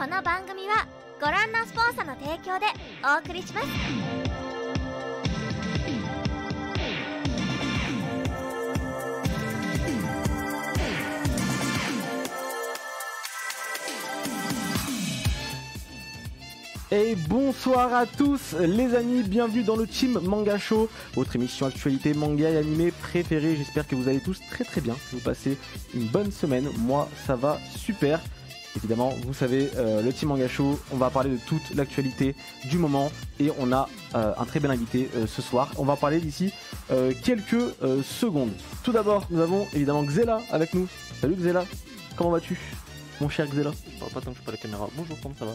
の番組はご覧のスポンサーの提供でお送りします。Et bonsoir à tous les amis, bienvenue dans le Team Manga Show, votre émission actualité manga et animé préférée. J'espère que vous allez tous très bien, que vous passez une bonne semaine. Moi ça va super. Évidemment vous savez, le Team Manga Show, on va parler de toute l'actualité du moment et on a un très bel invité ce soir. On va parler d'ici quelques secondes. Tout d'abord nous avons évidemment Xela avec nous. Salut Xela, comment vas-tu mon cher Xela? Pas tant que je pas la caméra. Bonjour, comment ça va?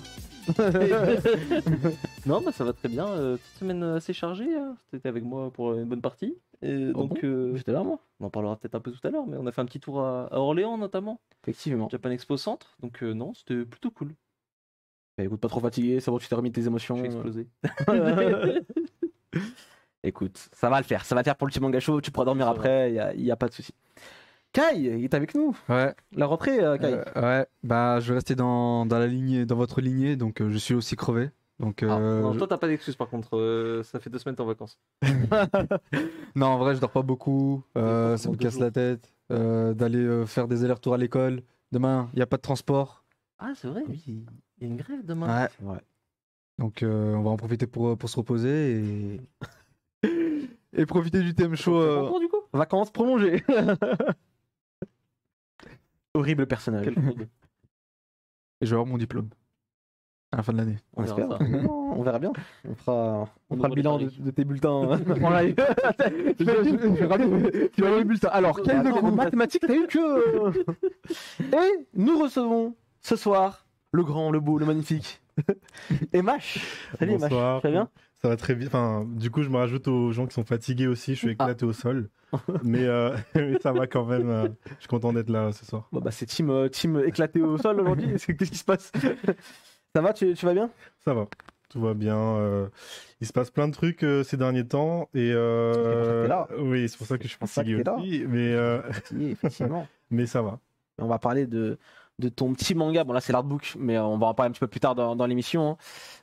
Non, bah ça va très bien. Toute semaine assez chargée. Hein. T'étais avec moi pour une bonne partie. Et Oh donc, bon j'étais là moi. on en parlera peut-être un peu tout à l'heure, mais on a fait un petit tour à Orléans notamment, Effectivement. Japan Expo Centre. Donc non, c'était plutôt cool. Bah, écoute, pas trop fatigué, ça va, tu t'es remis de tes émotions. Je suis explosé. Écoute, ça va le faire, ça va le faire pour le Team Manga Show, tu pourras dormir Ça après, y a pas de souci. Kai, il est avec nous. Ouais, La rentrée, Kai. ouais, bah je vais rester dans la lignée, dans votre lignée, donc je suis aussi crevé. Donc, Non, toi t'as pas d'excuses par contre. Ça fait 2 semaines t'es en vacances. non, en vrai, je dors pas beaucoup, ça me pendant 2 casse jours. la tête d'aller faire des allers-retours à l'école. Demain, il n'y a pas de transport. Ah, c'est vrai, oui. Il y a une grève demain. Ouais, C'est vrai. donc on va en profiter pour se reposer et profiter du thème chaud. Concours, du coup. Vacances prolongées. Horrible personnage. Quel fraude. Et je vais avoir mon diplôme à la fin de l'année. On On verra espère. ça. On verra bien. On fera le ouvre bilan les de tes bulletins en live. Tu vas les bulletins. Alors, quel Attends, degré de mathématiques t'as eu que Et nous recevons ce soir le grand, le beau, le magnifique Emash. Salut Emash. Bonsoir. Tu vas bien? Ça va très bien. Enfin, du coup, je me rajoute aux gens qui sont fatigués aussi. Je suis éclaté au sol. Mais, mais ça va quand même. Je suis content d'être là ce soir. Bon, bah, c'est team éclaté au sol aujourd'hui. Qu'est-ce qui se passe? Ça va, tu vas bien? Ça va. Tout va bien. Il se passe plein de trucs ces derniers temps. Et t'es là. oui, c'est pour ça que je suis pour ça que fatigué t'es là. aussi. Oui, effectivement. Mais ça va. On va parler de ton petit manga. Bon, là, c'est l'artbook, mais on va en parler un petit peu plus tard dans l'émission.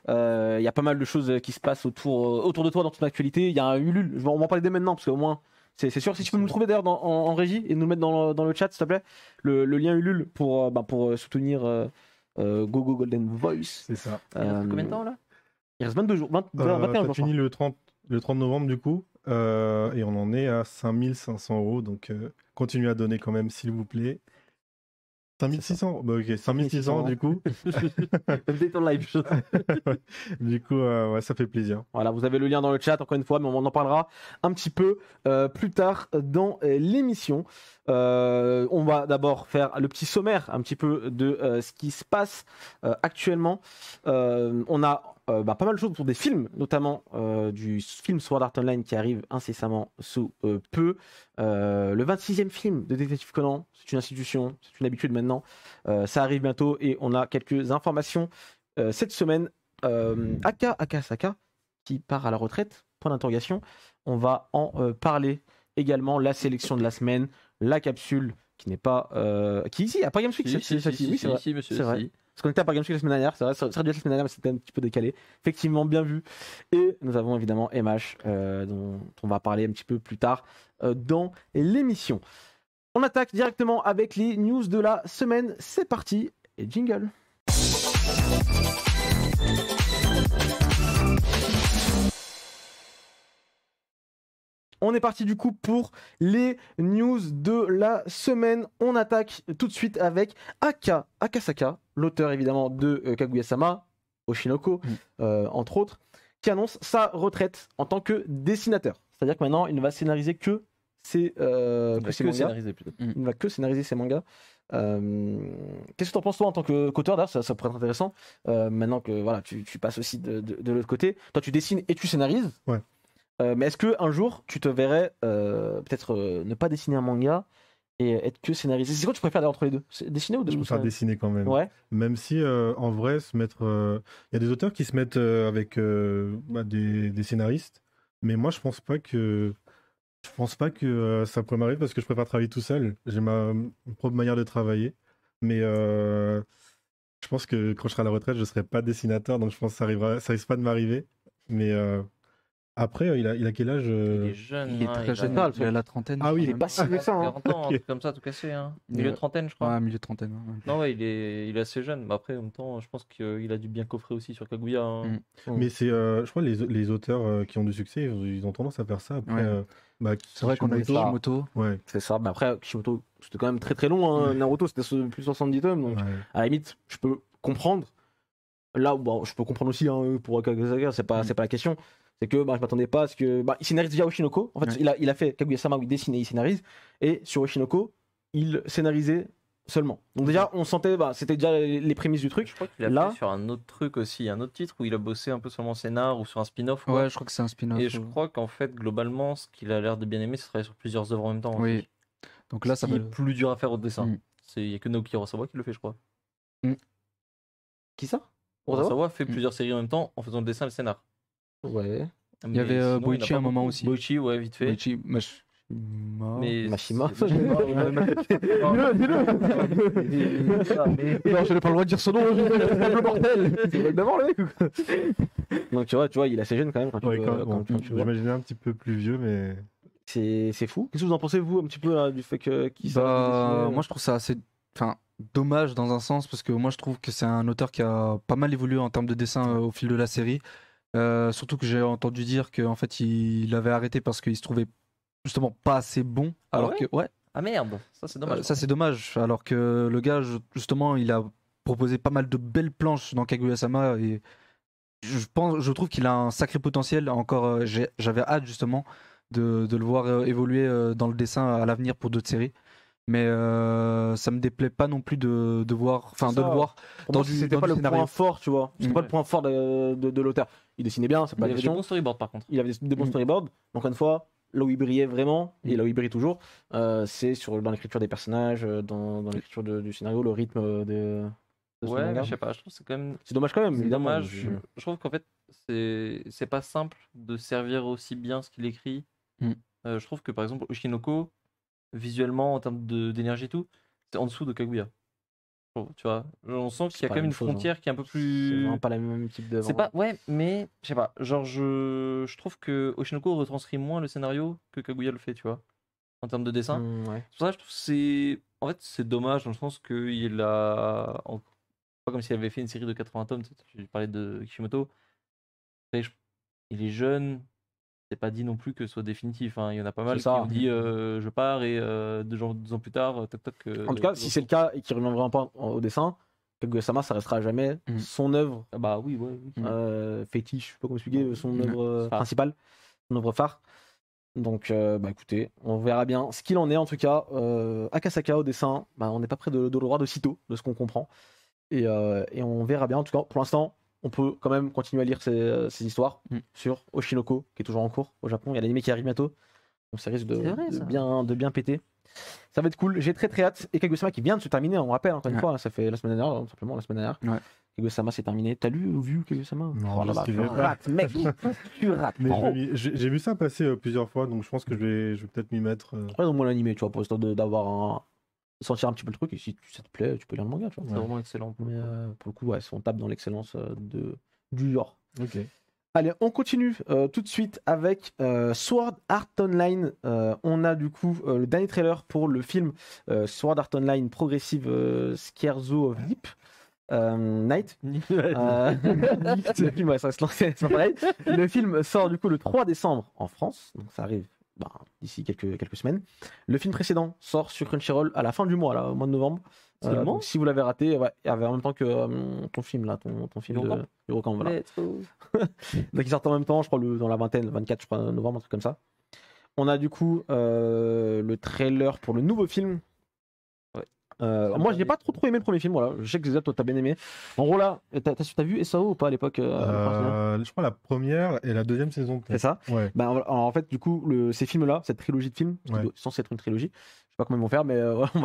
Il y a pas mal de choses qui se passent autour de toi dans ton actualité. Il y a un Ulule. On va en parler dès maintenant, parce qu'au moins, c'est sûr. Si tu peux nous le trouver d'ailleurs en régie et nous le mettre dans le chat, s'il te plaît, le lien Ulule pour soutenir Go Golden Voice. C'est ça. Il reste combien de temps là? Il reste 22 jours, 21 Ça jours. je crois. finit le 30 novembre, du coup. Et on en est à 5500 €. Donc, continuez à donner quand même, s'il vous plaît. 5600. Bah, ok, 5600 du coup. Update en live. Du coup, ouais, ça fait plaisir. Voilà, vous avez le lien dans le chat encore une fois, mais on en parlera un petit peu plus tard dans l'émission. On va d'abord faire le petit sommaire un petit peu de ce qui se passe actuellement. On a pas mal de choses autour des films, notamment du film Sword Art Online qui arrive incessamment sous peu. Le 26e film de Détective Conan, c'est une institution, c'est une habitude maintenant. Ça arrive bientôt et on a quelques informations cette semaine. Akasaka qui part à la retraite, point d'interrogation. On va en parler également. La sélection de la semaine, la capsule qui n'est pas qui ici à Paris Games Week. Si, c'est vrai. si, monsieur. C'est vrai. si. Parce qu'on était à Paris Games Week la semaine dernière, c'est vrai, ça aurait dû être la semaine dernière, mais c'était un petit peu décalé. Effectivement, bien vu. Et nous avons évidemment MH, dont on va parler un petit peu plus tard dans l'émission. On attaque directement avec les news de la semaine. C'est parti, et jingle. On est parti du coup pour les news de la semaine. On attaque tout de suite avec Akasaka, l'auteur évidemment de Kaguya-sama, Oshinoko, entre autres, qui annonce sa retraite en tant que dessinateur. C'est-à-dire que maintenant, il ne va scénariser que ses mangas. Scénarisé plutôt. Il ne va que scénariser ses mangas. Qu'est-ce que tu en penses toi en tant qu'auteur d'ailleurs, ça pourrait être intéressant. Maintenant que voilà, tu passes aussi de l'autre côté. Toi, tu dessines et tu scénarises. Ouais. Mais est-ce qu'un jour, tu te verrais peut-être ne pas dessiner un manga et être que scénarisé? C'est quoi que tu préfères d'ailleurs entre les deux? Dessiner ou Je préfère dessiner quand même. Ouais. Même si, en vrai, se mettre. Il y a des auteurs qui se mettent avec des scénaristes. Mais moi, je pense pas que ça pourrait m'arriver parce que je préfère travailler tout seul. J'ai ma propre manière de travailler. Mais Je pense que quand je serai à la retraite, je serai pas dessinateur, donc je pense que ça risque pas de m'arriver. Mais après, il a quel âge Il est jeune. Il est hein, très il jeune, a il a la trentaine. Ah oui, Il est pas si vieux que ça. Hein. 40 ans, un Ok. truc comme ça, tout cassé. Hein. Milieu de Ouais. trentaine, je crois. Ouais, milieu de trentaine. Ouais. Non, ouais, il est assez jeune. Mais après, en même temps, je pense qu'il a dû bien coffrer aussi sur Kaguya. Hein. Mais c'est, je crois, les auteurs qui ont du succès, ils ont tendance à faire ça. Après, Ouais. C'est vrai qu'on a eu Kishimoto. Kishimoto. Ouais. C'est ça. Mais après, Kishimoto, c'était quand même très très long. Hein. Ouais. Naruto, c'était plus de 70 tomes. Donc, Ouais. à la limite, je peux comprendre. Là, bon, je peux comprendre aussi hein, pour Kaguya-sama, c'est pas la question. C'est que je m'attendais pas à ce que. Il scénarise déjà Oshinoko. En fait, Ouais. il a fait Kaguya-sama où il dessinait, il scénarise. Et sur Oshinoko, il scénarisait seulement. Donc, déjà, on sentait, c'était déjà les prémices du truc. Je crois qu'il a Là- fait sur un autre truc aussi, un autre titre où il a bossé un peu sur mon scénar ou sur un spin-off. quoi. Ouais, je crois que c'est un spin-off. Et je crois qu'en fait, globalement, ce qu'il a l'air de bien aimer, c'est travailler sur plusieurs œuvres en même temps. Oui. aussi. Donc là, Ce ça qui va. est plus dur à faire au dessin. Mm. Il n'y a que Naoki Urasawa qui le fait, je crois. Qui ça Urasawa fait Mm. plusieurs séries en même temps en faisant le dessin et le scénar. Ouais. Il y avait Mais sinon, Boichi il y en a à un pas moment beaucoup. aussi. Boichi, ouais, vite fait. Boichi Mashima. Mais Mashima. c'est- Dis-le, dis-le. Non, je n'ai pas le droit de dire son nom, le bordel. C'est d'abord le mec. Ou quoi donc tu vois, il est assez jeune quand même. Quand Ouais, tu, quand- quand tu vois. J'imaginais un petit peu plus vieux, mais. C'est fou. Qu'est-ce que vous en pensez vous un petit peu là, du fait que qui ça Moi, je trouve ça assez, dommage dans un sens parce que moi, je trouve que c'est un auteur qui a pas mal évolué en termes de dessin au fil de la série. Surtout que j'ai entendu dire qu'en fait, il avait arrêté parce qu'il se trouvait justement pas assez bon. Ah Alors ouais que, ouais, Ah merde, ça c'est dommage. ça c'est dommage. Alors que le gars, justement, il a proposé pas mal de belles planches dans Kaguya-sama et je trouve qu'il a un sacré potentiel. Encore, j'avais hâte justement de le voir évoluer dans le dessin à l'avenir pour d'autres séries. Mais ça me déplaît pas non plus de voir, C'est de ça. le voir Pour dans moi, du- c'était dans pas du le scénario. point fort, tu vois. C'était Mm. pas le point fort de l'auteur. Il dessinait bien, c'est Il pas y la avait des question. bons storyboards par contre. Il avait des bons Mm. storyboards. Encore une fois, là où il brillait vraiment, et là où il brille toujours, c'est dans l'écriture des personnages, dans l'écriture du scénario, le rythme de son Ouais, manga. mais je sais pas, je trouve que c'est quand même C'est dommage quand même, c'est évidemment. dommage. Je trouve qu'en fait, c'est pas simple de servir aussi bien ce qu'il écrit. Mm. Je trouve que par exemple, Oshinoko, visuellement, en termes d'énergie et tout, c'est en dessous de Kaguya. Je trouve, tu vois, on sent qu'il y C'est a pas quand la même même une chose, hein. frontière qui est un peu C'est plus. vraiment pas la même type d'œuvre. C'est pas. Ouais, mais je sais pas. Genre, je trouve que Oshinoko retranscrit moins le scénario que Kaguya le fait, tu vois, en termes de dessin. Ouais. C'est pour ça que je trouve que c'est. En fait, c'est dommage dans le sens qu'il a. Pas comme s'il avait fait une série de 80 tomes, tu sais, j'ai parlé de Kishimoto. Après, il est jeune, c'est pas dit non plus que ce soit définitif. Hein. Il y en a pas mal C'est qui ça. ont dit je pars et 2 ans plus tard, toc toc. En tout cas, si c'est le cas et qu'il revient vraiment pas au dessin, Kaguya-sama, ça restera à jamais Mm. son œuvre Ah bah oui, ouais. oui. fétiche, je sais pas comment expliquer, son Mm. œuvre Phare. principale, son œuvre phare. Donc, écoutez, on verra bien ce qu'il en est. En tout cas, Akasaka au dessin, on n'est pas près de le droit de sitôt, de ce qu'on comprend. Et on verra bien. En tout cas, pour l'instant, on peut quand même continuer à lire ces histoires Mm. sur Oshinoko, qui est toujours en cours au Japon. Il y a l'anime qui arrive bientôt. Donc ça risque C'est vrai, ça. de bien péter. Ça va être cool. J'ai très très hâte. Et Kaguya-sama qui vient de se terminer, on rappelle encore une Ouais. fois, ça fait la semaine dernière, tout simplement la semaine dernière. Ouais. Kaguya-sama c'est terminé. T'as lu ou vu Kaguya-sama? Non, Oh là je là, suivais tu pas. rates, mec. Tu rates. Mais trop. j'ai vu ça passer plusieurs fois, donc je pense que je vais peut-être m'y mettre. Ouais, donc moi l'animé, tu vois, pour histoire d'avoir sentir un petit peu le truc. Et si ça te plaît, tu peux lire le manga, tu vois. C'est vraiment excellent. Mais pour le coup, ouais, on tape dans l'excellence du genre. Ok. Allez, on continue tout de suite avec Sword Art Online. On a du coup le dernier trailer pour le film Sword Art Online Progressive Scherzo of Deep Night. Le film, ouais, ça va se lancer, c'est pas pareil. Le film sort du coup le 3 décembre en France, donc ça arrive d'ici quelques semaines. Le film précédent sort sur Crunchyroll à la fin du mois, là, au mois de novembre. Seulement Donc, si vous l'avez raté, ouais, il y avait en même temps que ton film là, ton film Eurocamp. de Eurocamp, voilà. Let's go. Donc ils sortent en même temps, je crois, dans la vingtaine, 24 je crois, novembre, un truc comme ça. On a du coup le trailer pour le nouveau film. Ouais. Moi, j'ai pas trop aimé le premier film, voilà. Je sais que Zézat, toi, t'as bien aimé. En gros, là, t'as vu SAO ou pas à l'époque Je crois la première et la deuxième saison. C'est ça. Ouais. En fait, du coup, ces films-là, cette trilogie de films, qui Ouais. doit censé être une trilogie, je sais pas comment ils vont faire, mais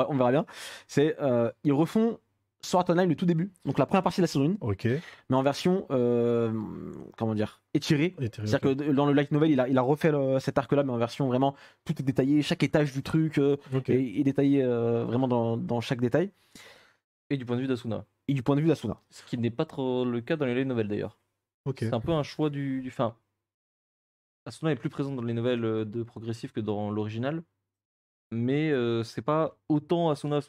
on verra bien. C'est ils refont Sword Art Online le tout début, donc la première partie de la saison 1, Ok. mais en version comment dire, étirée. Et t'es- C'est-à-dire que dans le light novel, il a refait cet arc-là, mais en version vraiment, tout est détaillé, chaque étage du truc Ok. est détaillé vraiment dans chaque détail. Et du point de vue d'Asuna. et du point de vue d'Asuna. Ce qui n'est pas trop le cas dans les light novels d'ailleurs. Ok. C'est un peu un choix du. Enfin, Asuna est plus présente dans les novels de Progressif que dans l'original. Mais c'est pas autant Asuna.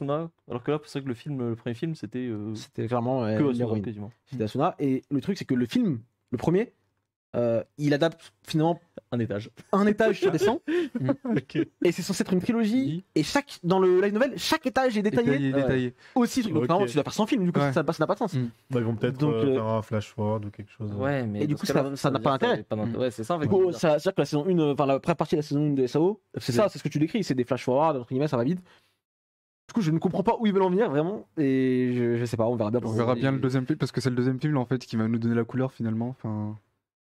Alors que là, c'est vrai que le premier film, c'était C'était clairement que Asuna l'héroïne. quasiment. C'était Asuna. Et le truc, c'est que le film, le premier, il adapte finalement Un étage. un étage sur descend. Ok. Et c'est censé être une trilogie. Et dans le light novel, chaque étage est détaillé. Détaillé. Aussi, donc Ok. normalement, tu dois faire 100 films. Du coup, Ouais. ça n'a pas de sens. Bah, ils vont peut-être Donc, faire un flash forward ou quelque chose. Ouais, mais Et du dans coup, ce cas-là, ça n'a veut pas dire que d'intérêt. avait d'intérêt. Ouais, c'est ça en fait. Du coup, ça veut dire que la saison 1, enfin la première partie de la saison 1 de SAO, c'est ça, c'est ce que tu décris, c'est des flash forward, entre guillemets, ça va vite. Du coup, je ne comprends pas où ils veulent en venir vraiment, et je sais pas, on verra bien. On verra bien le deuxième film parce que c'est le deuxième film en fait qui va nous donner la couleur finalement. Enfin,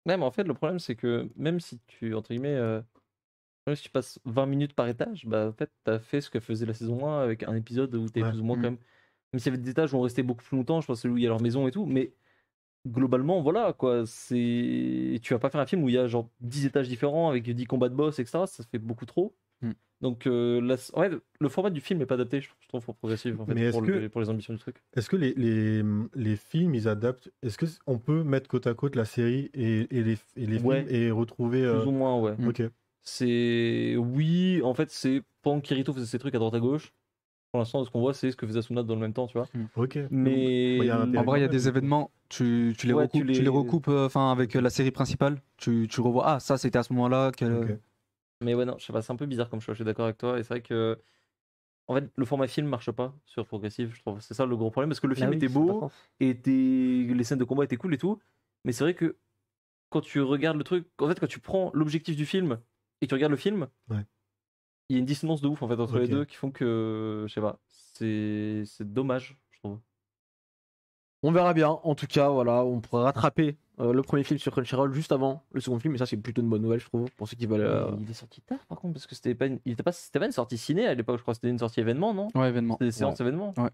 Ouais, mais en fait, le problème, c'est que même si tu, entre guillemets, même si tu passes 20 minutes par étage, bah en fait, t'as fait ce que faisait la saison 1 avec un épisode où t'es Ouais. plus ou moins Mm. quand même. Même s'il y avait des étages où on restait beaucoup plus longtemps, je pense celui où il y a leur maison et tout, mais globalement, voilà quoi. Tu vas pas faire un film où il y a genre 10 étages différents avec 10 combats de boss, etc. Ça fait beaucoup trop. Mm. Donc, en fait, le format du film n'est pas adapté, je trouve, pour Progressive, en fait, Mais est-ce pour, que- pour les ambitions du truc. Est-ce que les films, ils adaptent? Est-ce que on peut mettre côte à côte la série et les Ouais. films et retrouver. Plus ou moins, ouais. Ok. C'est. Oui, en fait, c'est pendant que Kirito faisait ses trucs à droite à gauche. Pour l'instant, ce qu'on voit, c'est ce que faisait Asuna dans le même temps, tu vois. Ok. Mais. Ouais, y a un en intérêt. vrai, il y a des événements, tu les Ouais, recoupes, tu les recoupes enfin, avec la série principale. Tu revois, ah, ça c'était à ce moment-là. Ok. Mais ouais, non, je sais pas, c'est un peu bizarre comme choix, je suis d'accord avec toi. Et c'est vrai que. En fait, le format film marche pas sur Progressive, je trouve. C'est ça le gros problème, parce que le film était beau, les scènes de combat étaient cool et tout. Mais c'est vrai que quand tu regardes le truc, en fait, quand tu prends l'objectif du film et que tu regardes le film, Ouais. il y a une dissonance de ouf en fait entre les Ok. deux qui font que, je sais pas, c'est dommage, je trouve. On verra bien. En tout cas, voilà, on pourra rattraper le premier film sur Crunchyroll juste avant le second film, et ça, c'est plutôt une bonne nouvelle, je trouve, pour ceux qui veulent. Il est sorti tard par contre, parce que c'était pas une sortie ciné à l'époque, je crois que c'était une sortie événement, non? Ouais, événement. C'était des séances événements? Ouais.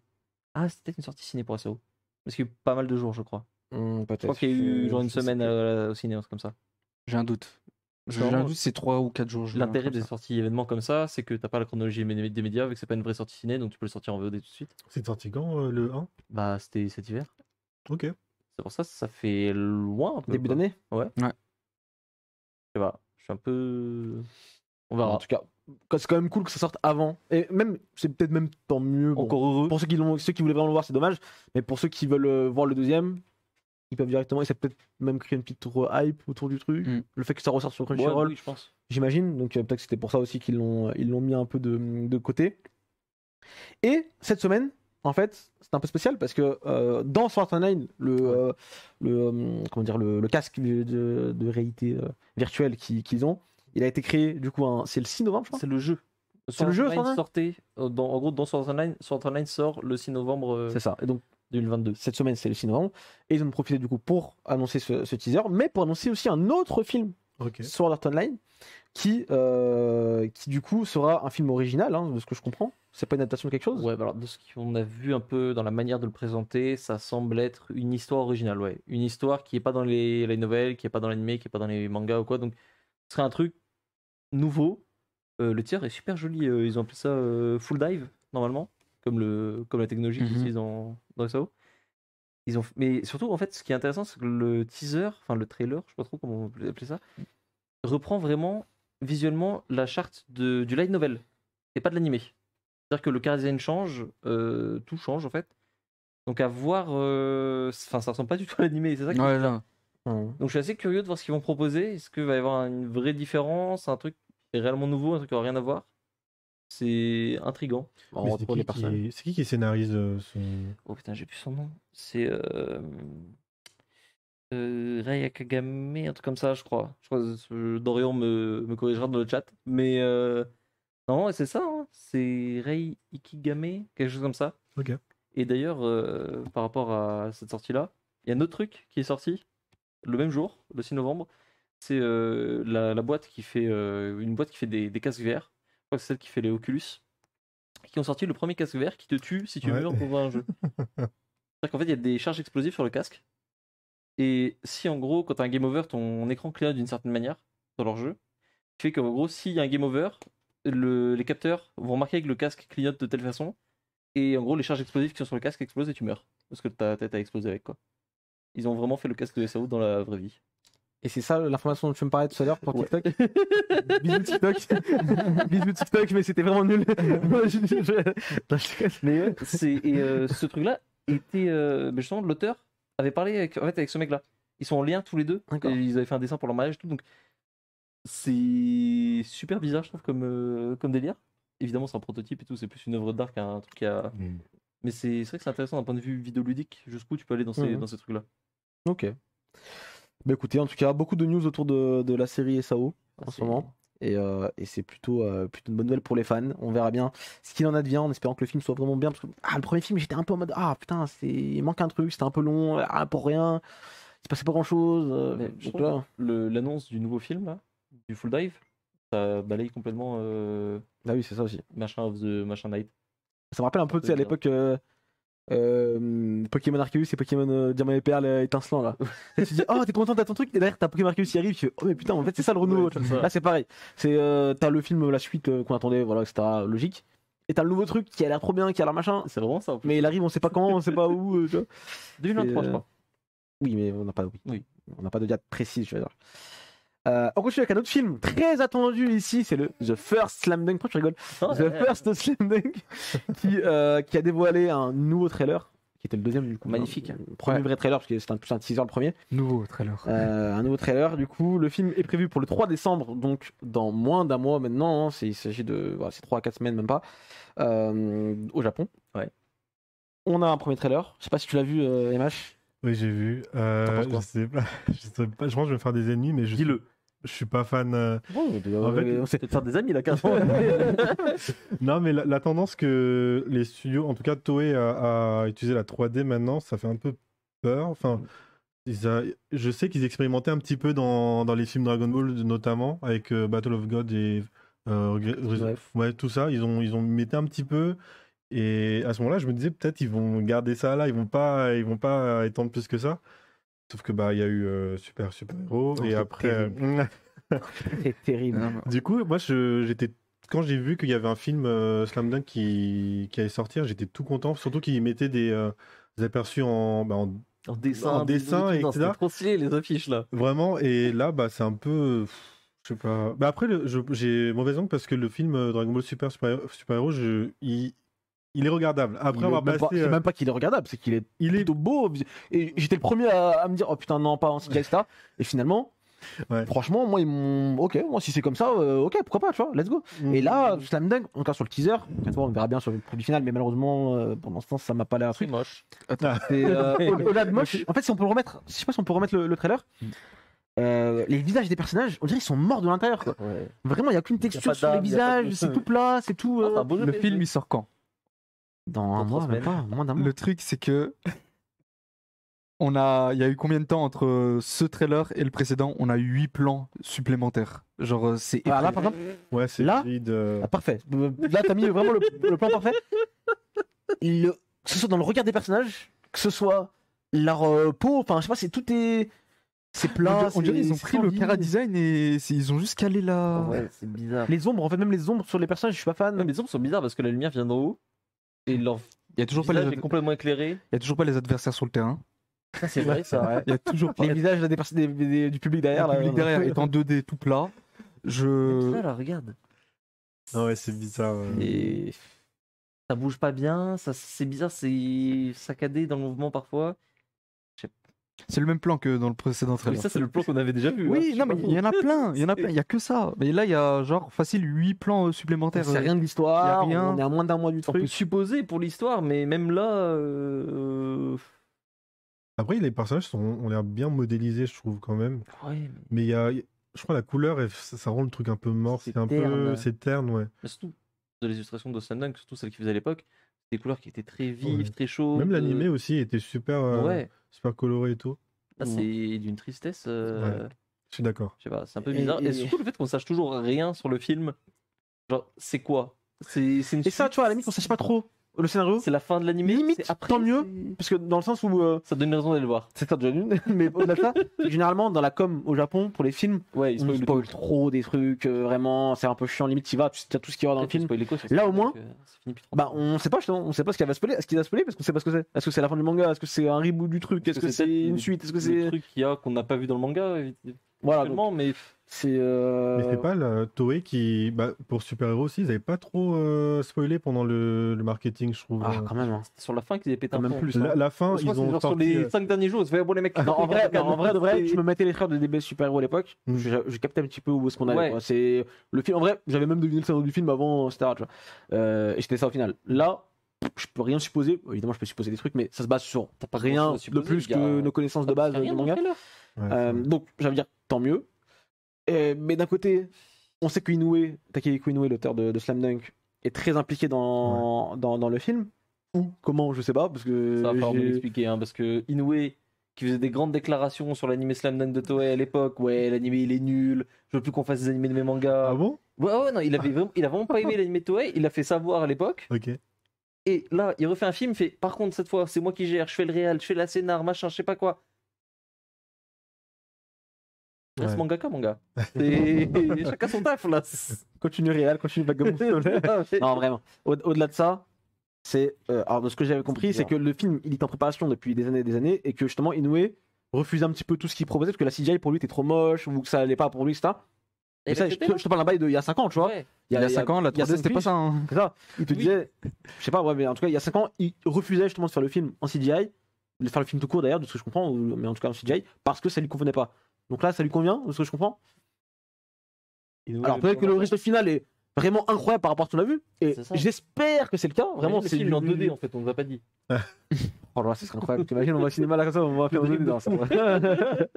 Ah, c'était une sortie ciné pour SAO. Parce qu'il y a eu pas mal de jours, je crois. Peut-être. Je crois qu'il y a eu genre une Je sais semaine plus. au ciné, un truc comme ça. J'ai un doute. J'ai Non, un doute, c'est 3 ou 4 jours. L'intérêt comme des ça. sorties événements comme ça, c'est que t'as pas la chronologie des médias, vu que c'est pas une vraie sortie ciné, donc tu peux le sortir en VOD tout de suite. C'est sorti quand le 1? Bah, c'était cet hiver. Ok. C'est pour ça, ça fait loin un peu. Début quoi. d'année. Je sais pas, je suis un peu. On verra. En tout cas, c'est quand même cool que ça sorte avant. Et même, c'est peut-être même tant mieux. Bon, Encore heureux. pour ceux qui voulaient vraiment le voir, c'est dommage. Mais pour ceux qui veulent voir le deuxième, ils peuvent directement. Et ça peut-être même créer une petite hype autour du truc. Mm. Le fait que ça ressorte sur Ouais, Crunchyroll, oui, je pense. j'imagine. Donc peut-être que c'était pour ça aussi qu'ils l'ont mis un peu de côté. Et cette semaine, en fait, c'est un peu spécial parce que dans Sword Art Online, comment dire, le casque de réalité virtuelle qu'ils ont, il a été créé du coup, c'est le 6 novembre, je crois. C'est le jeu. C'est le jeu, Sword Art Online Sword Art sortait, en gros, dans Sword Art Online sort le 6 novembre C'est ça. Et donc 2022. cette semaine, c'est le 6 novembre. Et ils ont profité du coup pour annoncer ce teaser, mais pour annoncer aussi un autre film, Ok. Sword Art Online, qui du coup sera un film original, hein, de ce que je comprends. C'est pas une adaptation de quelque chose. Ouais, bah alors de ce qu'on a vu un peu dans la manière de le présenter, ça semble être une histoire originale, ouais. Une histoire qui est pas dans les nouvelles, qui est pas dans l'anime, qui est pas dans les mangas ou quoi. Donc ce serait un truc nouveau. Le tir est super joli. Ils ont appelé ça full dive normalement, comme la technologie qu'ils Mhm. utilisent dans SAO. Mais surtout en fait, ce qui est intéressant, c'est que le teaser, enfin le trailer, je sais pas trop comment on peut appeler ça, reprend vraiment visuellement la charte du light novel et pas de l'animé. C'est-à-dire que le chara design change, tout change en fait. Donc à voir, enfin ça ressemble pas du tout à l'animé, c'est ça qui est Ouais, bizarre. là. Hum. Donc je suis assez curieux de voir ce qu'ils vont proposer. Est-ce qu'il va y avoir une vraie différence, un truc réellement nouveau, un truc qui n'a rien à voir? C'est intriguant. On Mais retrouve les personnages. c'est qui scénarise ce. Oh putain, j'ai plus son nom. C'est Rei Akagame, un truc comme ça, je crois. Je crois que Dorian me corrigera dans le chat. Mais non, c'est ça, hein. C'est Rei Ikigame, quelque chose comme ça. Ok. Et d'ailleurs, par rapport à cette sortie-là, il y a un autre truc qui est sorti le même jour, le 6 novembre. C'est la boîte qui fait une boîte qui fait des casques VR. Je crois que c'est celle qui fait les Oculus. Qui ont sorti le premier casque VR qui te tue si tu Ouais. meurs dans un jeu. C'est-à-dire qu'en fait, il y a des charges explosives sur le casque. Et si en gros, quand tu as un game over, ton écran clignote d'une certaine manière dans leur jeu, qui fait qu'en gros, s'il y a un game over, les capteurs vont marquer que le casque clignote de telle façon. et en gros les charges explosives qui sont sur le casque explosent et tu meurs parce que ta tête a explosé avec quoi. Ils ont vraiment fait le casque de SAO dans la vraie vie. Et c'est ça l'information dont tu me parlais tout à l'heure pour TikTok. Bisous TikTok. Bisous TikTok, mais c'était vraiment nul. Mais ouais, ce truc-là était mais justement l'auteur avait parlé avec ce mec-là. Ils sont en lien tous les deux. D'accord. Et ils avaient fait un dessin pour leur mariage et tout. Donc c'est super bizarre, je trouve, comme délire. Évidemment, c'est un prototype et tout. C'est plus une œuvre d'art qu'un truc qui a. Mais c'est vrai que c'est intéressant d'un point de vue vidéoludique. Jusqu'où tu peux aller dans ces trucs-là. Ok. Bah écoutez, en tout cas, beaucoup de news autour de la série SAO en ce moment. Et c'est plutôt une bonne nouvelle pour les fans. On verra bien ce qu'il en advient en espérant que le film soit vraiment bien. Parce que le premier film, j'étais un peu en mode putain, il manque un truc, c'était un peu long, pour rien. Il se passait pas grand chose. Je trouve l'annonce du nouveau film, là, du Full Dive, ça balaye complètement Ah oui, c'est ça aussi. Machin of the Machin Night. Ça me rappelle un peu, tu sais, à l'époque. Pokémon Arceus et Pokémon Diamant et Perle étincelant là. Et tu dis t'es content t'as ton truc et derrière t'as Pokémon Arceus qui arrive tu fais mais putain en fait c'est ça le renouveau. Ouais, là c'est pareil. C'est t'as le film la suite qu'on attendait voilà etc logique et t'as le nouveau truc qui a l'air trop bien qui a l'air machin. C'est vraiment ça. Mais il arrive on sait pas quand on sait pas où. Tu vois. 2023 je crois. Oui mais on n'a pas on n'a pas de date précise je veux dire. On continue avec un autre film très attendu ici, c'est le The First Slam Dunk. Pourquoi tu rigoles? The First Slam Dunk qui a dévoilé un nouveau trailer, qui était le deuxième du coup. Magnifique. Le premier vrai trailer, parce que c'était plus un teaser le premier. Nouveau trailer. Un nouveau trailer, du coup, le film est prévu pour le 3 décembre, donc dans moins d'un mois maintenant. Il s'agit de. Voilà, c'est 3 à 4 semaines, même pas. Au Japon. Ouais. On a un premier trailer. Je sais pas si tu l'as vu, MH. Oui, j'ai vu. penses quoi Je sais pas. Je pense que je vais me faire des ennemis, mais Dis-le. Je suis pas fan. En fait, On s'est peut-être faire des amis là, carrément. Non, mais la tendance que les studios, en tout cas Toei, a utilisé la 3D maintenant, ça fait un peu peur. Enfin, je sais qu'ils expérimentaient un petit peu dans les films Dragon Ball, notamment, avec Battle of God et ouais, tout ça. Ils ont mis un petit peu. Et à ce moment-là, je me disais peut-être ils vont garder ça là, ils vont pas étendre plus que ça. Sauf que il y a eu Super Héros et après. c'est terrible. Du coup, moi, quand j'ai vu qu'il y avait un film Slam Dunk qui allait sortir, j'étais tout content. Surtout qu'ils mettaient des aperçus en dessin, et etc. C'était trop stylé les affiches là. Vraiment. Et là, c'est un peu. Je sais pas. Après, j'ai mauvaise langue parce que le film Dragon Ball Super Héros, il est regardable. Après, on va passer. C'est même pas qu'il est regardable, c'est qu'il est plutôt beau. Et j'étais le premier à me dire, oh putain, non, pas en CGI, etc. Et finalement, franchement, moi, ils m'ont. Ok, moi, si c'est comme ça, ok, pourquoi pas, tu vois, let's go. Et là, Slam Dunk, encore sur le teaser, on verra bien sur le produit final, mais malheureusement, pour l'instant, ça m'a pas l'air. C'est moche. Au-delà de moche, en fait, si on peut le remettre, je sais pas si on peut remettre le trailer. Les visages des personnages, on dirait qu'ils sont morts de l'intérieur. Quoi. Ouais. Vraiment, il n'y a aucune texture sur les visages, c'est tout plat, c'est tout. Le film, il sort quand? Dans un mois, même pas, moins d'un mois. Le truc, c'est que il y a eu combien de temps entre ce trailer et le précédent? On a eu 8 plans supplémentaires. Genre, c'est. Là, par exemple, ouais, c'est là, vide. parfait. Là, t'as mis vraiment le plan parfait. Que ce soit dans le regard des personnages, que ce soit leur peau, enfin, je sais pas, c'est plat. On dirait qu'ils ont pris le Cara Design et ils ont juste calé la. Ouais, c'est bizarre. Les ombres, en fait, même les ombres sur les personnages, je suis pas fan. Non, mais les ombres sont bizarres parce que la lumière vient d'en haut et leur Il y a toujours pas visage les est complètement éclairé. Il y a toujours pas les adversaires sur le terrain. Ça, c'est vrai, ça. Ouais. Il y a toujours pas. Les visages là, du public derrière. Le public là, derrière est en 2D tout plat. Là, regarde. Ah ouais, c'est bizarre. Et ça bouge pas bien, c'est bizarre, c'est saccadé dans le mouvement parfois. C'est le même plan que dans le précédent Mais trailer. ça, c'est le plan qu'on avait déjà vu. Oui, hein, non, mais il y en a plein, il y a que ça. Mais là, il y a genre facile 8 plans supplémentaires. C'est rien de l'histoire, y a rien. on est à moins d'un mois du On peut truc. supposer pour l'histoire, mais même là. Après, les personnages ont l'air bien modélisés, je trouve, quand même. Ouais, Mais je crois la couleur, ça rend le truc un peu mort. C'est C'est un terne. peu. C'est terne, ouais. mais surtout de l'illustration de Slam Dunk, surtout celle qu'ils faisaient à l'époque, des couleurs qui étaient très vives, Ouais. très chaudes. Même l'animé aussi était super, Ouais, super coloré et tout. là, c'est d'une tristesse. Ouais. Je suis d'accord. Je sais pas, c'est un peu bizarre. Et surtout le fait qu'on sache toujours rien sur le film. Genre, c'est quoi? C'est une Et ça, suite tu vois, à la limite, on sait pas trop. le scénario. C'est la fin de l'animé. Limite, c'est après, tant mieux. c'est- Parce que dans le sens où. Ça donne raison d'aller le voir. C'est ça déjà d'une, mais au-delà de ça, généralement dans la com au Japon, pour les films, Ouais, il on spoil spoil tout. trop des trucs, vraiment, c'est un peu chiant, limite, tu vas, tu sais tout ce qu'il y aura dans le Après, tu film. spoil les causes, Là, au donc, moins, c'est fini depuis trop Bah, on sait pas justement, on sait pas ce qu'il va spoiler. Est-ce qu'il a spoilé parce qu'on sait pas ce que c'est. Est-ce que c'est la fin du manga? Est-ce que c'est un reboot du truc? Est-ce que c'est peut-être une des- suite? Est-ce que des c'est. trucs qu'il y a qu'on n'a pas vu dans le manga, Voilà, donc, éventuellement, mais c'est. Mais c'est pas la Toei qui, bah, pour super-héros aussi, ils avaient pas trop spoilé pendant le marketing, je trouve. Ah, quand même, hein. c'était sur la fin qu'ils avaient pété Quand un même plomb. plus. La fin, Je crois ils que c'est ont genre sur sorti, les 5 derniers jours, ils se fait bon les mecs. Non, en vrai, non, en vrai, de vrai, c'est- je me mettais les frères de DB super-héros à l'époque. Mm. Je captais un petit peu où est-ce qu'on allait. Ouais. Quoi. C'est le film. En vrai, j'avais même deviné le scénario du film avant, etc. Tu vois. Et c'était ça au final. Là, je peux rien supposer. Évidemment, je peux supposer des trucs, mais ça se base sur T'as pas rien grand-chose à de supposer, plus il y a- que nos connaissances de base Il y a du rien dans le manga. trailer. Ouais, c'est vrai. Donc, j'allais dire, tant mieux. Mais d'un côté, on sait que Inoue, Takehiko Inoue, l'auteur de Slam Dunk, est très impliqué dans le film. Ou comment, je sais pas, parce que. Ça va falloir me j'ai- l'expliquer, hein, parce que Inoue, qui faisait des grandes déclarations sur l'anime Slam Dunk de Toei à l'époque, ouais, l'anime il est nul, je veux plus qu'on fasse des animés de mes mangas. Ah bon? Ouais, non, il a vraiment pas aimé l'anime de Toei, il l'a fait savoir à l'époque, Ok. et là, il refait un film, il fait, par contre, cette fois, c'est moi qui gère, je fais le réal, je fais la scénar, machin, je sais pas quoi. Reste Ouais. mangaka, mon gars. C'est- Chacun son taf, là. Continue réel, continue vagabond. Non, vraiment. Au-delà de ça, c'est. Alors, de ce que j'avais compris, c'est bizarre. que le film, il est en préparation depuis des années et des années, et que justement, Inoue refusait un petit peu tout ce qu'il proposait, parce que la CGI pour lui était trop moche, ou que ça allait pas pour lui, etc. Et Mais ça, je te parle d'un bail d'il y a 5 ans, tu vois. Ouais. Il y a 5 ans, la il y a 3D, cinq c'était pas piges. ça. Hein. C'est ça. Il te Oui. disait, je sais pas, ouais, mais en tout cas, il y a 5 ans, il refusait justement de faire le film en CGI, de faire le film tout court d'ailleurs, de ce que je comprends, mais en tout cas en CGI, parce que ça lui convenait pas. Donc là, ça lui convient, de ce que je comprends. Alors peut-être que le résultat final est vraiment incroyable par rapport à ce qu'on a vu, et C'est ça. j'espère que c'est le cas. Vraiment, c'est c'est film en 2D, en fait, on nous a pas dit. Oh là, ce serait incroyable. T'imagines, on va au cinéma là comme ça, on va faire en 2D. Non, c'est vrai.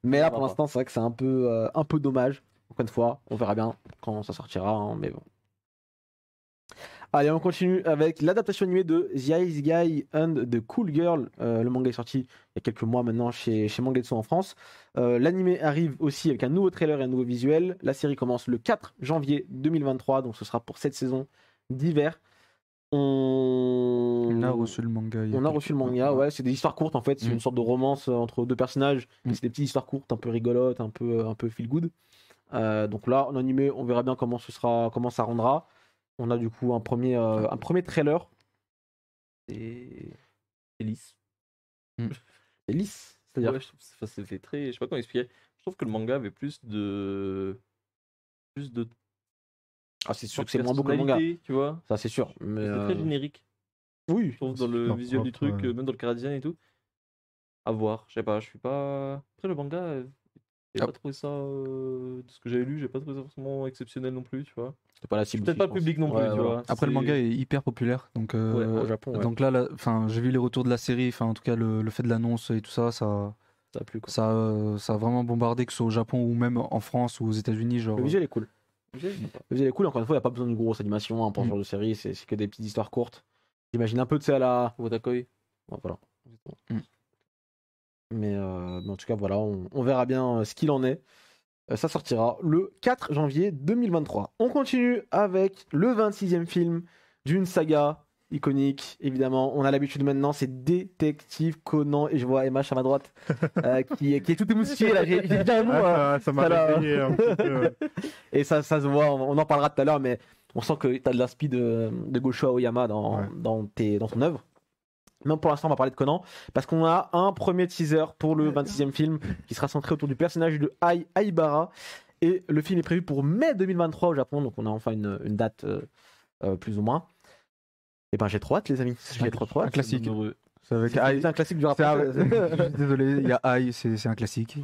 Mais là, Ça pour va l'instant, c'est vrai que c'est un peu dommage. Encore une fois, on verra bien quand ça sortira, hein, mais bon. Allez, on continue avec l'adaptation animée de The Ice Guy and the Cool Girl. Le manga est sorti il y a quelques mois maintenant chez Mangetsu en France. L'animé arrive aussi avec un nouveau trailer et un nouveau visuel. La série commence le 4 janvier 2023, donc ce sera pour cette saison d'hiver. On a reçu le manga. il y On a quelques reçu le mois. manga, ouais, c'est des histoires courtes en fait, c'est Mm. une sorte de romance entre deux personnages, mais Mm. c'est des petites histoires courtes, un peu rigolotes, un peu feel good. Donc là, en animé, on verra bien comment ça rendra. On a du coup un premier trailer. C'est lisse. C'est lisse, c'est-à-dire. Ouais, c'était très. Je sais pas comment expliquer. Je trouve que le manga avait plus de. Ah, c'est sûr de que c'est moins beau que le manga, personnalité, tu vois. ça c'est sûr. Mais C'est très générique. oui, Je trouve dans le super visuel du propre, truc, ouais. même dans le chara design et tout. À voir, je sais pas, je suis pas. Après le manga, j'ai Ah. pas trouvé ça. De ce que j'avais lu, j'ai pas trouvé ça forcément exceptionnel non plus, tu vois. c'était pas la Je suis cible. peut-être aussi, pas je le pense. public non plus, Ouais, tu voilà. vois. Après, le C'est- manga est hyper populaire. Donc, Ouais, Au Japon, ouais. donc là, j'ai vu les retours de la série. Enfin, en tout cas, le fait de l'annonce et tout ça, ça ça a plu quoi. a vraiment bombardé, que ce soit au Japon ou même en France ou aux États-Unis. Genre, Le visuel est cool. J'ai- Le visuel est cool, encore une fois, il n'y a pas besoin d'une grosse animation hein, pour ce genre de série, c'est que des petites histoires courtes. J'imagine un peu, tu sais, à la. Watakoi. Ouais, voilà. Mm. Mais en tout cas, voilà, on verra bien ce qu'il en est. Ça sortira le 4 janvier 2023. On continue avec le 26e film d'une saga iconique, évidemment. On a l'habitude maintenant, c'est Détective Conan. Et je vois MH à ma droite qui est tout émoustillé là. J'ai déjà un mot, Ça m'a ça l'a- réveillé un petit peu. et ça se voit, on en parlera tout à l'heure, mais on sent que tu as de l'inspi de Gosho Aoyama Ouais. dans ton œuvre. Mais pour l'instant, on va parler de Conan, parce qu'on a un premier teaser pour le 26e film qui sera centré autour du personnage de Ai Aibara. Et le film est prévu pour mai 2023 au Japon, donc on a enfin une date plus ou moins. Et ben j'ai trop hâte, les amis. J'ai trop un hâte. classique. C'est avec Ai. C'est un classique du C'est rapport. un- Désolé, il y a Ai, c'est un classique.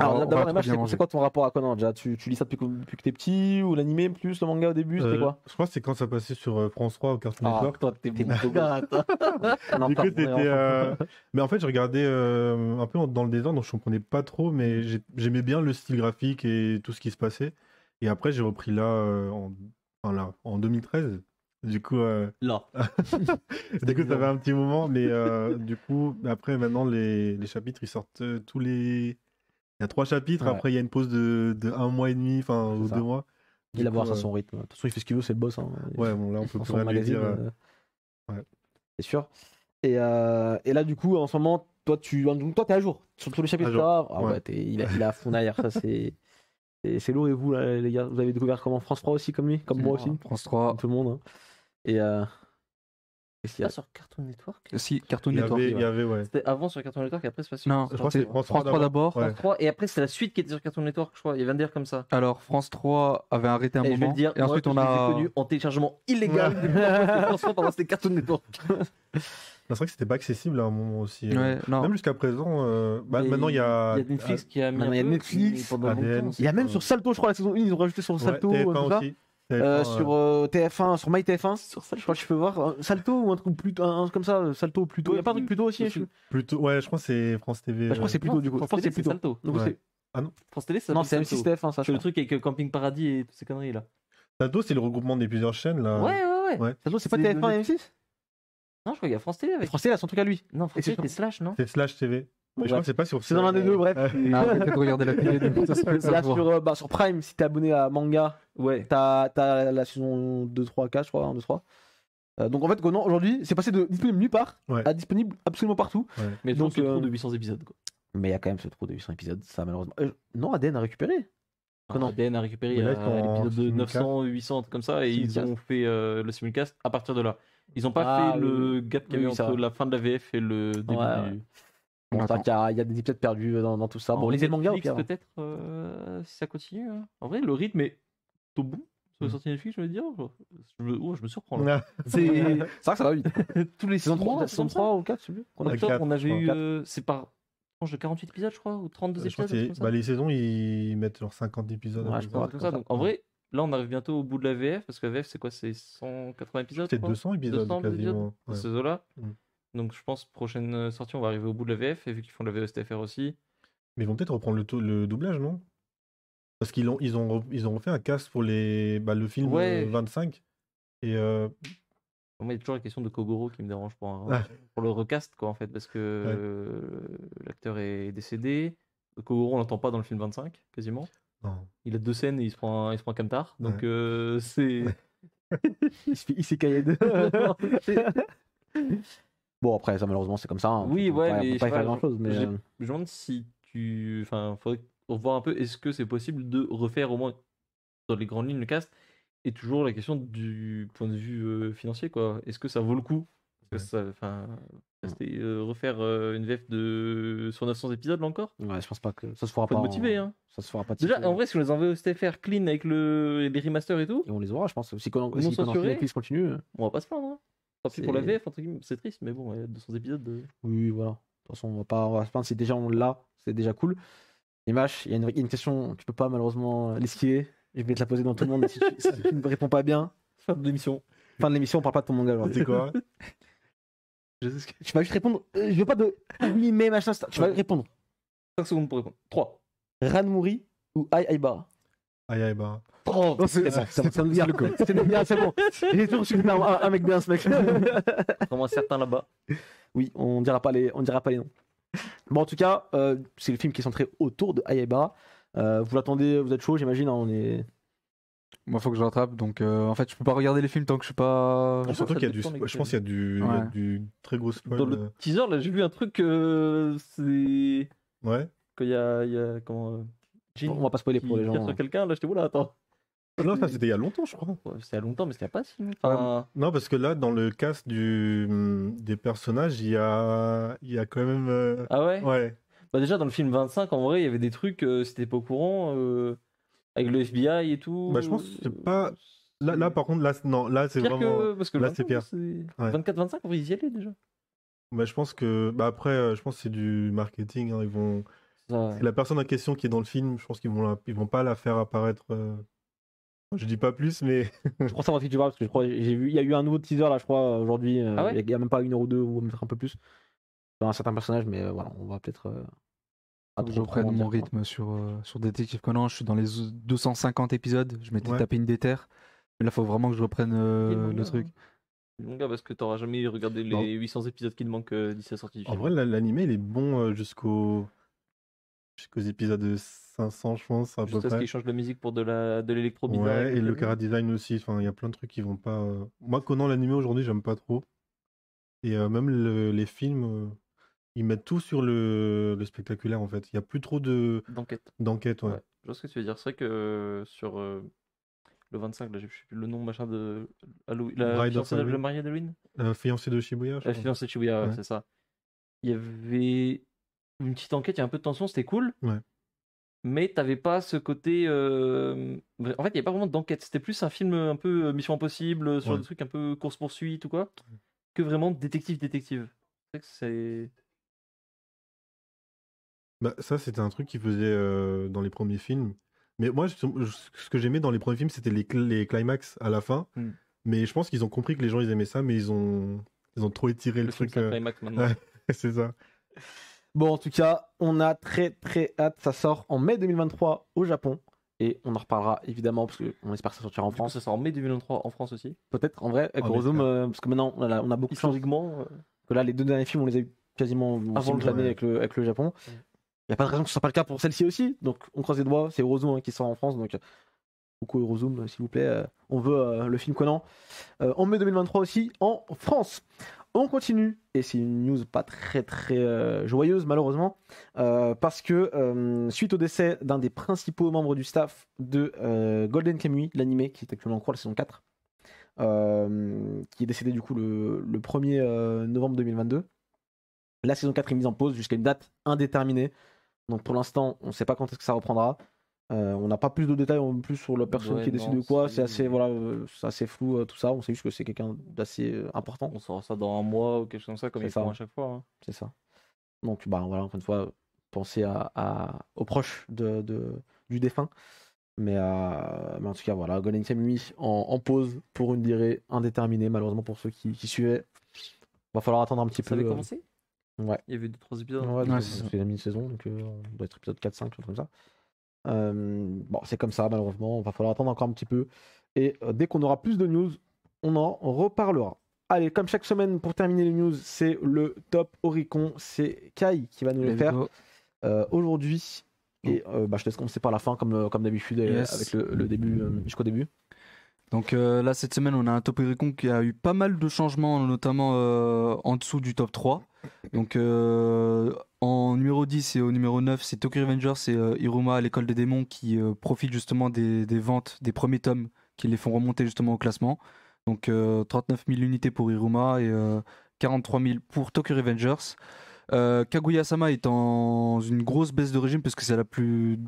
Alors on va d'abord, trop Emma, bien c'est manger. quoi ton rapport à Conan déjà tu lis ça depuis que t'es petit, ou l'animé plus, le manga au début, c'était quoi? Je crois que c'est quand ça passait sur France 3 au Cartoon Network. toi, t'es bon. Non, Du pas coup, bon, c'était. enfin. Mais en fait, je regardais un peu dans le désordre, donc je comprenais pas trop, mais j'aimais bien le style graphique et tout ce qui se passait. Et après, j'ai repris là, en 2013. Du coup, Là. ça fait un petit moment, mais du coup, après, maintenant, les chapitres, ils sortent tous les. Il y a 3 chapitres, Ouais. après, il y a une pause de 1 mois et demi, enfin, C'est ou ça. 2 mois. Il Du a voir coup, ça à son rythme. De toute façon, il fait ce qu'il veut, c'est le boss. Hein. Ouais, bon, là, on peut Dans plus son rien lui magazine. dire. Ouais. C'est sûr. Et là, du coup, en ce moment, toi, t'es à jour sur tous les chapitres. À jour, Ah ouais, ouais. il est à fond derrière. Ça, c'est lourd. Et vous, là, les gars, vous avez découvert comment France 3 aussi, comme lui, comme moi aussi, France 3. comme tout le monde. Hein. Et qu'est-ce qu'il y Pas a sur Cartoon Network. Si, Cartoon Il y Network. avait, ouais. C'était avant sur Cartoon Network et après c'est pas sur Non, Je crois que c'est c'est France France 3 d'abord. Ouais. France 3 et après c'est la suite qui était sur Cartoon Network, je crois. Il y avait un délire comme ça. Alors, France 3 avait arrêté un Et je vais moment. le dire, et ensuite, moi, on je les ai a. connus en téléchargement illégal. Depuis France 3 pendant que c'était Cartoon Network. C'est vrai que c'était pas accessible à un moment aussi. Ouais, non. Même jusqu'à présent, Mais maintenant il y a. Netflix qui a mis Maintenant, un il y a peu, Netflix, mais pendant ADN. longtemps, Il y a même Ouais. sur Salto, je crois, la saison 1, ils ont rajouté sur Ouais, Salto, TF1 tout ça. aussi. TF1, Sur TF1, sur MyTF1, sur ça, je crois que tu peux voir Salto ou un truc plutôt, un comme ça, Salto ou Pluto. Il y a pas un truc Pluto aussi je... Plutôt, ouais, je crois que c'est France TV. Bah, je crois que c'est Pluto du coup. Je crois que c'est c'est Pluto. Salto. Donc, Ouais. c'est- Ah non. France Télé, ça Non, s'appelle c'est M6 Salto. TF1, ça. je C'est le crois. truc avec Camping Paradis et toutes ces conneries là. Salto, c'est le regroupement des plusieurs chaînes là. Ouais. Ouais. Salto, c'est pas C'est TF1 et le- M6 Non, je crois qu'il y a France Télé avec. Français, là, son truc à lui. Non, Et France c'est Télé, c'est Slash, non C'est Slash TV. Mais je crois que c'est pas sur. C'est dans l'un des deux, bref. Ouais. Non, arrêtez de regarder la télé. Ça se fait, ça Là, se voit. sur Prime, si t'es abonné à Manga, Ouais. t'as la saison 2, 3, 4, je crois, 1, 2, 3. Donc en fait, non, aujourd'hui, c'est passé de disponible nulle part Ouais. à disponible absolument partout. Mais Donc, donc, trop de 800 épisodes quoi. Mais il y a quand même ce trop de 800 épisodes, ça malheureusement. Non, ADN a récupéré. Non. ADN a récupéré Mais là, ils sont en l'épisode de simulcast. 900, 800, comme ça, et ils Simulcast. ont fait le simulcast à partir de là. Ils ont pas Ah, fait le gap qu'il y avait oui, ça entre va. la fin de la VF et le début Ouais. du. Bon, Attends. c'est vrai qu'il y a des épisodes perdus dans tout ça. En Bon, lisez le manga au Netflix, pire. peut-être, si ça continue. Hein. En vrai, le rythme est au bout. Sur Mm. la sortie Netflix, je veux dire. Je me surprends là. Ah, C'est vrai que ça va vite. Tous les Saison 3, mois, saison comme ça. 3 ou 4, je sais plus. En Ouais, octobre, 4, on avait je eu. crois. C'est par tranche de 48 épisodes, je crois, ou 32 Je crois épisodes. que comme ça. les saisons ils mettent genre 50 épisodes. Ouais, à je peu crois. près. Comme ça. Donc, en vrai, là, on arrive bientôt au bout de la VF, parce que la VF, c'est quoi? C'est 180 épisodes? C'est je crois 200 épisodes 200 quasiment. dans Ouais. ces eaux-là. Mm. Donc je pense prochaine sortie, on va arriver au bout de la VF, et vu qu'ils font la VSTFR aussi. Mais ils vont peut-être reprendre le doublage, non? Parce qu'ils ont refait un cast pour le film Ouais. 25. Et Moi, il y a toujours la question de Kogoro qui me dérange Ah. pour le recast, quoi, en fait, parce que l'acteur est décédé. Kogoro, on l'entend pas dans le film 25, quasiment. non. Il a 2 scènes et il se prend un camtar. Donc c'est. Il s'est caillé de. Bon, après, ça, malheureusement, c'est comme ça. Hein. Oui, On peut ouais, pas- on mais peut je pas y sais faire pas, grand chose. Mais Je me demande si tu. Enfin, faudrait revoir un peu, est-ce que c'est possible de refaire au moins dans les grandes lignes le cast, et toujours la question du point de vue financier, quoi. Est-ce que ça vaut le coup? Parce que ça, enfin, refaire une VF sur 900 épisodes là encore? ouais, je pense pas que ça se fera Faut pas. être motivé, hein. Ça se fera pas. Déjà, en vrai, si on les envoie au STFR clean avec les remasters et tout, Et on les aura, je pense. Si Non censurés. Netflix continue. on va pas se plaindre. Hein. Tant pis C'est- pour la VF, entre guillemets, c'est triste, mais bon, ouais, 200 épisodes. Oui, voilà. De toute façon, on va se plaindre si déjà on l'a. C'est déjà cool. Et Mash, il y a une question, tu peux pas malheureusement l'esquiver. Je vais te la poser dans tout le monde. Si tu ne me réponds pas bien, Fin de l'émission. fin de l'émission, on parle pas de ton manga aujourd'hui. C'est quoi? Je sais ce que. Tu vas juste répondre. Je veux pas de animé, machin. Tu vas répondre. 5 secondes pour répondre. 3. Ranmuri ou Ai Aibara. Aïe aïe bah. Oh, c'est bon, c'est bon. C'est bien, c'est bon. J'ai toujours su que c'était un mec bien, ce mec. Vraiment certain là-bas. Oui, on dira pas les noms. Bon, en tout cas, c'est le film qui est centré autour de Ai Aibara. Vous l'attendez, vous êtes chaud, j'imagine. Hein, on est. Moi, faut que je rattrape. Donc, en fait, je peux pas regarder les films tant que je suis pas. Ah, Surtout ça qu'il y a dépend je pense qu'il y a du, il y a Ouais. du très gros spoil. Dans le teaser, là, j'ai vu un truc. C'est. Ouais. Quand il y a. Comment. Jin On va pas spoiler qui pour les tire gens. sur quelqu'un, là, j'étais, oula, attends. Non, ça c'était il y a longtemps, je crois. Ouais, c'était il y a longtemps, mais c'était il y a pas si longtemps. Enfin, Non, parce que là, dans le cast des personnages, il y a quand même. Ah ouais? Ouais. Bah, déjà, dans le film 25, en vrai, il y avait des trucs, si t'étais pas au courant, avec le FBI et tout. Bah, je pense que c'est pas. Là, par contre, là, non, là, c'est Pire vraiment. que. Parce que là, le c'est 25, pire. Ouais. 24-25, en vrai, ils y allaient déjà. Bah, je pense que. Bah, après, je pense que c'est du marketing. Hein, ils vont. Ça, C'est la personne en question qui est dans le film. Je pense qu'ils vont pas la faire apparaître. Je dis pas plus, mais. Je crois savoir ce que tu vois parce que je crois j'ai vu il y a eu un nouveau teaser là je crois aujourd'hui Ah ouais il y a même pas 1 heure ou 2 ou peut-être un peu plus sur un certain personnage mais voilà on va peut-être pas Faut que je trop reprenne en dire, mon quoi. rythme sur Détective Conan. Je suis dans les 250 épisodes. Je m'étais Ouais. tapé une déterre. Mais là, faut vraiment que je reprenne le le truc. Mon gars, parce que t'auras jamais regardé les Non. 800 épisodes qui te manquent d'ici la sortie du En film. vrai, l'animé, il est bon jusqu'aux épisodes 500, je pense, à peu Juste à ce près. qu'ils changent la musique pour de l'électro bizarre. Ouais, avec et le la- chara design aussi. Enfin, il y a plein de trucs qui vont pas. Moi, Conan, l'animé aujourd'hui, j'aime pas trop. Et même les films, ils mettent tout sur le spectaculaire en fait. Il n'y a plus trop d'enquête. Ouais. Ouais, je vois ce que tu veux dire. C'est vrai que sur le 25, là, je sais plus le nom machin de la Bride of fiancée le Halloween. marié d'Halloween. Fiancé de Shibuya, je La crois. fiancée de Shibuya, ouais, Ouais. c'est ça. Il y avait une petite enquête, il y a un peu de tension, c'était cool. Ouais. Mais t'avais pas ce côté. En fait, il n'y avait pas vraiment d'enquête. C'était plus un film un peu Mission Impossible, sur Ouais. des trucs un peu course-poursuite ou quoi, que vraiment détective. C'est vrai que c'est. Bah, ça, c'était un truc qu'ils faisaient dans les premiers films. Mais moi, ce que j'aimais dans les premiers films, c'était les climax à la fin. Hmm. Mais je pense qu'ils ont compris que les gens, ils aimaient ça, mais ils ont trop étiré le Le film, truc. c'est un climax maintenant. Ouais, c'est ça. Bon, en tout cas, on a très très hâte. Ça sort en mai 2023 au Japon. Et on en reparlera évidemment, parce qu'on espère que ça sortira en Du coup, France. ça sort en mai 2023 en France aussi. Peut-être, en vrai, avec Oh, mais Eurozone, frère. parce que maintenant, on a beaucoup de chance. Historiquement, Que là, les 2 derniers films, on les a eu quasiment simultanés ouais. avec le Japon. Il n'y a pas de raison que ce soit pas le cas pour celle-ci aussi. Donc, on croise les doigts. C'est Eurozone qui sort en France. Donc, coucou Eurozone, s'il vous plaît. On veut le film Conan en mai 2023 aussi en France. On continue, et c'est une news pas très très joyeuse malheureusement, parce que suite au décès d'un des principaux membres du staff de Golden Kamuy, l'animé qui est actuellement en cours, la saison 4, qui est décédé du coup le 1er novembre 2022. La saison 4 est mise en pause jusqu'à une date indéterminée, donc pour l'instant on ne sait pas quand est-ce que ça reprendra. On n'a pas plus de détails en plus sur la personne Ouais, qui est décédée non, ou quoi, c'est- c'est assez, voilà, c'est assez flou tout ça, on sait juste que c'est quelqu'un d'assez important. on saura ça dans un mois ou quelque chose comme ça, comme C'est ils font ça. à chaque fois. Hein. C'est ça. Donc, bah, voilà, encore une fois, pensez aux proches du défunt. Mais en tout cas, voilà, Golden Kamuy en pause pour une durée indéterminée, malheureusement pour ceux qui suivaient. Va falloir attendre un petit Ça peu. avait commencé Ouais. Il y avait 2-3 épisodes. Ouais, Ouais, c'est ça. c'est la mini-saison, donc on doit être épisode 4-5, quelque chose comme ça. Bon, c'est comme ça, malheureusement. Va falloir attendre encore un petit peu. Et dès qu'on aura plus de news, on en reparlera. Allez, comme chaque semaine, pour terminer les news, c'est le top Oricon. C'est Kai qui va nous le Let's faire go. aujourd'hui. Et je te laisse commencer par la fin, comme d'habitude, Yes. avec le début, jusqu'au début. Donc là, cette semaine, on a un top Oricon qui a eu pas mal de changements, notamment en dessous du top 3. Donc en numéro 10 et au numéro 9, c'est Tokyo Revengers et Iruma à l'école des démons qui profitent justement des ventes des premiers tomes qui les font remonter justement au classement. Donc 39 000 unités pour Iruma et 43 000 pour Tokyo Revengers. Kaguya-sama est dans une grosse baisse de régime parce que c'est la plus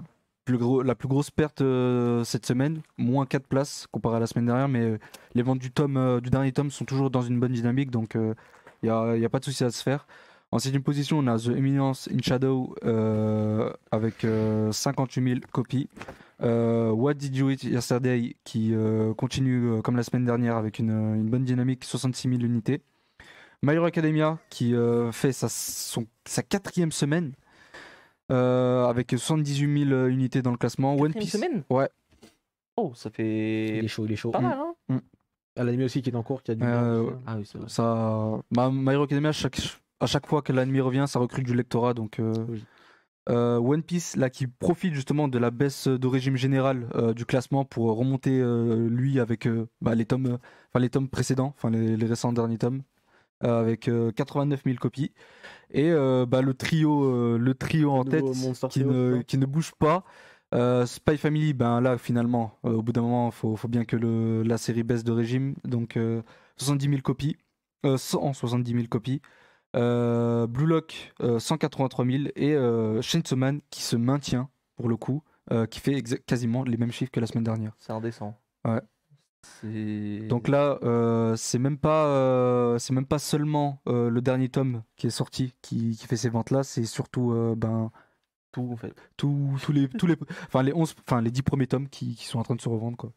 grosse perte cette semaine, moins 4 places comparé à la semaine dernière, mais les ventes du dernier tome sont toujours dans une bonne dynamique, donc il n'y a pas de souci à se faire. En 7ème position, on a The Eminence in Shadow avec 58 000 copies. What Did You Eat Yesterday qui continue comme la semaine dernière avec une bonne dynamique, 66 000 unités. My Hero Academia qui fait sa 4e semaine avec 78 000 unités dans le classement. One Quatrième Piece. semaine Ouais. Oh, ça fait Il est chaud. pas mal, hein. À l'anime aussi qui est en cours, qui a du Ah oui, c'est vrai. My Hero Academia, à chaque fois que l'anime revient, ça recrute du lectorat. Donc, Oui. One Piece, là, qui profite justement de la baisse de régime général du classement pour remonter lui avec les tomes précédents, enfin les récents derniers tomes, avec 89 000 copies. Et le trio en tête nouveau Monster qui Trio, c'est ça ne bouge pas. Spy Family, là finalement, au bout d'un moment, faut bien que la série baisse de régime. Donc 70 000 copies, 170 000 copies. Blue Lock, 183 000 et Chainsaw Man qui se maintient pour le coup, qui fait quasiment les mêmes chiffres que la semaine dernière. C'est indécent. Ouais. C'est... Donc là, c'est même pas seulement le dernier tome qui est sorti qui fait ces ventes là, c'est surtout tout en fait. tous les les 10 premiers tomes qui sont en train de se revendre quoi.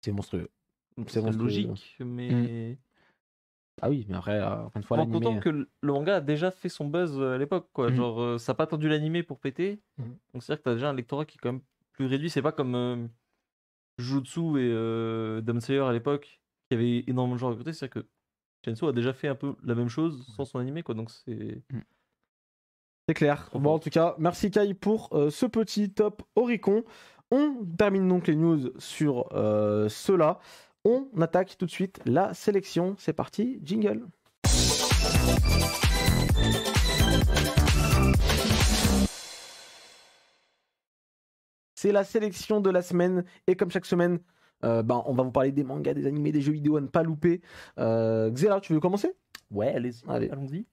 C'est monstrueux. C'est monstrueux. logique, mais... Ah oui, mais après, encore une fois, En l'animé. comptant que le manga a déjà fait son buzz à l'époque, quoi. Mhm. Genre, ça n'a pas attendu l'animé pour péter. Mhm. Donc c'est-à-dire que t'as déjà un lectorat qui est quand même plus réduit. C'est pas comme Jujutsu et Demon Slayer à l'époque, qui avait énormément de gens recrutés. C'est-à-dire que Chainsaw a déjà fait un peu la même chose sans son animé, quoi. Donc c'est... C'est clair. Trop Bon, fort. en tout cas, merci Kai pour ce petit top Oricon. On termine donc les news sur cela. On attaque tout de suite la sélection. C'est parti, jingle. C'est la sélection de la semaine et comme chaque semaine, on va vous parler des mangas, des animés, des jeux vidéo à ne pas louper. Xela, tu veux commencer? Ouais, Allez. allons-y.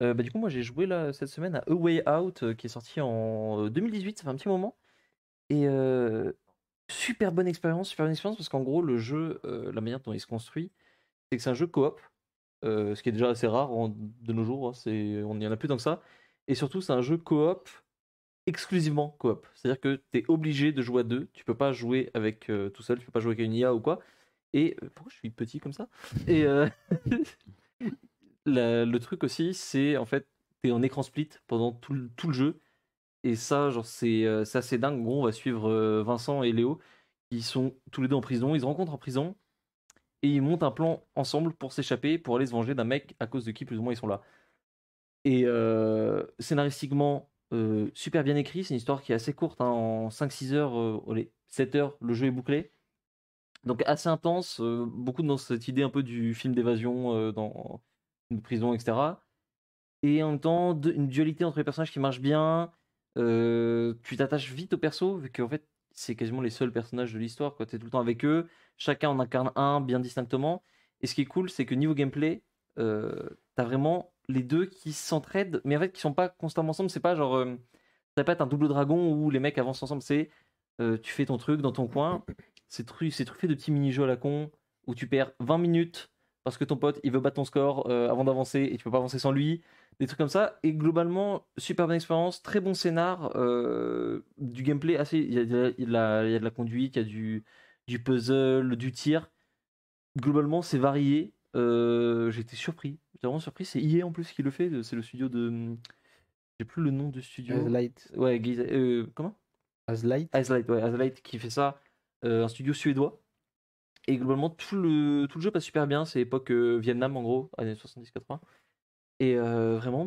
Du coup, moi j'ai joué là, cette semaine à A Way Out qui est sorti en 2018, ça fait un petit moment. Et super bonne expérience parce qu'en gros, le jeu, la manière dont il se construit, c'est que c'est un jeu coop, ce qui est déjà assez rare de nos jours, hein, on n'y en a plus tant que ça. Et surtout, c'est un jeu coop exclusivement coop. C'est-à-dire que tu es obligé de jouer à deux, tu peux pas jouer avec tout seul, tu peux pas jouer avec une IA ou quoi. Et pourquoi je suis petit comme ça? Et le truc aussi, c'est en fait, tu es en écran split pendant tout le jeu. Et ça, genre, c'est assez dingue. En gros, on va suivre Vincent et Léo, qui sont tous les deux en prison. Ils se rencontrent en prison et ils montent un plan ensemble pour s'échapper, pour aller se venger d'un mec à cause de qui plus ou moins ils sont là. Et scénaristiquement, super bien écrit. C'est une histoire qui est assez courte, hein, en 5-6 heures, 7 heures, le jeu est bouclé. Donc assez intense, beaucoup dans cette idée un peu du film d'évasion dans une prison, etc. Et en même temps, une dualité entre les personnages qui marche bien. Tu t'attaches vite aux persos, vu qu'en fait, c'est quasiment les seuls personnages de l'histoire. Tu es tout le temps avec eux. Chacun en incarne un bien distinctement. Et ce qui est cool, c'est que niveau gameplay, t'as vraiment les deux qui s'entraident, mais en fait, qui sont pas constamment ensemble. C'est pas genre. Ça va pas être un double dragon où les mecs avancent ensemble. C'est tu fais ton truc dans ton coin. C'est truffé de petits mini-jeux à la con où tu perds 20 minutes parce que ton pote il veut battre ton score avant d'avancer et tu peux pas avancer sans lui. Des trucs comme ça. Et globalement, super bonne expérience, très bon scénar, du gameplay assez. Il y a de la conduite, il y a du puzzle, du tir. Globalement, c'est varié. J'étais surpris. J'étais vraiment surpris. C'est EA en plus qui le fait. C'est le studio de. J'ai plus le nom du studio. Azlight. Ouais, comment? Azlight. Azlight qui fait ça. Un studio suédois. Et globalement, tout le jeu passe super bien. C'est époque Vietnam en gros, années 70-80. Et vraiment,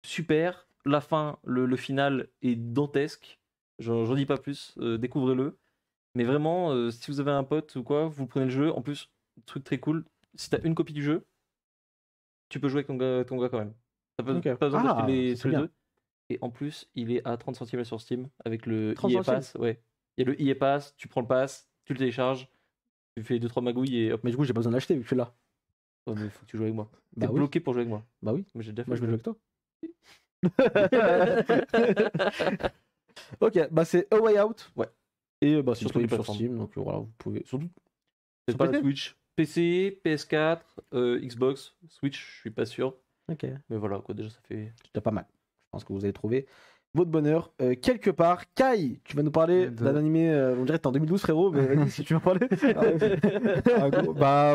super. La fin, le final est dantesque. J'en dis pas plus. Découvrez-le. Mais vraiment, si vous avez un pote ou quoi, vous prenez le jeu. En plus, truc très cool, si t'as une copie du jeu, tu peux jouer avec ton gars quand même. T'as pas, Ok. pas besoin Ah, d'acheter c'est les bien. deux. Et en plus, il est à 30 centimes sur Steam avec le 30 EA centimes. Pass. Ouais. Il y a le EA Pass, tu prends le pass, tu le télécharges, tu fais 2-3 magouilles et hop. Mais du coup, j'ai pas besoin d'acheter vu que je suis là. Oh, mais faut que tu joues avec moi. Bah T'es oui. bloqué pour jouer avec moi. Bah oui. Mais j'ai déjà fait Moi, je vais le jouer avec toi. Ok, c'est A Way Out. Ouais. Et c'est Sur disponible toutes les sur plateformes. Steam, donc voilà, vous pouvez. Surtout. C'est Sur pas la PC? Switch. PC, PS4, Xbox, Switch, je suis pas sûr. Ok. Mais voilà, quoi, déjà ça fait. C'est déjà pas mal. Je pense que vous avez trouvé votre bonheur quelque part. Kai, tu vas nous parler d'un animé. On dirait que t'es en 2012, frérot, mais vas-y, si tu veux parler.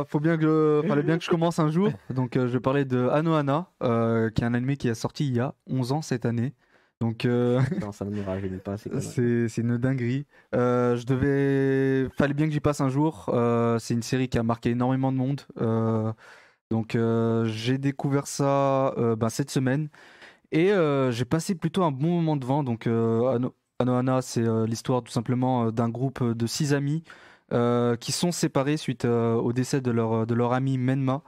Fallait bien que je commence un jour. Donc je vais parler de Anohana, qui est un animé qui est sorti il y a 11 ans cette année. Donc Non, ça ne me rajeunit pas. c'est une dinguerie. Fallait bien que j'y passe un jour. C'est une série qui a marqué énormément de monde. Donc j'ai découvert ça cette semaine. Et j'ai passé plutôt un bon moment devant. Donc Anohana, c'est l'histoire tout simplement d'un groupe de 6 amis qui sont séparés suite au décès de leur ami Menma.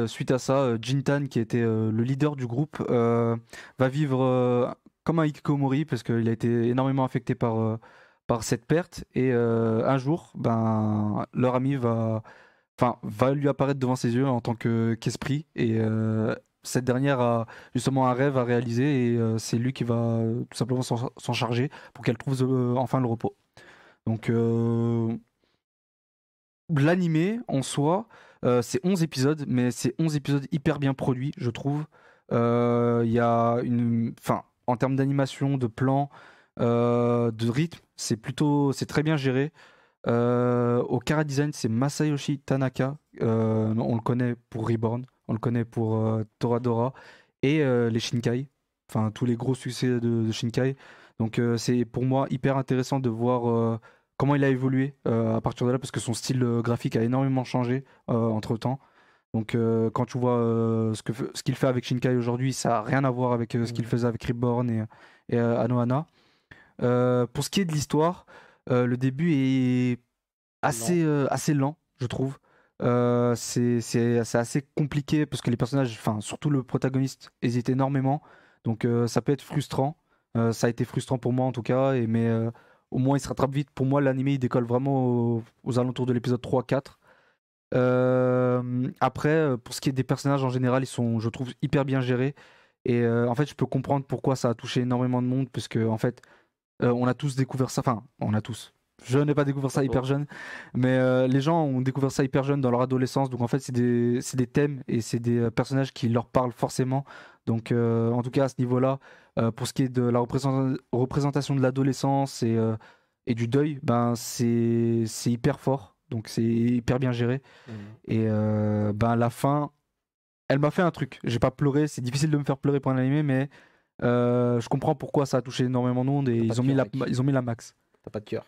Suite à ça, Jintan, qui était le leader du groupe, va vivre comme un hikikomori parce qu'il a été énormément affecté par cette perte. Et un jour, leur ami va lui apparaître devant ses yeux en tant qu'esprit. Et cette dernière a justement un rêve à réaliser et c'est lui qui va tout simplement s'en charger pour qu'elle trouve enfin le repos. Donc l'animé en soi, c'est 11 épisodes, mais c'est 11 épisodes hyper bien produits, je trouve. Il y a en termes d'animation, de plan, de rythme, c'est très bien géré. Au chara design, c'est Masayoshi Tanaka. On le connaît pour Reborn, on le connaît pour Toradora et les Shinkai, enfin tous les gros succès de Shinkai. Donc c'est pour moi hyper intéressant de voir comment il a évolué à partir de là, parce que son style graphique a énormément changé entre temps. Donc quand tu vois ce qu'il fait avec Shinkai aujourd'hui, ça n'a rien à voir avec ce qu'il faisait avec Reborn et Anohana. Pour ce qui est de l'histoire, le début est assez lent, je trouve. C'est assez compliqué parce que les personnages, enfin surtout le protagoniste, hésitent énormément. Donc ça peut être frustrant. Ça a été frustrant pour moi en tout cas, mais au moins il se rattrape vite. Pour moi, l'anime il décolle vraiment aux alentours de l'épisode 3-4. Après, pour ce qui est des personnages en général, ils sont, je trouve, hyper bien gérés. Et en fait, je peux comprendre pourquoi ça a touché énormément de monde, parce que en fait, on a tous découvert ça. Enfin, on a tous. Je n'ai pas découvert ça hyper jeune, mais les gens ont découvert ça hyper jeune dans leur adolescence. Donc en fait, c'est des thèmes et c'est des personnages qui leur parlent forcément. Donc en tout cas, à ce niveau-là, pour ce qui est de la représentation de l'adolescence et du deuil, ben c'est hyper fort. Donc c'est hyper bien géré. Et ben à la fin, elle m'a fait un truc. J'ai pas pleuré. C'est difficile de me faire pleurer pour un animé, mais je comprends pourquoi ça a touché énormément de monde et ils ont mis la max. T'as pas de cœur.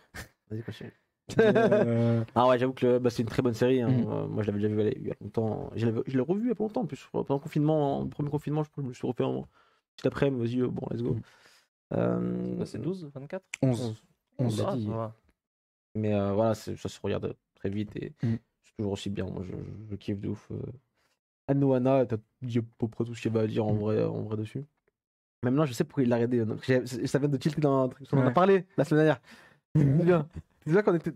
Vas-y, continue. Euh, Ah ouais, j'avoue que c'est une très bonne série. Hein. Mm. Moi, je l'avais déjà vu il y a longtemps. Je l'ai revu il y a pas longtemps. En plus, pendant le confinement, le premier confinement, je me suis refait un petit après-midi. Vas-y, bon, let's go. C'est 12, 24 11. On Onze. l'a dit. ça va. Mais voilà, ça se regarde très vite et Mm. c'est toujours aussi bien. Moi, je kiffe de ouf. Anohana, t'as dit à peu près tout ce qu'il va dire en vrai dessus. Même là, je sais pourquoi il l'a arrêté. Donc, ça vient de tilter dans un truc. On en a Ouais. parlé la semaine dernière. C'est bien. C'est là qu'on était.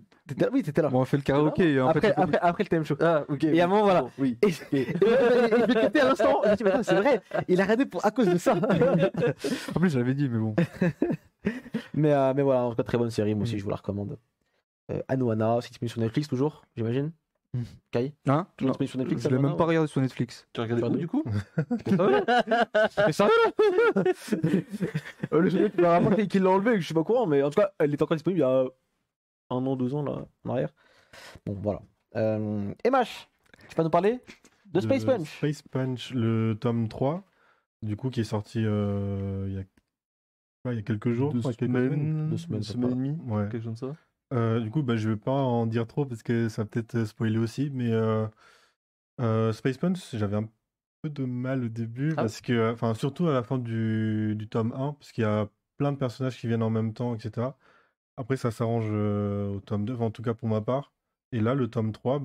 Oui, t'étais là. Bon, on fait le karaoké. Et en après, fait, après le time show. Ah, ok. Et à un moment, voilà. Bon, oui. Et je l'ai capté à l'instant. Je me suis dit, mais attends, c'est vrai. Il a arrêté à cause de ça. en plus, je l'avais dit, mais bon. mais voilà, en tout cas, très bonne série. Moi aussi, je vous la recommande. Anohana, c'est disponible sur Netflix toujours, j'imagine. Mm. Kai Hein Toujours Non, disponible sur Netflix, je l'ai Anohana, même pas regardé sur Netflix. Tu as regardé où, du coup Mais sérieux là Le jeu tu m'as remarqué qu'il l'a enlevé, que je suis pas au courant, mais en tout cas, elle est encore disponible il y a 1 an, 2 ans là, en arrière. Bon, voilà. MH, tu vas nous parler de Space Punch. Space Punch, le tome 3, du coup, qui est sorti il y a quelques jours, Deux ouais, quelques semaines, deux semaines, une semaine et demie. Ouais. Quelque chose comme ça. Du coup, je vais pas en dire trop parce que ça va peut-être spoiler aussi, mais Space Punch, j'avais un peu de mal au début Ah parce que, enfin, surtout à la fin du tome 1, parce qu'il y a plein de personnages qui viennent en même temps, etc. Après, ça s'arrange au tome 2, enfin, en tout cas pour ma part. Et là, le tome 3,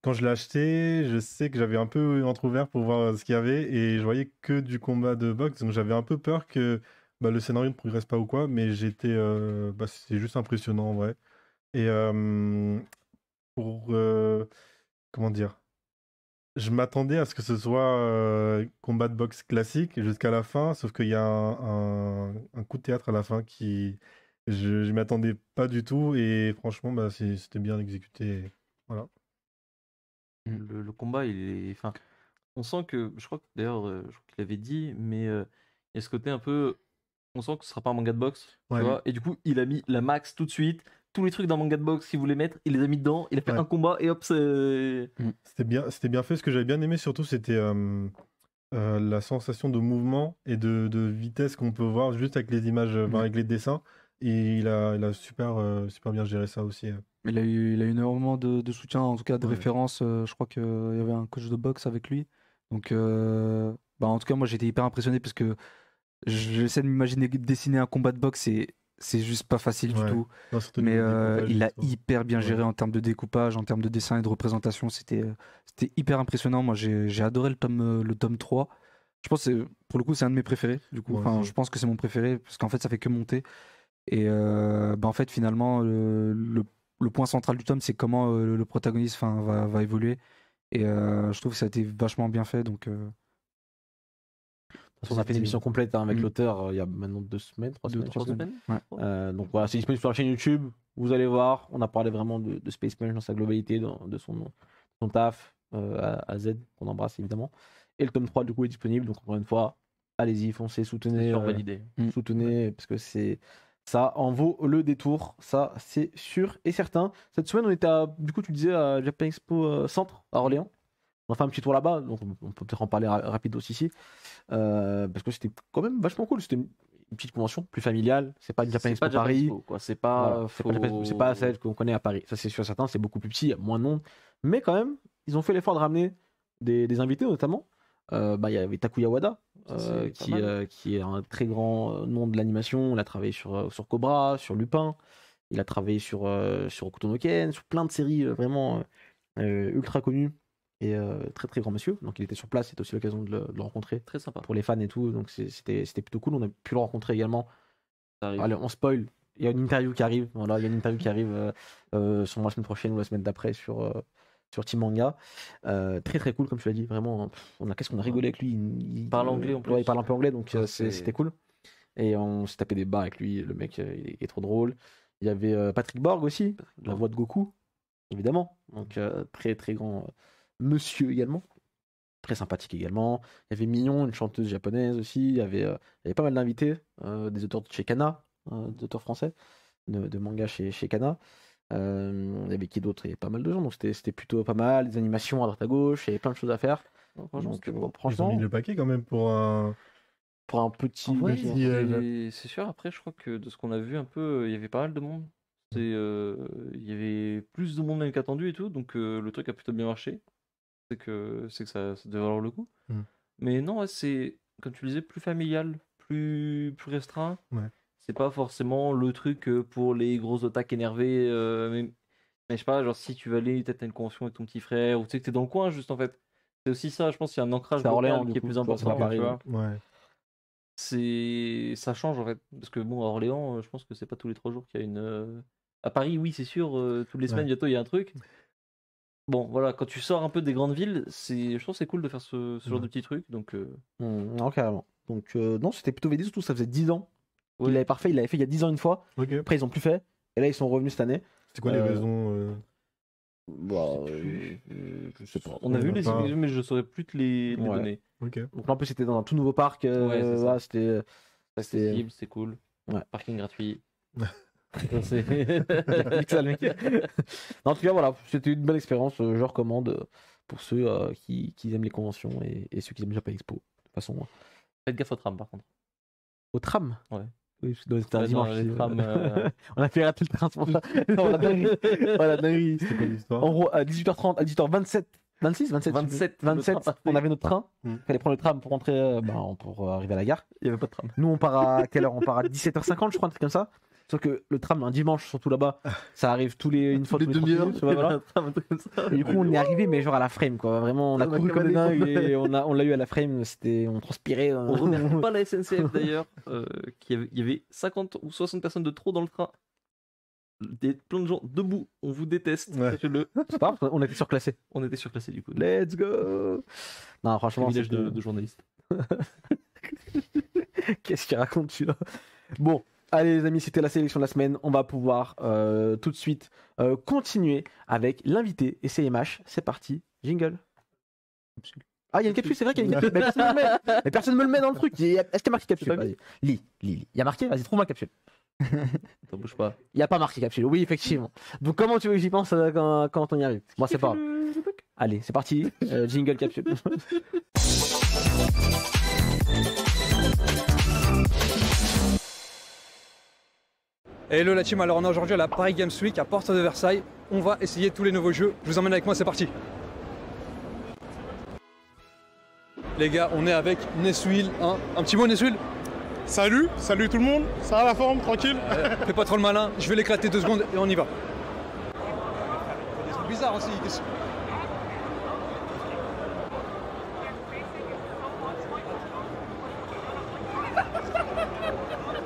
quand je l'ai acheté, je sais que j'avais un peu entrouvert pour voir ce qu'il y avait et je voyais que du combat de boxe, donc j'avais un peu peur que le scénario ne progresse pas ou quoi, mais c'est juste impressionnant en vrai. Et pour comment dire, je m'attendais à ce que ce soit combat de boxe classique jusqu'à la fin, sauf qu'il y a un coup de théâtre à la fin qui je m'y attendais pas du tout et franchement c'était bien exécuté. Voilà. Le combat, il est. Enfin, on sent que. Je crois que d'ailleurs, je crois qu'il avait dit, mais il y a ce côté un peu. On sent que ce sera pas un manga de boxe. Tu Ouais. vois, et du coup, il a mis la max tout de suite. Tous les trucs d'un manga de boxe qu'il voulait mettre, il les a mis dedans. Il a fait Ouais. un combat et hop, c'est. C'était bien fait. Ce que j'avais bien aimé surtout, c'était la sensation de mouvement et de vitesse qu'on peut voir juste avec les images, avec les dessins. Et il a super bien géré ça aussi. Il a eu énormément de soutien, en tout cas de Ouais. référence. Je crois qu'il y avait un coach de boxe avec lui. Donc, en tout cas, moi j'étais hyper impressionné parce que j'essaie de m'imaginer dessiner un combat de boxe et c'est juste pas facile du Ouais. tout. Non, surtout Mais niveau découpage il et a tout. hyper bien géré Ouais. en termes de découpage, en termes de dessin et de représentation. C'était hyper impressionnant. Moi j'ai adoré le tome 3. Je pense que pour le coup c'est un de mes préférés. Du coup, Moi enfin, aussi. je pense que c'est mon préféré parce qu'en fait ça fait que monter. Et en fait finalement le point central du tome c'est comment le protagoniste va évoluer. Et je trouve que ça a été vachement bien fait. Donc On a fait une émission complète avec Mm. l'auteur il y a maintenant 2 semaines, 3 Deux, semaines. trois je sais semaines. plus. Ouais. Donc voilà, c'est disponible sur la chaîne YouTube. Vous allez voir, on a parlé vraiment de Space Punch dans sa globalité, de son taf à Z, qu'on embrasse évidemment. Et le tome 3 du coup est disponible. Donc encore une fois, allez-y, foncez, soutenez. Survalidé. Soutenez parce que ça en vaut le détour, ça c'est sûr et certain. Cette semaine on était du coup tu disais à Japan Expo Centre à Orléans. On a fait un petit tour là-bas, donc on peut peut-être en parler rapide aussi ici, parce que c'était quand même vachement cool. C'était une petite convention plus familiale. C'est pas une Japan C'est Expo pas Japan Paris. Expo, quoi. C'est pas. Voilà, c'est pas celle qu'on connaît à Paris. Ça c'est sûr et certain. C'est beaucoup plus petit, il y a moins de monde, mais quand même ils ont fait l'effort de ramener des invités notamment. Il y avait Takuya Wada, Ça, c'est pas mal. qui est un très grand nom de l'animation. On a travaillé sur Cobra, sur Lupin. Il a travaillé sur Hokuto no Ken, sur plein de séries vraiment ultra connues et très très grand monsieur. Donc il était sur place, c'était aussi l'occasion de le rencontrer Très sympa. pour les fans et tout. Donc c'était plutôt cool. On a pu le rencontrer également. Ça arrive. Allez, on spoil. Il y a une interview qui arrive. Voilà, il y a une interview qui arrive sûrement la semaine prochaine ou la semaine d'après sur Team Manga. Très très cool, comme tu l'as dit. Vraiment, qu'est-ce qu'on a rigolé avec lui. Il parle anglais, en plus. Ouais, il parle un peu anglais, donc Ah, c'était cool. Et on s'est tapé des barres avec lui. Le mec, il est trop drôle. Il y avait Patrick Borg aussi, la voix de Goku, évidemment. Donc très très grand monsieur également. Très sympathique également. Il y avait Mignon, une chanteuse japonaise aussi. Il y avait pas mal d'invités, des auteurs de chez Kana, des auteurs français de manga chez Kana. Il y avait qui d'autre? Il y avait pas mal de gens, donc c'était plutôt pas mal. Des animations à droite à gauche, il y avait plein de choses à faire. Non, franchement, Donc, c'était bon. Ils ont franchement, mis le paquet quand même pour un. pour un petit. En vrai, petit, c'est sûr, après, je crois que de ce qu'on a vu un peu, il y avait pas mal de monde. Il y avait plus de monde même qu'attendu et tout, donc le truc a plutôt bien marché. C'est que ça devait valoir le coup. Mais non, ouais, c'est, comme tu le disais, plus familial, plus restreint. Ouais. C'est pas forcément le truc pour les gros otaques énervés. Mais je sais pas, genre si tu vas aller peut-être à une convention avec ton petit frère, ou tu sais que t'es dans le coin, juste en fait. C'est aussi ça, je pense qu'il y a un ancrage C'est à Orléans, local du qui est coup, plus tu vois, c'est important, pas Paris, tu vois. Ouais. Ça change en fait. Parce que bon, à Orléans, je pense que c'est pas tous les 3 jours qu'il y a une. À Paris, oui, c'est sûr, toutes les semaines, bientôt il y a un truc. Bon, voilà, quand tu sors un peu des grandes villes, je trouve que c'est cool de faire ce genre de petits trucs. Donc, Non, carrément. Donc, non, c'était plutôt VD, surtout ça faisait 10 ans. Ouais. Il l'avait parfait, il l'avait fait il y a 10 ans une fois. Ok. Après, ils ont plus fait. Et là, ils sont revenus cette année. C'est quoi les Euh, raisons Je sais pas. on a on vu va les pas- images, mais je saurais plus te les Ouais. donner. Ok. Donc là, en plus, c'était dans un tout nouveau parc. Ouais, c'est ça. Voilà, c'était. Accessible, c'est cool. Ouais. Parking gratuit. Nique ça, le mec. Non, en tout cas, voilà, c'était une belle expérience. Je recommande pour ceux qui aiment les conventions et ceux qui aiment Japan Expo. De toute façon, Faites gaffe au tram par contre. au tram. Ouais. Oui, c'était un Ouais, dimanche. non, les aussi. trams, On a fait rater le train, c'est pour ça. Non, la dinguerie. Voilà, dinguerie. C'est quoi l'histoire En gros, à 18h30, à 18h27, 26, 27, 27, 27, le train on avait notre train. Mm. Fallait prendre le tram pour rentrer, pour arriver à la gare. Il n'y avait pas de tram. Nous, on part à quelle heure? On part à 17h50, je crois, un truc comme ça. Sauf que le tram, un dimanche, surtout là-bas, ça arrive une fois les tous les 30 demi-heures. minutes, tu vois, voilà. Un truc comme ça. Et du coup, on est arrivé, mais genre à la frame, quoi. Vraiment, on a On a couru comme des cavalé dingues comme- et on l'a eu à la frame. On transpirait. On remercie pas la SNCF d'ailleurs, il y avait 50 ou 60 personnes de trop dans le train. Plein de gens debout, on vous déteste, Ouais. sachez-le. C'est pas grave, on était surclassés. On était surclassés du coup. Let's go! Non, franchement, Privilège c'était- de journaliste. Qu'est-ce qu'il raconte celui-là? Bon, allez les amis, c'était la sélection de la semaine. On va pouvoir tout de suite continuer avec l'invité et CMH. C'est parti, jingle. Ah, il y a une capsule, c'est vrai qu'il y a une capsule. Mais personne ne me le met. Mais personne me le met dans le truc. Est-ce qu'il y a marqué capsule? C'est pas Vas-y. Lis. Il y a marqué? Vas-y, trouve-moi capsule. Ça bouge pas. Il n'y a pas marqué capsule. Oui, effectivement. Donc, comment tu veux que j'y pense quand on y arrive? Moi, c'est pas grave. Allez, c'est parti. Jingle capsule. Hello la team, alors on est aujourd'hui à la Paris Games Week à Porte de Versailles. On va essayer tous les nouveaux jeux. Je vous emmène avec moi, c'est parti. Les gars, on est avec Neswil. Un petit mot Neswil? Salut tout le monde, ça va la forme, tranquille? Fais pas trop le malin, je vais l'éclater 2 secondes et on y va. Des trucs bizarres aussi.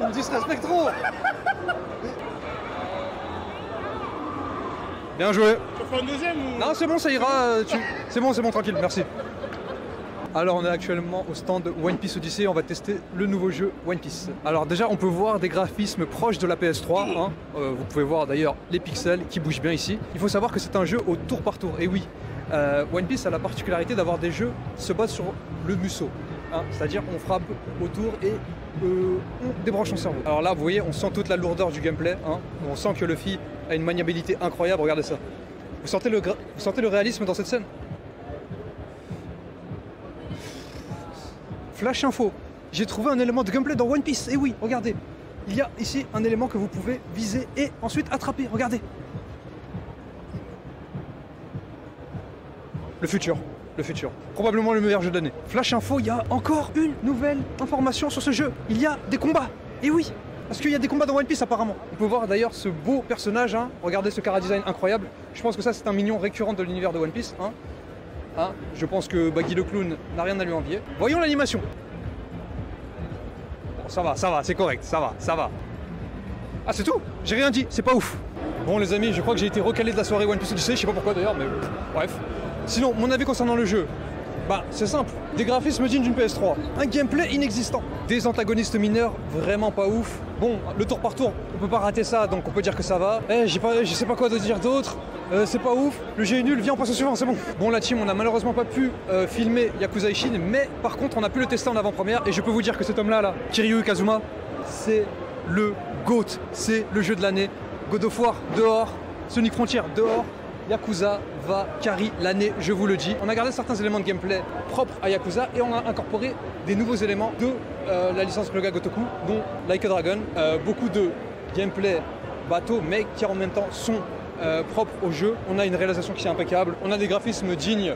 On me disrespecte trop. Bien joué. On fait un deuxième ou... Non, c'est bon, ça ira. C'est bon, tranquille, merci. Alors, on est actuellement au stand One Piece Odyssey. On va tester le nouveau jeu One Piece. Alors, déjà, on peut voir des graphismes proches de la PS3. Hein. Vous pouvez voir d'ailleurs les pixels qui bougent bien ici. Il faut savoir que c'est un jeu au tour par tour. Et oui, One Piece a la particularité d'avoir des jeux qui se basent sur le musso. Hein. C'est-à-dire, on frappe autour et on débranche son cerveau. Alors là, vous voyez, on sent toute la lourdeur du gameplay. Hein. On sent que Luffy a une maniabilité incroyable. Regardez ça. Vous sentez le réalisme dans cette scène? Flash info, j'ai trouvé un élément de gameplay dans One Piece. Et oui, regardez, il y a ici un élément que vous pouvez viser et ensuite attraper. Regardez. Le futur. Probablement le meilleur jeu de l'année. Flash info, il y a encore une nouvelle information sur ce jeu. Il y a des combats. Et oui, Parce qu'il y a des combats dans One Piece apparemment. On peut voir d'ailleurs ce beau personnage, hein. Regardez ce chara design incroyable. Je pense que ça c'est un mignon récurrent de l'univers de One Piece. Hein. Hein. Je pense que Baggy le clown n'a rien à lui envier. Voyons l'animation. Bon, ça va, c'est correct, ça va. Ah c'est tout, j'ai rien dit, c'est pas ouf. Bon les amis, je crois que j'ai été recalé de la soirée One Piece Odyssey, je sais pas pourquoi d'ailleurs, mais bref. Sinon, mon avis concernant le jeu, bah c'est simple, des graphismes dignes d'une PS3, un gameplay inexistant, des antagonistes mineurs vraiment pas ouf. Bon, le tour par tour, on peut pas rater ça, donc on peut dire que ça va. Je sais pas quoi de dire d'autre, c'est pas ouf, le jeu est nul, viens on passe au suivant, c'est bon. Bon la team, on a malheureusement pas pu filmer Yakuza Ishin, mais par contre on a pu le tester en avant-première, et je peux vous dire que cet homme-là, Kiryu Kazuma, c'est le GOAT, c'est le jeu de l'année. God of War dehors, Sonic Frontier dehors, Yakuza va carry l'année, je vous le dis. On a gardé certains éléments de gameplay propres à Yakuza et on a incorporé des nouveaux éléments de la licence Mega Gotoku, dont Like a Dragon, beaucoup de gameplay bateau, mais qui en même temps sont propres au jeu. On a une réalisation qui est impeccable, on a des graphismes dignes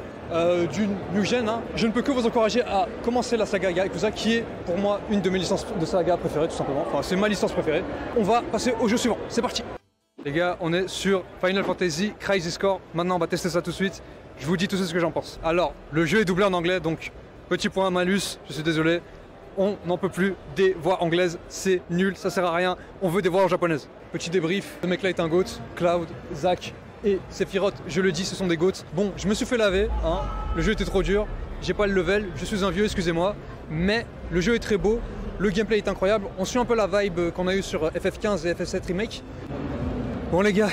d'une new gen. Hein. Je ne peux que vous encourager à commencer la saga Yakuza, qui est pour moi une de mes licences de saga préférées, tout simplement. Enfin, c'est ma licence préférée. On va passer au jeu suivant, c'est parti. Les gars, on est sur Final Fantasy Crisis Core. Maintenant, on va tester ça tout de suite. Je vous dis tout ce que j'en pense. Alors, le jeu est doublé en anglais, donc petit point malus, je suis désolé. On n'en peut plus des voix anglaises, c'est nul, ça sert à rien. On veut des voix en japonaises. Petit débrief, ce mec là est un GOAT. Cloud, Zack et Sephiroth, je le dis, ce sont des GOATs. Bon, je me suis fait laver, hein. Le jeu était trop dur, j'ai pas le level, je suis un vieux, excusez-moi. Mais le jeu est très beau, le gameplay est incroyable. On suit un peu la vibe qu'on a eu sur FF15 et FF7 Remake. Bon les gars,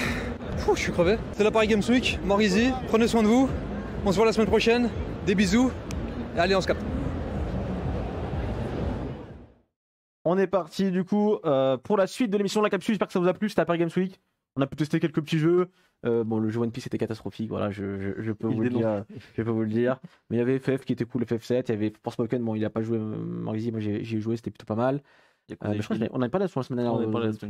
je suis crevé. C'est la Paris Games Week, more easy, prenez soin de vous. On se voit la semaine prochaine, des bisous, et allez on se capte. On est parti du coup pour la suite de l'émission de la capsule. J'espère que ça vous a plu. C'était la Paris Games Week. On a pu tester quelques petits jeux. Bon, le jeu One Piece était catastrophique. Voilà, je peux vous le dire. Je peux vous le dire. Mais il y avait FF qui était cool, FF7. Il y avait Forspoken. Bon, il a pas joué Marizy. Moi, j'ai joué. C'était plutôt pas mal. Je crois qu'on n'avait pas la semaine dernière.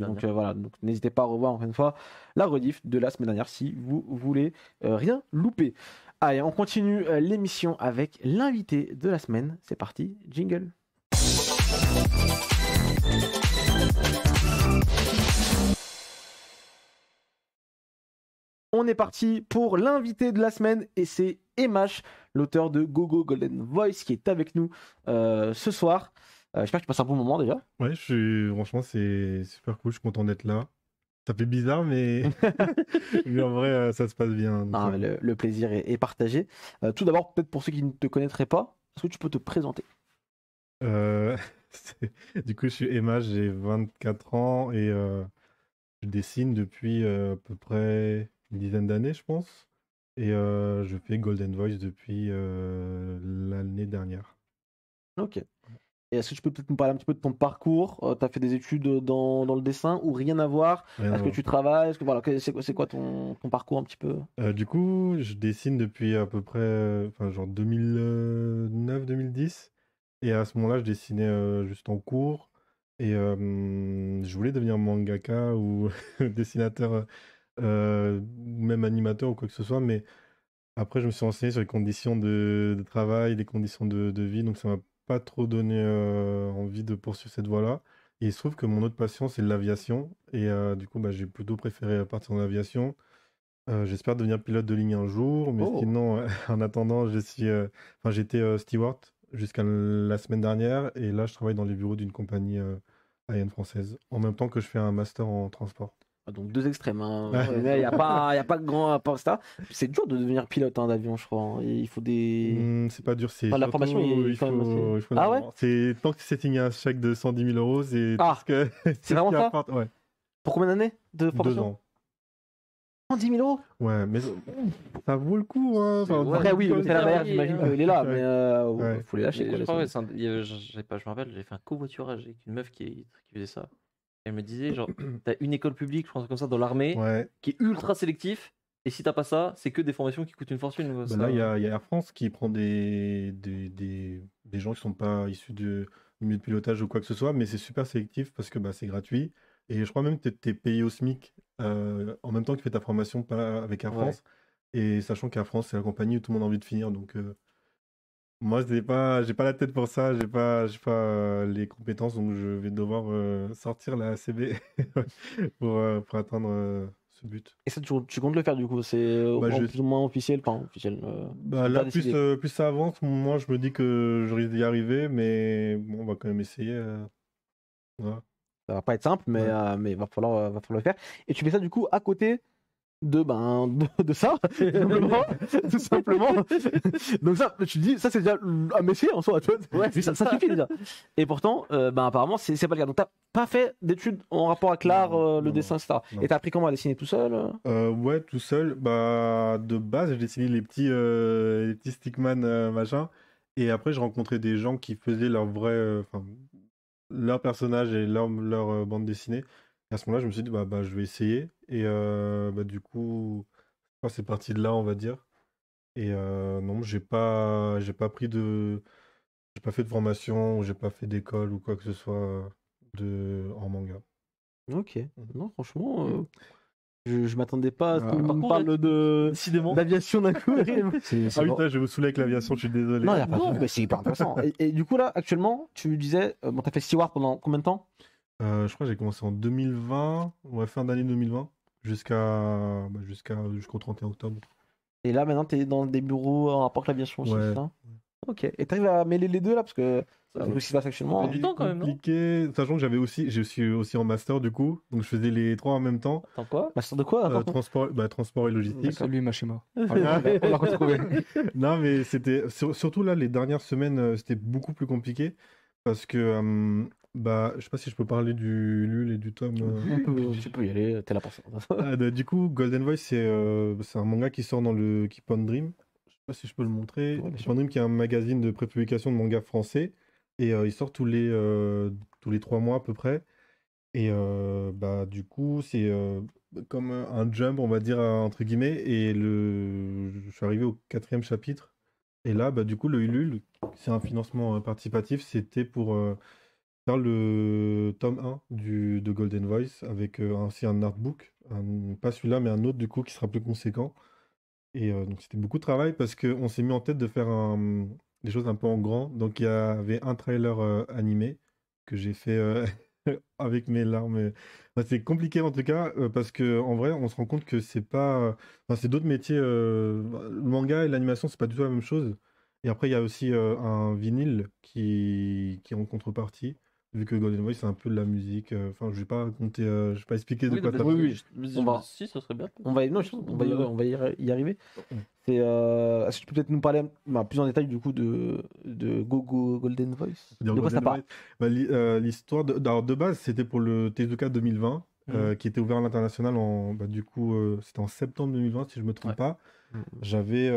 Donc voilà. Donc n'hésitez pas à revoir encore une fois la rediff de la semaine dernière si vous voulez rien louper. Allez, on continue l'émission avec l'invité de la semaine. C'est parti. Jingle. On est parti pour l'invité de la semaine et c'est Emash, l'auteur de Gogo Golden Voice, qui est avec nous ce soir. J'espère que tu passes un bon moment déjà. Ouais, franchement, c'est super cool, je suis content d'être là. Ça fait bizarre, mais, mais en vrai, ça se passe bien. Non, mais le plaisir est partagé. Tout d'abord, peut-être pour ceux qui ne te connaîtraient pas, est-ce que tu peux te présenter? Du coup, je suis Emma, j'ai 24 ans et je dessine depuis à peu près une dizaine d'années, je pense. Et je fais Golden Voice depuis l'année dernière. Ok. Et est-ce que tu peux peut-être nous parler un petit peu de ton parcours? Tu as fait des études dans le dessin ou rien à voir? Est-ce que tu travailles? Voilà, c'est quoi ton parcours un petit peu? Du coup, je dessine depuis à peu près genre 2009-2010. Et à ce moment-là, je dessinais juste en cours. Et je voulais devenir mangaka ou dessinateur, même animateur ou quoi que ce soit. Mais après, je me suis renseigné sur les conditions de travail, les conditions de vie. Donc, ça m'a pas trop donné envie de poursuivre cette voie-là. Et il se trouve que mon autre passion, c'est l'aviation. Et du coup, j'ai plutôt préféré partir dans l'aviation. J'espère devenir pilote de ligne un jour. Mais sinon, en attendant, j'étais steward jusqu'à la semaine dernière. Et là, je travaille dans les bureaux d'une compagnie aérienne française. En même temps que je fais un master en transport. Donc deux extrêmes. Hein. Il n'y a pas de grand rapport ça. C'est dur de devenir pilote d'avion, je crois. Hein. Il faut des. C'est pas dur. C'est la formation, il faut ah ouais. C'est tant que c'est signé un chèque de 110 000 euros, c'est tout ce que. C'est vraiment ça. Ouais. Pour combien d'années de formation? 2 ans. 110 000 euros. Ouais, mais ça vaut le coup. Hein. Après, oui, le salaire derrière, j'imagine qu'il est là, mais il faut les lâcher. Je me rappelle, j'avais fait un covoiturage avec une meuf qui faisait ça. Elle me disait, genre, t'as une école publique, je pense comme ça, dans l'armée, qui est ultra sélectif, et si t'as pas ça, c'est que des formations qui coûtent une fortune. Là, il y a Air France qui prend des gens qui sont pas issus du milieu de pilotage ou quoi que ce soit, mais c'est super sélectif parce que c'est gratuit. Et je crois même que t'es payé au SMIC en même temps que tu fais ta formation avec Air France. Et sachant qu'Air France, c'est la compagnie où tout le monde a envie de finir, donc Moi, j'ai pas la tête pour ça, j'ai pas les compétences, donc je vais devoir sortir la ACB pour atteindre ce but. Et ça, tu comptes le faire du coup? C'est Bah, je- plus ou moins officiel, enfin officiel. Bah, là, pas décidé. plus ça avance, moi, je me dis que je risque d'y arriver, mais bon, on va quand même essayer. Voilà. Ça va pas être simple, Ouais. mais va falloir le faire. Et tu fais ça du coup à côté de ça, tout simplement. Donc ça, tu te dis, ça c'est déjà un métier en soi, tu vois. Ouais, ça suffit déjà. Et pourtant, apparemment, c'est pas le cas. Donc t'as pas fait d'études en rapport avec l'art, Non, le non, dessin, etc. non. Et t'as appris comment à dessiner tout seul? Ouais, tout seul. Bah, de base, j'ai dessiné les petits stickman machin. Et après, j'ai rencontré des gens qui faisaient leur vrai, enfin, leur personnage et leur bande dessinée. Et à ce moment-là, je me suis dit, bah, je vais essayer. Et bah, du coup, enfin, c'est parti de là, on va dire. Et non, j'ai pas fait de formation, j'ai pas fait d'école ou quoi que ce soit en manga. Ok. Non, franchement, je m'attendais pas à ce Ah. qu'on Par me contre, parle là, décidément. d'aviation d'un coup. C'est Ah oui, bon. putain, je vais vous saouler avec l'aviation, je suis désolé. Non, y a pas de mais c'est hyper intéressant. Et du coup, là, actuellement, tu t'as fait Steward pendant combien de temps? Je crois que j'ai commencé en 2020, ouais, fin d'année 2020, jusqu'au 31 octobre. Et là, maintenant, t'es dans des bureaux en rapport avec l'aviation aussi, Ouais. c'est ça? Ok. Et t'arrives à mêler les deux là, parce que c'est un peu ce qui se passe actuellement. fait du temps, quand même, non Compliqué, sachant que j'ai aussi en master du coup, donc je faisais les trois en même temps. Attends quoi? Master de quoi? pardon Transport et logistique. C'est lui, Mashima. Ah, On l'a retrouvé. Non, mais c'était surtout là, les dernières semaines, c'était beaucoup plus compliqué parce que, je sais pas si je peux parler du LUL et du tome. Tu peux y aller, t'es là pour ça. Du coup, Golden Voice, c'est un manga qui sort dans le Keep on Dream. Je sais pas si je peux le montrer. Ouais, bien Keep sûr. on Dream, qui est un magazine de prépublication de manga français. Et il sort tous les 3 mois à peu près. Et du coup, c'est comme un jump, on va dire, entre guillemets. Et je suis arrivé au 4e chapitre. Et là, du coup, le Ulule, c'est un financement participatif. C'était pour faire le tome 1 de Golden Voice avec aussi un artbook. Pas celui-là, mais un autre, du coup, qui sera plus conséquent. Et donc, c'était beaucoup de travail parce qu'on s'est mis en tête de faire des choses un peu en grand. Donc, il y avait un trailer animé que j'ai fait avec mes larmes. Enfin, c'est compliqué en tout cas parce que en vrai, on se rend compte que c'est pas. Enfin, c'est d'autres métiers. Le manga et l'animation, c'est pas du tout la même chose. Et après, il y a aussi un vinyle qui est en contrepartie. Vu que Golden Voice, c'est un peu de la musique. Enfin, je vais pas raconter, je vais pas expliquer de Oui, quoi non, ça mais parle. On va- Si, ça serait bien. On va y arriver. C'est, est-ce que tu peux peut-être nous parler plus en détail du coup de Golden Voice? Dire De quoi ça Golden parle? Voice. L'histoire alors, de base, c'était pour le Tezuka 2020, qui était ouvert à l'international du coup, c'était en septembre 2020, si je me trompe pas. J'avais,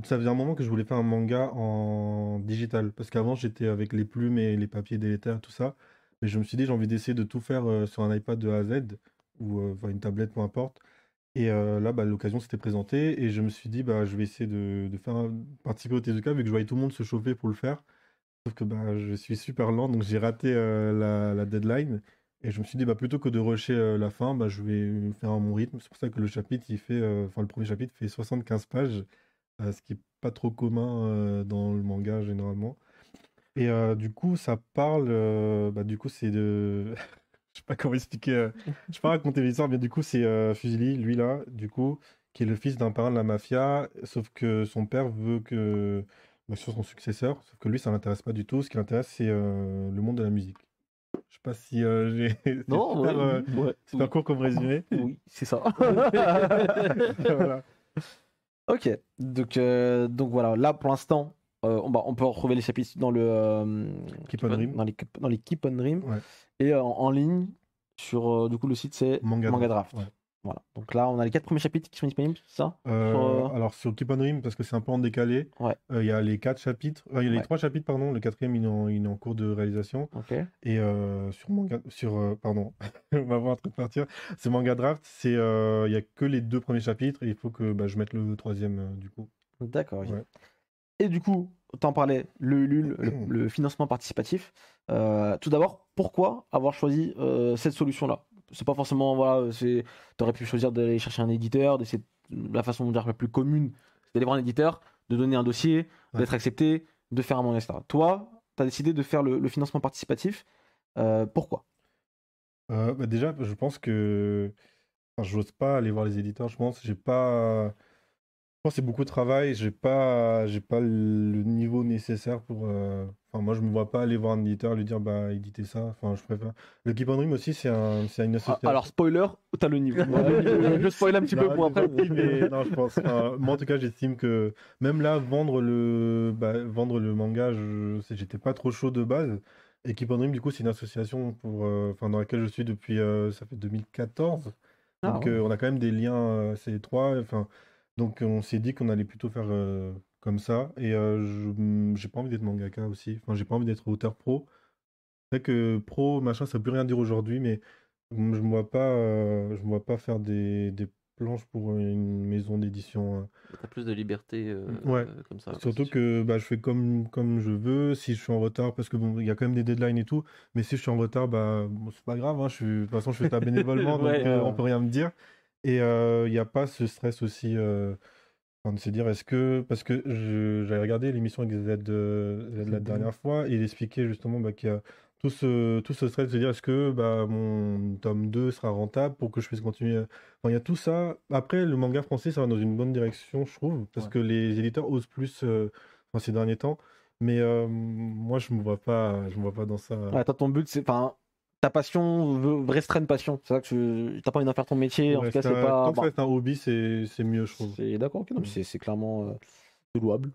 ça faisait un moment que je voulais faire un manga en digital, parce qu'avant, j'étais avec les plumes et les papiers délétères, tout ça. Mais je me suis dit, j'ai envie d'essayer de tout faire sur un iPad de A à Z, ou une tablette, peu importe. Et là, l'occasion s'était présentée et je me suis dit, je vais essayer de participer au Tezuka vu que je voyais tout le monde se chauffer pour le faire. Sauf que je suis super lent, donc j'ai raté la deadline. Et je me suis dit, plutôt que de rusher la fin, je vais faire à mon rythme. C'est pour ça que le chapitre, le premier chapitre fait 75 pages, ce qui est pas trop commun dans le manga généralement. Et du coup, ça parle, du coup, c'est de. Je sais pas comment expliquer. Je peux pas raconter l'histoire, mais du coup, c'est Fusili, lui là, du coup, qui est le fils d'un parrain de la mafia, sauf que son père veut que soit son successeur, sauf que lui, ça l'intéresse pas du tout. Ce qui l'intéresse, c'est le monde de la musique. Je sais pas si j'ai. C'est Non, super court comme résumé. Oui, c'est ça. Voilà. Ok, donc voilà, là pour l'instant, on peut retrouver les chapitres dans le Keep on Dream. dans les Keep on Dream. Ouais. Et en ligne sur du coup le site c'est Manga Draft. ouais. Voilà. Donc là on a les 4 premiers chapitres qui sont disponibles, c'est ça? Alors sur Keep on Dream, parce que c'est un peu en décalé, Ouais. il y a les 4 chapitres, il y a les Ouais. 3 chapitres, pardon, le 4e il est en cours de réalisation. Ok. Et pardon, on va voir en train de partir. C'est Manga Draft, il y a que les 2 premiers chapitres et il faut que je mette le 3e du coup. D'accord. Ok. Ouais. Et du coup, t'en parlais, le LUL, le financement participatif. Tout d'abord, pourquoi avoir choisi cette solution-là? C'est pas forcément, voilà, t'aurais pu choisir d'aller chercher un éditeur, d'essayer la façon de dire la plus commune, c'est d'aller voir un éditeur. de donner un dossier, Ouais. d'être accepté, de faire un manga, etc. Toi, tu as décidé de faire le financement participatif. Pourquoi? Bah déjà, je pense que enfin, j'ose pas aller voir les éditeurs. Je pense que c'est beaucoup de travail. J'ai pas le niveau nécessaire pour. Enfin, moi, je me vois pas aller voir un éditeur et lui dire bah éditez ça. Enfin, je préfère. Le Keep on Dream aussi, c'est une association. Alors, spoiler, t'as le niveau. Je spoil un petit peu Non, pour c'est après. gentil, mais non, je pense. Enfin, moi, en tout cas, j'estime que même là, vendre le manga, j'étais pas trop chaud de base. Et Keep on Dream, du coup, c'est une association enfin, dans laquelle je suis depuis, ça fait 2014. Ah, Donc, ouais. on a quand même des liens assez étroits. Enfin, donc, on s'est dit qu'on allait plutôt faire comme ça. Et j'ai pas envie d'être mangaka aussi. Enfin, j'ai pas envie d'être auteur pro. C'est vrai que pro, machin, ça veut plus rien dire aujourd'hui, mais je me vois pas faire des planches pour une maison d'édition. T'as plus de liberté Ouais. comme ça. Surtout c'est sûr. que je fais comme je veux. Si je suis en retard, parce que bon, il y a quand même des deadlines et tout, mais si je suis en retard, bah bon, c'est pas grave. Hein, de toute façon, je fais ça bénévolement, donc Ouais. on peut rien me dire. Et il n'y a pas ce stress aussi. Enfin, de se dire, parce que j'avais regardé l'émission avec Z, la dernière fois, et il expliquait justement qu'il y a tout ce stress de se dire, est-ce que mon tome 2 sera rentable pour que je puisse continuer. Enfin, il y a tout ça. Après, le manga français, ça va dans une bonne direction, je trouve, parce Ouais. que les éditeurs osent plus enfin, ces derniers temps. Mais moi, je me vois pas dans ça. Ouais, toi, ton but, c'est. Enfin, ta passion restreint une passion. C'est vrai que t'as pas envie d'en faire ton métier. En Ouais, tout cas, c'est pas. tant que ça Bon, reste un hobby, c'est mieux, je trouve. d'accord, ok, non, mais c'est clairement c'est louable.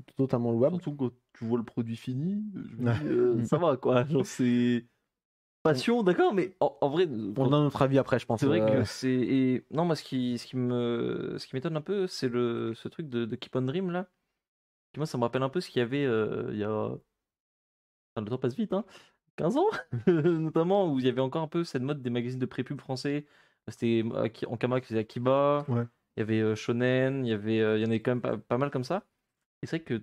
C'est totalement louable. Surtout quand tu vois le produit fini, je me Ouais. dis, ça va quoi. Genre, c'est passion, d'accord, mais en vrai, On donne notre avis après, je pense. c'est vrai que c'est. Et... Non, moi, ce qui m'étonne un peu, c'est ce truc de Keep on Dream là. Qui, moi, ça me rappelle un peu ce qu'il y avait il y a. Enfin, le temps passe vite, hein. 15 ans notamment, où il y avait encore un peu cette mode des magazines de pré-pub français. C'était Ankama qui faisait Akiba, Ouais. il y avait Shonen, il y en avait quand même pas mal comme ça. Et c'est vrai que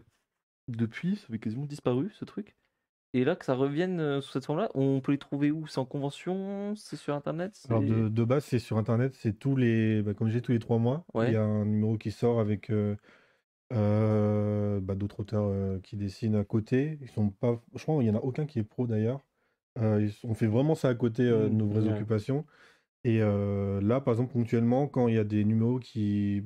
depuis, ça avait quasiment disparu ce truc. Et là, que ça revienne sous cette forme-là, on peut les trouver où? C'est en convention? C'est sur internet? Alors de base, c'est sur Internet, c'est comme j'ai tous les 3 mois, Ouais. il y a un numéro qui sort avec d'autres auteurs qui dessinent à côté. Ils sont pas, je crois, il y en a aucun qui est pro d'ailleurs. On fait vraiment ça à côté de nos vraies Ouais. occupations. Et là, par exemple, ponctuellement, quand il y a des numéros qui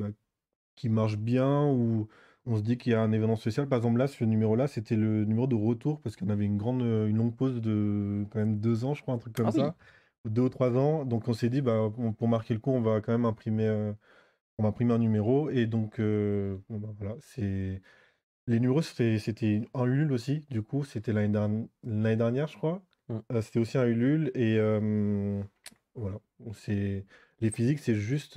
marchent bien ou on se dit qu'il y a un événement spécial, par exemple là, ce numéro-là, c'était le numéro de retour parce qu'on avait une longue pause de quand même 2 ans, je crois, un truc comme Ah oui. ça, ou 2 ou 3 ans. Donc on s'est dit, pour marquer le coup, on va quand même imprimer un numéro. Et donc, voilà, les numéros, c'était un Ulule aussi, du coup, c'était l'année dernière, je crois. C'était aussi un Ulule. Et voilà, les physiques, c'est juste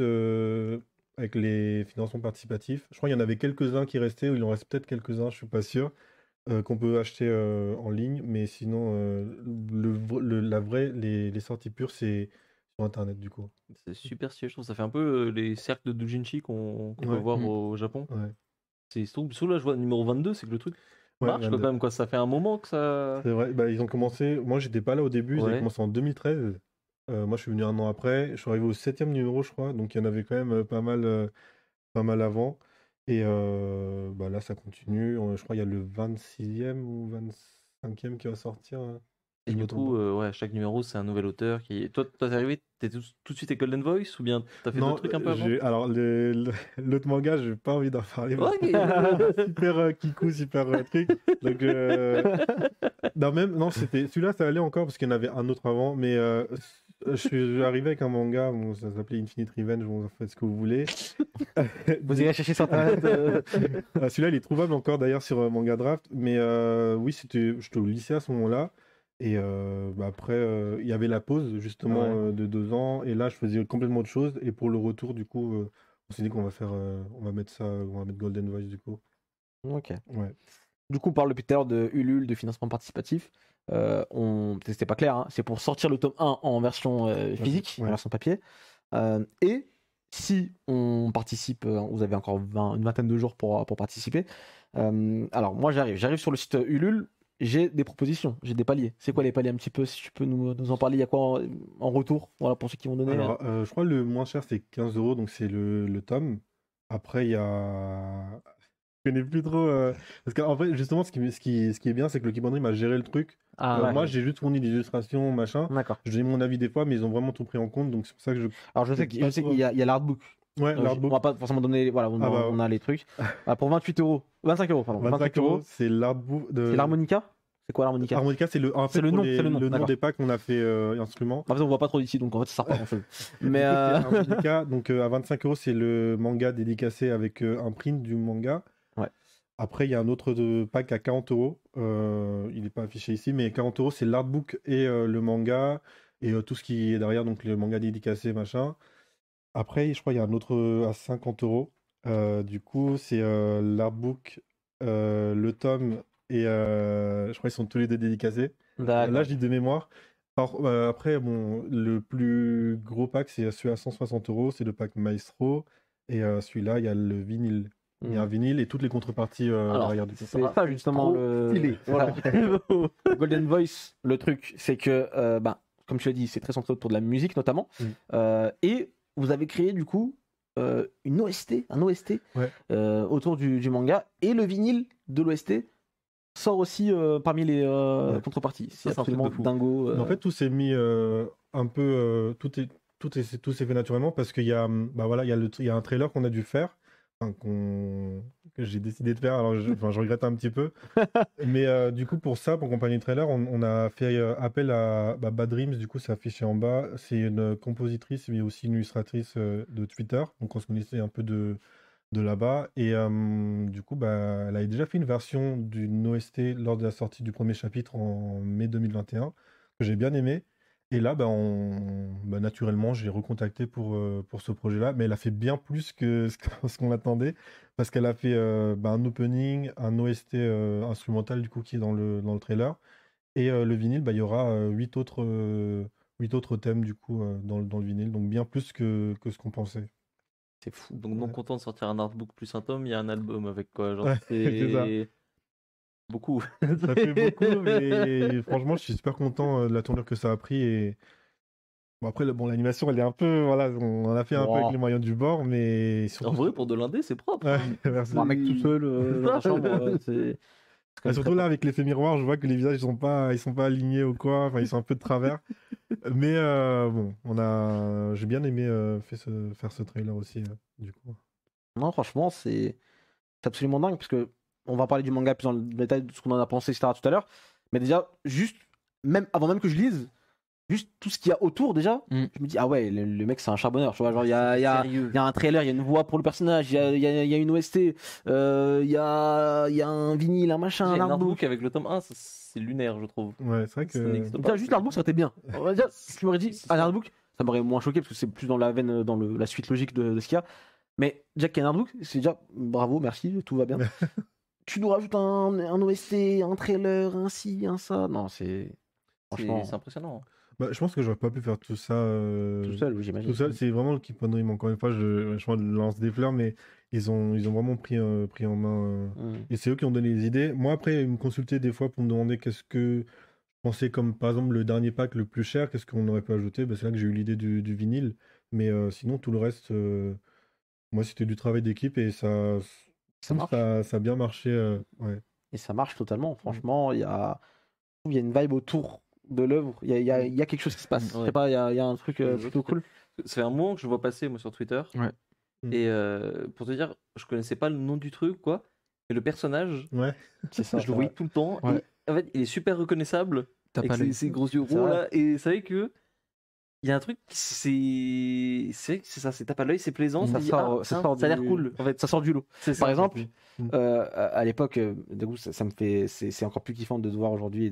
avec les financements participatifs. Je crois qu'il y en avait quelques-uns qui restaient, ou il en reste peut-être quelques-uns, je suis pas sûr, qu'on peut acheter en ligne. Mais sinon, les sorties pures, c'est sur Internet, du coup. C'est super stylé, je trouve. Ça fait un peu les cercles de doujinshi qu'on peut Ouais. voir au Japon. Ouais. C'est surtout là, je vois numéro 22, c'est que le truc Ouais, marche quoi, 22. quand même. Quoi. Ça fait un moment que ça. C'est vrai, ils ont commencé. Moi, j'étais pas là au début, ils avaient Ouais. commencé en 2013. Moi, je suis venu un an après. Je suis arrivé au 7e numéro, je crois. Donc, il y en avait quand même pas mal avant. Et là, ça continue. Je crois qu'il y a le 26e ou 25e qui va sortir. Et si je du me trompe coup, pas. ouais, chaque numéro, c'est un nouvel auteur qui. Toi, t'es arrivé, t'es tout de suite avec Golden Voice ou bien t'as fait Non, d'autres trucs un peu avant? alors l'autre manga, j'ai pas envie d'en parler parce Ouais, que c'est super kikou, super truc. Donc, non, celui-là, ça allait encore parce qu'il y en avait un autre avant, mais je suis arrivé avec un manga, bon, ça s'appelait Infinite Revenge, bon, faites ce que vous voulez. Vous irez chercher sur internet. Celui-là, il est trouvable encore d'ailleurs sur Manga Draft, mais oui, j'étais au lycée à ce moment-là. Et après, il y avait la pause justement Ouais. de 2 ans, et là, je faisais complètement autre chose. Et pour le retour, du coup, on s'est dit qu'on va mettre Golden Voice du coup. Ok. Ouais. Du coup, on parle depuis tout à l'heure de Ulule, de financement participatif. C'était pas clair, hein, c'est pour sortir le tome 1 en version physique, Ouais. en version papier. Et si on participe, vous avez encore une vingtaine de jours pour participer. Alors, moi, j'arrive sur le site Ulule, j'ai des propositions, j'ai des paliers. C'est quoi les paliers un petit peu? Si tu peux nous en parler, il y a quoi en retour? Voilà, pour ceux qui vont donner. Alors, je crois que le moins cher, c'est 15 €, donc c'est le tome. Après, il y a connais plus trop. Parce qu'en fait, justement, ce qui est bien, c'est que le Keep on Dream a géré le truc. Ah, ouais. Moi, j'ai juste fourni des illustrations, machin. D'accord. Je donne mon avis des fois, mais ils ont vraiment tout pris en compte. Donc, c'est pour ça que je. Alors, je sais qu'il y a l'artbook. Ouais, On l'artbook. va pas forcément donner. Voilà, on, Ah bah, on a les trucs. Pour 28 euros. 25 euros, pardon. 25 euros, c'est l'artbook de. C'est l'harmonica. C'est quoi l'harmonica? Harmonica, c'est en fait, C'est le pour nom, les- c'est le nom, d'accord. des packs qu'on a fait instrument. En fait, on voit pas trop d'ici, donc en fait, ça sert pas grand chose. Mais Du coup, c'est Harmonica, donc à 25 euros, c'est le manga dédicacé avec un print du manga. Ouais. Après, il y a un autre pack à 40 euros. Il n'est pas affiché ici, mais 40 euros, c'est l'artbook et le manga et tout ce qui est derrière, donc le manga dédicacé, machin. Après, je crois qu'il y a un autre à 50 euros. Du coup, c'est l'artbook, le tome et je crois qu'ils sont tous les deux dédicacés. d'accord. Là, je dis de mémoire. Après, bon, le plus gros pack, c'est celui à 160 euros. C'est le pack Maestro. Et celui-là, il y a le vinyle. Il y a un vinyle et toutes les contreparties Alors, derrière du coup. C'est ça justement trop le stylé. Voilà. Golden Voice, le truc, c'est que, comme tu l'as dit, c'est très centré autour de la musique notamment. Et vous avez créé du coup une OST, un OST Ouais. autour du manga. Et le vinyle de l'OST sort aussi parmi les contreparties. C'est c'est un truc absolument de fou. dingo. Mais en fait, tout s'est mis un peu. Tout s'est fait naturellement parce qu'il y a, voilà, il y a un trailer qu'on a dû faire. Enfin, que j'ai décidé de faire, alors je regrette un petit peu. Mais du coup, pour accompagner le trailer, on a fait appel à Bad Dreams, du coup, c'est affiché en bas. C'est une compositrice, mais aussi une illustratrice de Twitter. Donc, on se connaissait un peu de là-bas. Et du coup, elle avait déjà fait une version d'une OST lors de la sortie du premier chapitre en mai 2021, que j'ai bien aimé. Et là, naturellement, j'ai recontacté pour ce projet-là, mais elle a fait bien plus que ce qu'on attendait, parce qu'elle a fait un opening, un OST instrumental du coup qui est dans le trailer, et le vinyle, il y aura 8 autres thèmes du coup dans le vinyle, donc bien plus que ce qu'on pensait. C'est fou. Donc, non Ouais. content de sortir un artbook plus un tome, il y a un album avec quoi. Genre, Ouais, c'est ça. c'est beaucoup. Ça fait beaucoup, mais franchement, je suis super content de la tournure que ça a pris. Et bon, après, l'animation, elle est un peu, voilà, on en a fait un peu Wow. avec les moyens du bord, mais En surtout, vrai, pour de l'indé, c'est propre. ouais, merci. Pour un mec tout seul dans la chambre, c'est quand même Surtout très là, avec l'effet miroir, je vois que les visages ils sont pas alignés ou quoi, enfin, ils sont un peu de travers. Mais bon, j'ai bien aimé faire ce trailer aussi, du coup. Non, franchement, c'est absolument dingue, parce que on va parler du manga plus dans le détail de ce qu'on en a pensé, etc. tout à l'heure. Mais déjà, juste, même avant même que je lise, juste tout ce qu'il y a autour, déjà, je me dis, ah ouais, le mec, c'est un charbonneur. Tu vois, genre, il y a un trailer, il y a une voix pour le personnage, il y a une OST, il y a un vinyle, un machin, J'ai un un artbook. artbook avec le tome 1, c'est lunaire, je trouve. Ouais, c'est vrai Ça que. n'existe Déjà, pas. juste l'artbook, ça aurait été bien. On va dire, si tu m'aurais dit un artbook, ça m'aurait moins choqué, parce que c'est plus dans la veine, dans la suite logique de ce qu'il y a. Mais déjà qu'il y a un artbook, c'est déjà bravo, merci, tout va bien. Tu nous rajoutes un OST, un trailer, un ci, un ça. Non, c'est. Franchement, C'est impressionnant. Je pense que j'aurais pas pu faire tout ça tout seul, oui, j'imagine. tout seul. C'est vraiment le Keep on Dream. Encore une fois, je lance des fleurs, mais ils ont vraiment pris en main. Et c'est eux qui ont donné les idées. Moi, après, ils me consultaient des fois pour me demander qu'est-ce que je pensais, comme par exemple le dernier pack le plus cher, qu'est-ce qu'on aurait pu ajouter. C'est là que j'ai eu l'idée du vinyle. Mais sinon, tout le reste, moi, c'était du travail d'équipe et ça marche. ça a bien marché. Ouais. Et ça marche totalement. Franchement, il y a une vibe autour de l'œuvre. Il y a quelque chose qui se passe. Je sais pas, il y a un truc plutôt cool. Ça fait un moment que je vois passer, moi, sur Twitter. Ouais. Et pour te dire, je connaissais pas le nom du truc, quoi. Mais le personnage, Ouais. C'est ça. je le voyais tout le temps. Ouais. Et, en fait, il est super reconnaissable. T'as Avec pas l'œil. ses gros yeux C'est ronds, vrai. là. Et c'est vrai que. Il y a un truc, c'est vrai que c'est ça, c'est tape à l'œil, c'est plaisant, Ça tu dis, sort- ah, ça ça sort a l'air du- cool. En fait, Ça sort du lot. c'est ça. Par exemple, Mm. à l'époque, du coup, ça me fait. C'est encore plus kiffant de te voir aujourd'hui et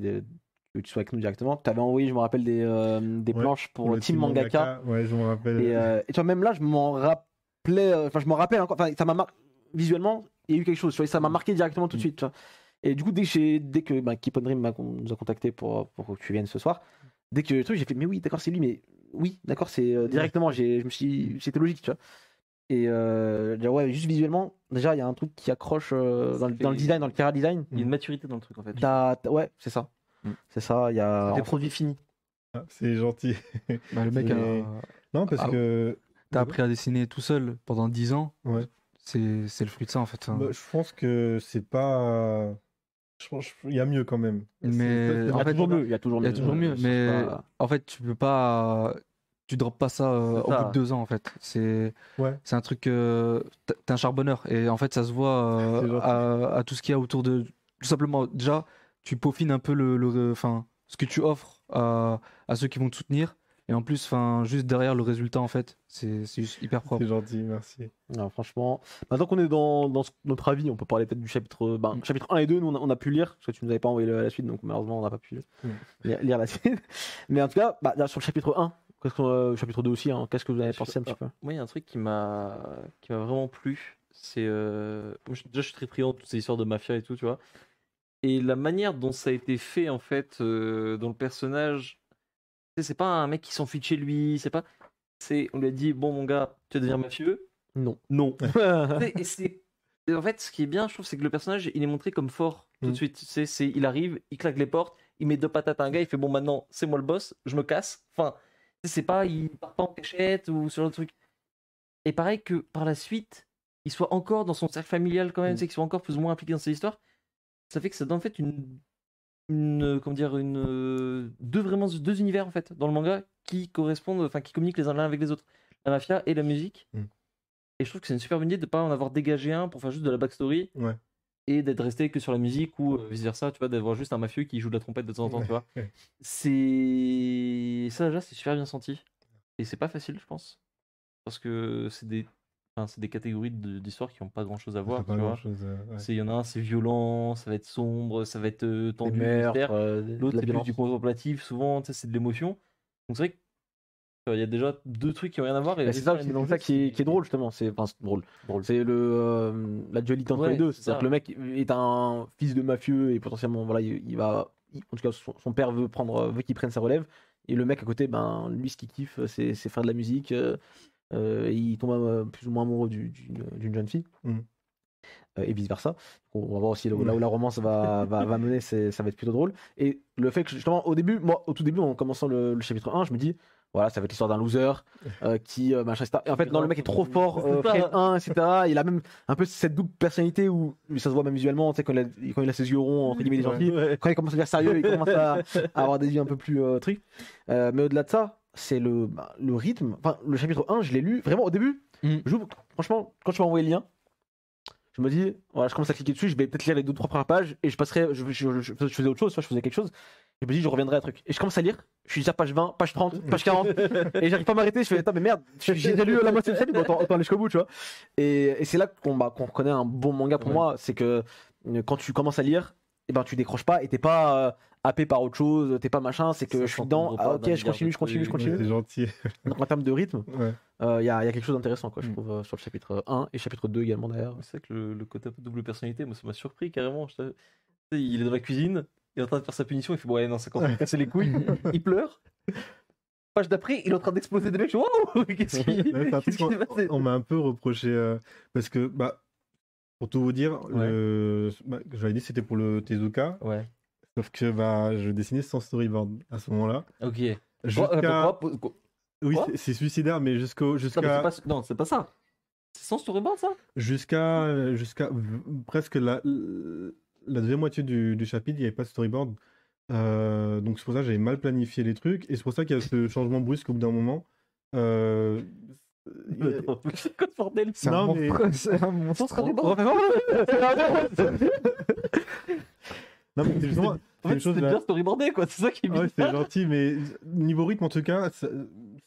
que tu sois avec nous directement. Tu avais envoyé, je me rappelle, des Ouais, planches pour le Team Mangaka. Ouais, je me rappelle. Et tu vois, même là, je m'en rappelais. Enfin, je m'en rappelle encore. Enfin, ça m'a visuellement, il y a eu quelque chose. Tu vois, ça m'a marqué directement tout de suite. Tu vois. Et du coup, dès que Keep on Dream nous a contacté pour que tu viennes ce soir, dès que le truc, j'ai fait, mais oui, d'accord, c'est lui, mais oui, d'accord, c'est directement. C'était logique, tu vois. Et déjà, ouais, juste visuellement, déjà, il y a un truc qui accroche dans le design, dans le cara design. Il y a une maturité dans le truc, en fait. Ouais, c'est ça. C'est ça, il y a des produits finis. Ah, c'est gentil. Bah, le mec, Mais- Non, parce Ah, que. t'as appris à dessiner tout seul pendant 10 ans. Ouais. c'est le fruit de ça en fait. Bah, je pense que c'est pas. Je pense qu'il y a mieux quand même. Mais Il y en a fait, toujours mieux. Il y a toujours il y a mieux. toujours mieux, C'est mais pas- en fait, tu droppes pas ça C'est au ça. bout de 2 ans en fait. Ouais. C'est un truc, t'es un charbonneur et en fait, ça se voit C'est gentil. à tout ce qu'il y a autour de. Tout simplement, déjà, tu peaufines un peu enfin, ce que tu offres à ceux qui vont te soutenir. Et en plus, enfin, juste derrière le résultat, en fait, c'est juste hyper propre. C'est gentil, merci. Non, franchement, maintenant qu'on est dans notre avis, on peut parler peut-être du chapitre, chapitre 1 et 2, nous on a pu lire, parce que tu nous avais pas envoyé la suite, donc malheureusement on n'a pas pu lire la suite. Mais en tout cas, là, sur le chapitre 1, chapitre 2 aussi, hein, qu'est-ce que vous avez pensé un petit peu? Moi, il y a un truc qui m'a vraiment plu. C'est. Moi, déjà, je suis très friand de toutes ces histoires de mafia et tout, tu vois. Et la manière dont ça a été fait, en fait, dans le personnage. Tu sais, c'est pas un mec qui s'enfuit de chez lui, c'est pas. On lui a dit, bon, mon gars, tu vas devenir mafieux. Non. Non. Et en fait, ce qui est bien, je trouve, c'est que le personnage, il est montré comme fort tout de suite. Tu sais, il arrive, il claque les portes, il met 2 patates à un gars, il fait bon, maintenant, c'est moi le boss, je me casse. Enfin, c'est pas, il part pas en cachette ou ce genre de truc. Et pareil que par la suite, il soit encore dans son cercle familial quand même, tu sais, qu'il soit encore plus ou moins impliqué dans ces histoires. Ça fait que ça donne en fait comment dire, deux univers en fait dans le manga qui correspondent, enfin qui communiquent les uns l'un avec les autres. La mafia et la musique. Et je trouve que c'est une super bonne idée de pas en avoir dégagé un pour faire juste de la backstory. Ouais. Et d'être resté que sur la musique ou vice versa, tu vois, d'avoir juste un mafieux qui joue de la trompette de temps en temps, tu vois. Ça déjà, c'est super bien senti. Et c'est pas facile, je pense. Parce que c'est des catégories d'histoires qui ont pas grand chose à voir, C'est pas tu vois. grand-chose, ouais. Il y en a un, c'est violent, ça va être sombre, ça va être tendu, mystère. L'autre, c'est plus du contemplatif, souvent, tu sais, c'est de l'émotion. Donc c'est vrai qu'il y a déjà 2 trucs qui ont rien à voir. Et C'est ça qui est drôle justement, c'est drôle. C'est la dualité entre les deux. C'est-à-dire que le mec est un fils de mafieux et potentiellement voilà, en tout cas son père veut qu'il prenne sa relève. Et le mec à côté, ben lui ce qu'il kiffe c'est faire de la musique. Il tombe plus ou moins amoureux d'une jeune fille. Et vice versa. On va voir aussi là où la romance va mener, ça va être plutôt drôle. Et le fait que justement au tout début en commençant le chapitre 1, je me dis voilà, ça va être l'histoire d'un loser qui machin, etc. Et en fait non, le mec est trop fort, frame 1, etc. Il a même un peu cette double personnalité où ça se voit même visuellement, tu sais, quand il a ses yeux ronds, entre guillemets, il est gentil. Quand il commence à devenir sérieux, il commence à avoir des yeux un peu plus trucs. Mais au-delà de ça, c'est le rythme. Enfin, le chapitre 1, je l'ai lu vraiment au début. Franchement, quand tu m'as envoyé le lien, je me dis, voilà, je commence à cliquer dessus, je vais peut-être lire les 2-3 premières pages et je passerai, je faisais autre chose, tu vois, je faisais quelque chose. Et je me dis, je reviendrai à un truc. Et je commence à lire, je suis déjà page 20, page 30, page 40, et j'arrive pas à m'arrêter. Je fais, attends, mais merde, j'ai déjà lu la moitié de chapitre, autant aller jusqu'au bout, tu vois. Et c'est là qu'on reconnaît un bon manga pour moi, c'est que quand tu commences à lire, et ben tu décroches pas et t'es pas happé par autre chose, t'es pas machin, c'est que je suis dedans, ok, je continue. C'est gentil. Donc en termes de rythme, Ouais. il y a quelque chose d'intéressant, quoi, je trouve, sur le chapitre 1 et chapitre 2 également d'ailleurs. C'est vrai que le côté un peu double personnalité, moi ça m'a surpris carrément. Tu sais, il est dans la cuisine, il est en train de faire sa punition, il fait bon, ouais, non, ça commence à me casser les couilles, il pleure. Page d'après, il est en train d'exploser des mecs, je dis waouh, qu'est-ce qui s'est passé? On m'a un peu reproché parce que, pour tout vous dire, j'avais dit c'était pour le Tezuka, Ouais. sauf que je dessinais sans storyboard à ce moment-là. Ok. Oui, Quoi c'est suicidaire, mais jusqu'à Non, c'est pas ça. C'est sans storyboard ça? jusqu'à presque la deuxième moitié du chapitre, il n'y avait pas de storyboard. Donc c'est pour ça que j'avais mal planifié les trucs, et c'est pour ça qu'il y a ce changement brusque au bout d'un moment. C'est quoi ce bordel? C'est Non, un mais- c'est un monstre. Non, mais c'est justement En fait, c'était bien storyboardé quoi, c'est ça qui est Ouais, c'est bizarre. gentil, mais niveau rythme, en tout cas,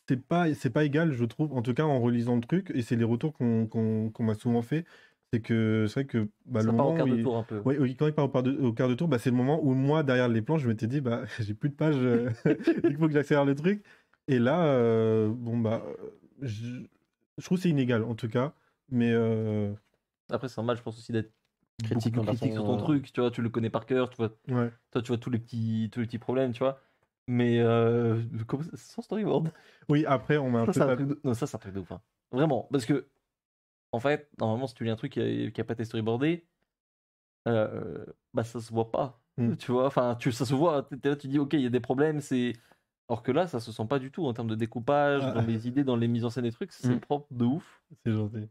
c'est pas égal, je trouve, en tout cas en relisant le truc, et c'est les retours qu'on m'a souvent fait. C'est vrai que le Ça part moment en quart où de tour un peu. quand il part au quart de tour, c'est le moment où moi, derrière les planches, je m'étais dit, j'ai plus de pages, il faut que j'accélère le truc. Et là, je trouve que c'est inégal, en tout cas, mais Après, c'est normal, je pense aussi d'être Critique beaucoup plus en critique sur façon, ton truc, tu vois, tu le connais par cœur, tu vois, ouais. toi, tu vois tous les petits problèmes, tu vois. Mais sans storyboard. Oui, après, on m'a un Ça, peu... c'est un truc de... Non, ça, c'est un truc de ouf. Hein. Vraiment. Parce que, en fait, normalement, si tu lis un truc qui a pas été storyboardé, ça se voit pas. Tu vois, enfin, ça se voit. T'es là, tu dis, ok, il y a des problèmes, c'est. Alors que là, ça se sent pas du tout en termes de découpage, dans les idées, dans les mises en scène des trucs, c'est propre de ouf. C'est gentil.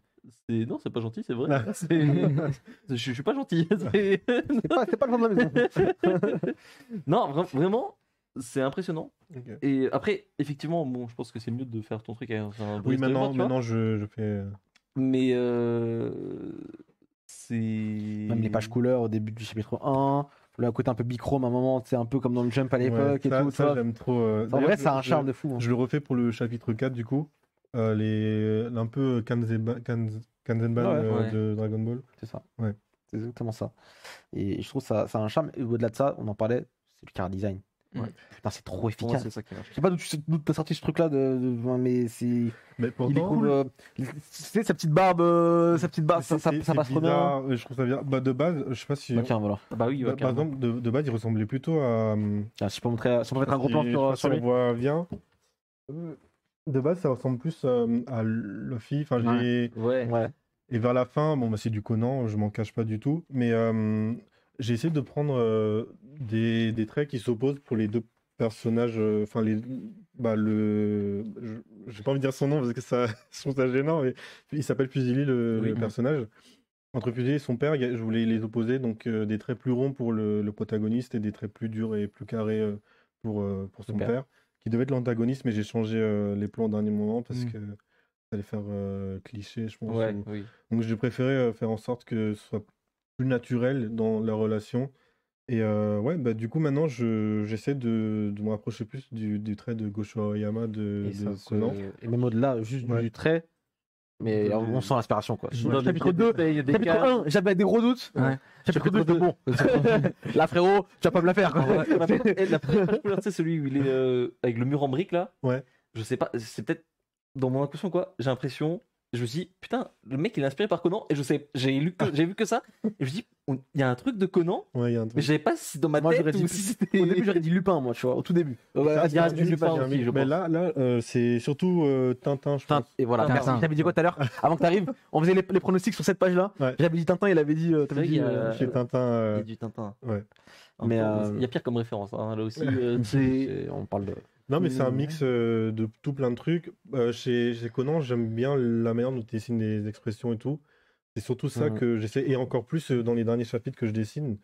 Non, c'est pas gentil, c'est vrai. Ah. Je suis pas gentil. C'est- C'est pas le genre de la maison. Non, vraiment, c'est impressionnant. Ok. Et après, effectivement, bon, je pense que c'est mieux de faire ton truc avec un Oui, vrai streamer, tu vois. maintenant je fais. Mais c'est. Même les pages couleurs au début du chapitre 1, le côté un peu bichrome à un moment, c'est un peu comme dans le Jump à l'époque et ça, tout. ça, tu vois. j'aime trop. En D'ailleurs, vrai, ça a un charme de fou. Hein. Je le refais pour le chapitre 4 du coup. Un peu Kanzenban Ouais. de Dragon Ball. C'est ça. Ouais. C'est exactement ça. Et je trouve ça a un charme. Et au-delà de ça, on en parlait, c'est le car design. Ouais. Putain, c'est trop Pour moi, efficace. c'est ça qui marche. Je sais pas d'où t'as sorti ce truc-là, mais c'est. Mais Il est pourtant, cool. Tu sais, sa petite barbe, ça passe trop bien. bizarre, je trouve ça bien. Bah, de base, je sais pas si. Bah, tiens, voilà. Bah oui, Bah, par carrément. exemple, de base, il ressemblait plutôt à. Tiens, si je peux mettre un gros plan je sais sur, pas sur si lui. on voit bien. De base, ça ressemble plus à Luffy. Enfin, Ouais. Ouais. Ouais. Et vers la fin, bon, bah, c'est du Conan, je m'en cache pas du tout. Mais j'ai essayé de prendre des traits qui s'opposent pour les deux personnages. Enfin, j'ai pas envie de dire son nom parce que ça, je trouve ça gênant, mais il s'appelle Fusili, le Oui. personnage. Entre Fusili et son père, je voulais les opposer, donc des traits plus ronds pour le protagoniste et des traits plus durs et plus carrés pour son Super. père, qui devait être l'antagoniste, mais j'ai changé les plans au dernier moment parce Mm. que ça allait faire cliché, je pense. Ouais, ou- oui. Donc j'ai préféré faire en sorte que ce soit plus naturel dans la relation. Et ouais, bah, du coup maintenant j'essaie de me rapprocher plus du trait de Gosho Aoyama de Et, ça Conan. et même au-delà, juste Ouais. du trait. Mais De- on sent l'inspiration quoi. Dans Chapitre les 2, détails, des chapitre cas. 1, j'avais des gros doutes. Ouais. Chapitre 2, c'était bon. Là frérot, tu vas pas me la faire. Quoi. La première page couleur, tu sais, celui où il est avec le mur en brique là. Ouais. Je sais pas, c'est peut-être dans mon impression quoi. J'ai l'impression, je me suis dit, putain, le mec il est inspiré par Conan et je sais, j'ai vu que ça. Et je me suis dit, il y a un truc de Conan, Ouais, il y a un mais truc. je savais pas si c'est dans ma Moi, tête j'aurais dit- ou si c'était. Au début j'aurais dit Lupin moi, tu vois, au tout début. Ça, il y a c'est du un Lupin mix, aussi, je mais pense. là c'est surtout Tintin, je pense. Et voilà, Tintin. merci. J'avais dit quoi tout à l'heure Avant que t'arrives, on faisait les pronostics sur cette page-là. Ouais. J'avais dit Tintin, il avait dit. vrai T'avais qu'il dit y a- Chez Tintin. Il y a du Tintin. Ouais. Mais, Il y a pire comme référence, hein, là aussi. on parle de. Non, mais c'est un mix de tout plein de trucs. Chez Conan, j'aime bien la manière dont il dessine les expressions et tout. C'est surtout ça Mhm. que j'essaie, et encore plus dans les derniers chapitres que je dessine.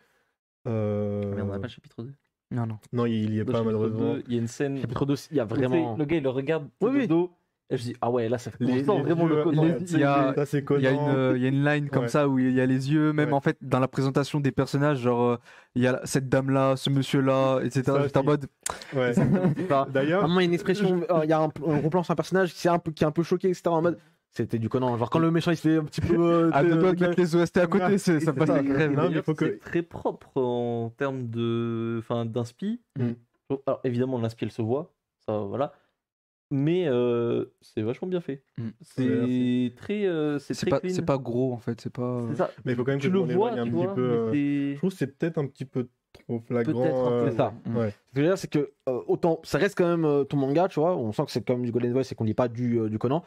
Mais on n'a pas le chapitre 2. Non, non. Non, il y est Dans le pas chapitre malheureusement. 2, il y a une scène. Chapitre 2, il y a où, tu sais, vraiment. Le gars il le regarde Oui, de oui. dos. Et je dis, ah ouais, là ça fait. On Les sent vraiment yeux, le Conan. ouais, tu sais, il y a- Ça, c'est Il Conan. y a une line comme Ouais. ça où il y a les yeux, même Ouais. en fait dans la présentation des personnages, genre il y a cette dame-là, ce monsieur-là, etc. Ça, J'étais en c'est- mode. Ouais. À un D'ailleurs, moment, il y a une expression, il y a un gros plan sur un personnage qui est un peu choqué, etc. En mode. C'était du Conan. Genre quand le méchant il se fait un petit peu. À deux doigts de mettre les OST à côté, Ouais, ça c'est passe ça. la crème. Non, mais D'ailleurs, faut que- c'est très propre en termes de, enfin, d'inspi. Mm. Alors évidemment, l'inspi elle se voit, ça voilà. Mais c'est vachement bien fait. Mm. C'est Merci. très, c'est C'est très pas, clean. c'est pas gros en fait, c'est pas. C'est ça. mais il faut quand même Tu que le je m'en vois, éloigne tu un petit vois. peu. mais Je c'est- trouve que c'est peut-être un petit peu trop flagrant. Peut-être un peu. C'est ça. Ouais. Ce que je veux dire, c'est que autant ça reste quand même ton manga, tu vois. On sent que c'est quand même du Golden Voice et qu'on lit pas du Conan.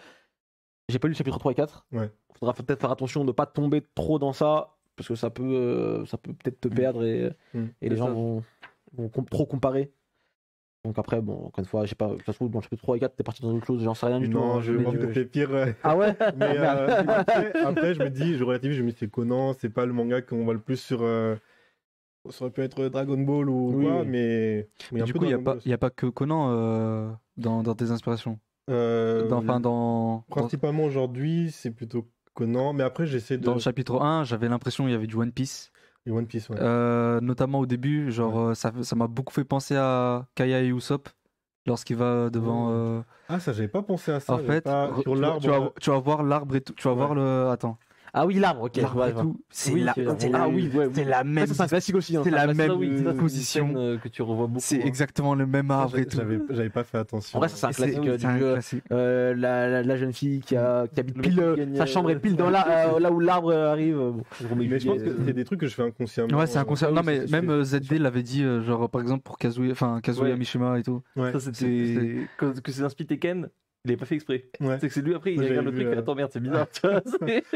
J'ai pas lu le chapitre 3 et 4. Ouais. Faudra peut-être faire attention de pas tomber trop dans ça parce que ça peut peut-être te perdre et les C'est gens ça. vont trop comparer. Donc après, bon, encore une fois, je sais pas, ça se trouve dans le chapitre 3 et 4, t'es parti dans autre chose, j'en sais rien du tout. Non, hein, je mais pense que c'est pire. Ah ouais Mais après, je me dis, je relativise, je me dis, c'est Conan, c'est pas le manga qu'on voit le plus sur. Ça aurait pu être Dragon Ball ou Oui, quoi, oui. mais. Et du coup, il n'y a pas que Conan dans tes inspirations. Dans Principalement aujourd'hui, c'est plutôt Conan, mais après, j'essaie de. le chapitre 1, j'avais l'impression qu'il y avait du One Piece. Et One Piece, ouais. Notamment au début, genre ça m'a beaucoup fait penser à Kaya et Usopp lorsqu'il va devant. Ah, ça, j'avais pas pensé à ça. En j'avais fait, pas- re- sur tu vas- l'arbre. tu vas voir l'arbre et tout. Tu vas Ouais. voir le. Attends. Ah oui, l'arbre, ok. L'arbre ouais, et ouais. tout. C'est Oui, la, c'est- c'est ah la- oui, ouais, c'est oui. la Ouais, même. ça, c'est un classique aussi. hein. C'est la Ça, même oui, ça, c'est une position. scène, que tu revois beaucoup. C'est hein. exactement le même arbre et tout. J'avais pas fait attention. En vrai, ça, c'est un C'est- classique c'est un du jeu. classique. La jeune fille qui habite Le pile, mec qui gagne, sa chambre est pile dans là où l'arbre arrive. Bon. Mais je pense que c'est des trucs que je fais inconsciemment. Ouais, c'est inconscient. Non, mais je même fais- ZD l'avait dit, genre par exemple pour Kazuya Ouais. Mishima et tout. Ouais. Ça, c'était que c'est inspiré Tekken. Il avait pas fait exprès. Ouais. C'est que c'est lui après, il Moi, regarde le j'avais truc, vu, il fait attends, merde, c'est bizarre. Tu vois,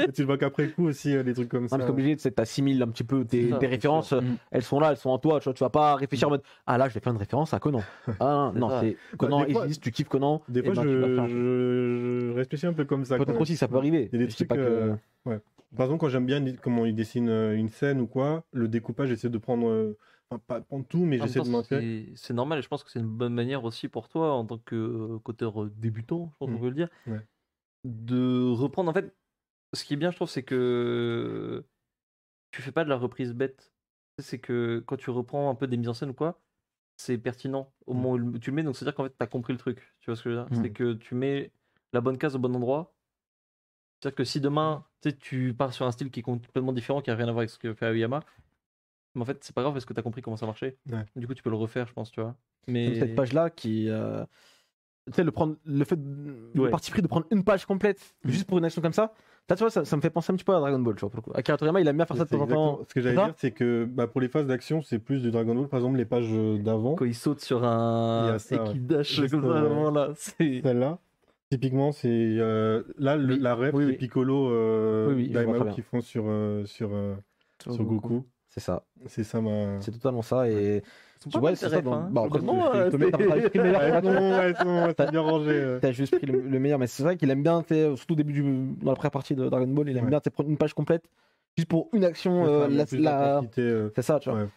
Et tu le vois qu'après coup aussi, des trucs comme Non, ça. mais t'es obligé, tu sais, t'assimiles un petit peu C'est tes ça, c'est références, sûr. elles sont là, elles sont en toi, tu vois, tu vas pas réfléchir en mode ah là je vais faire une référence à Conan. Ah C'est non, ça. c'est Conan des fois- existe, tu kiffes Conan. Des et fois, ben, tu vas faire un truc. je réfléchis un peu comme ça. quand Peut-être même. aussi, ça peut arriver. Il y a des Je sais trucs. pas que. Ouais. Par exemple, quand j'aime bien comment il dessine une scène ou quoi, le découpage, j'essaie de prendre. Enfin, pas prendre tout, mais En même j'essaie temps, de m'inspirer. c'est normal et je pense que c'est une bonne manière aussi pour toi en tant qu'auteur débutant, je pense qu'on peut le dire, Ouais. de reprendre. En fait, ce qui est bien, je trouve, c'est que tu fais pas de la reprise bête. C'est que quand tu reprends un peu des mises en scène ou quoi, c'est pertinent au moment où tu le mets. Donc, c'est-à-dire qu'en fait, tu as compris le truc. Tu vois ce que je veux dire? C'est que tu mets la bonne case au bon endroit. C'est-à-dire que si demain, tu sais, tu pars sur un style qui est complètement différent, qui a rien à voir avec ce que fait Aoyama, mais en fait, c'est pas grave parce que tu as compris comment ça marchait. Ouais. Du coup, tu peux le refaire, je pense, tu vois. Comme Mais cette page-là qui. Tu sais, le fait, le parti pris de prendre une page complète juste pour une action comme ça, là, tu vois, ça me fait penser un petit peu à Dragon Ball, tu vois, pour le coup. Akira Toriyama, il aime bien faire ça de C'est temps en temps. exactement- Ce que j'allais C'est ça dire, c'est que pour les phases d'action, c'est plus du Dragon Ball. Par exemple, les pages d'avant, quand il saute sur Il y un a ça, et ouais. qu'il dash Juste, comme ça, vraiment là, c'est celle-là, typiquement, c'est là, Oui. la ref, Oui, c'est oui. Piccolo Oui, oui, je vois Daimao très bien. qui font sur Goku. C'est ça. C'est ça ma. C'est totalement ça. Et sont tu pas vois, mal, c'est ces ça. refs, Dans... hein. Bah, après, Globalement, t'as pris le meilleur. Ouais, c'est bien rangé. T'as juste pris le meilleur, mais c'est vrai qu'il aime bien, surtout au début dans la première partie de Dragon Ball, il aime Ouais. bien prendre une page complète juste pour une action. Plus d'intensité, C'est ça, tu vois.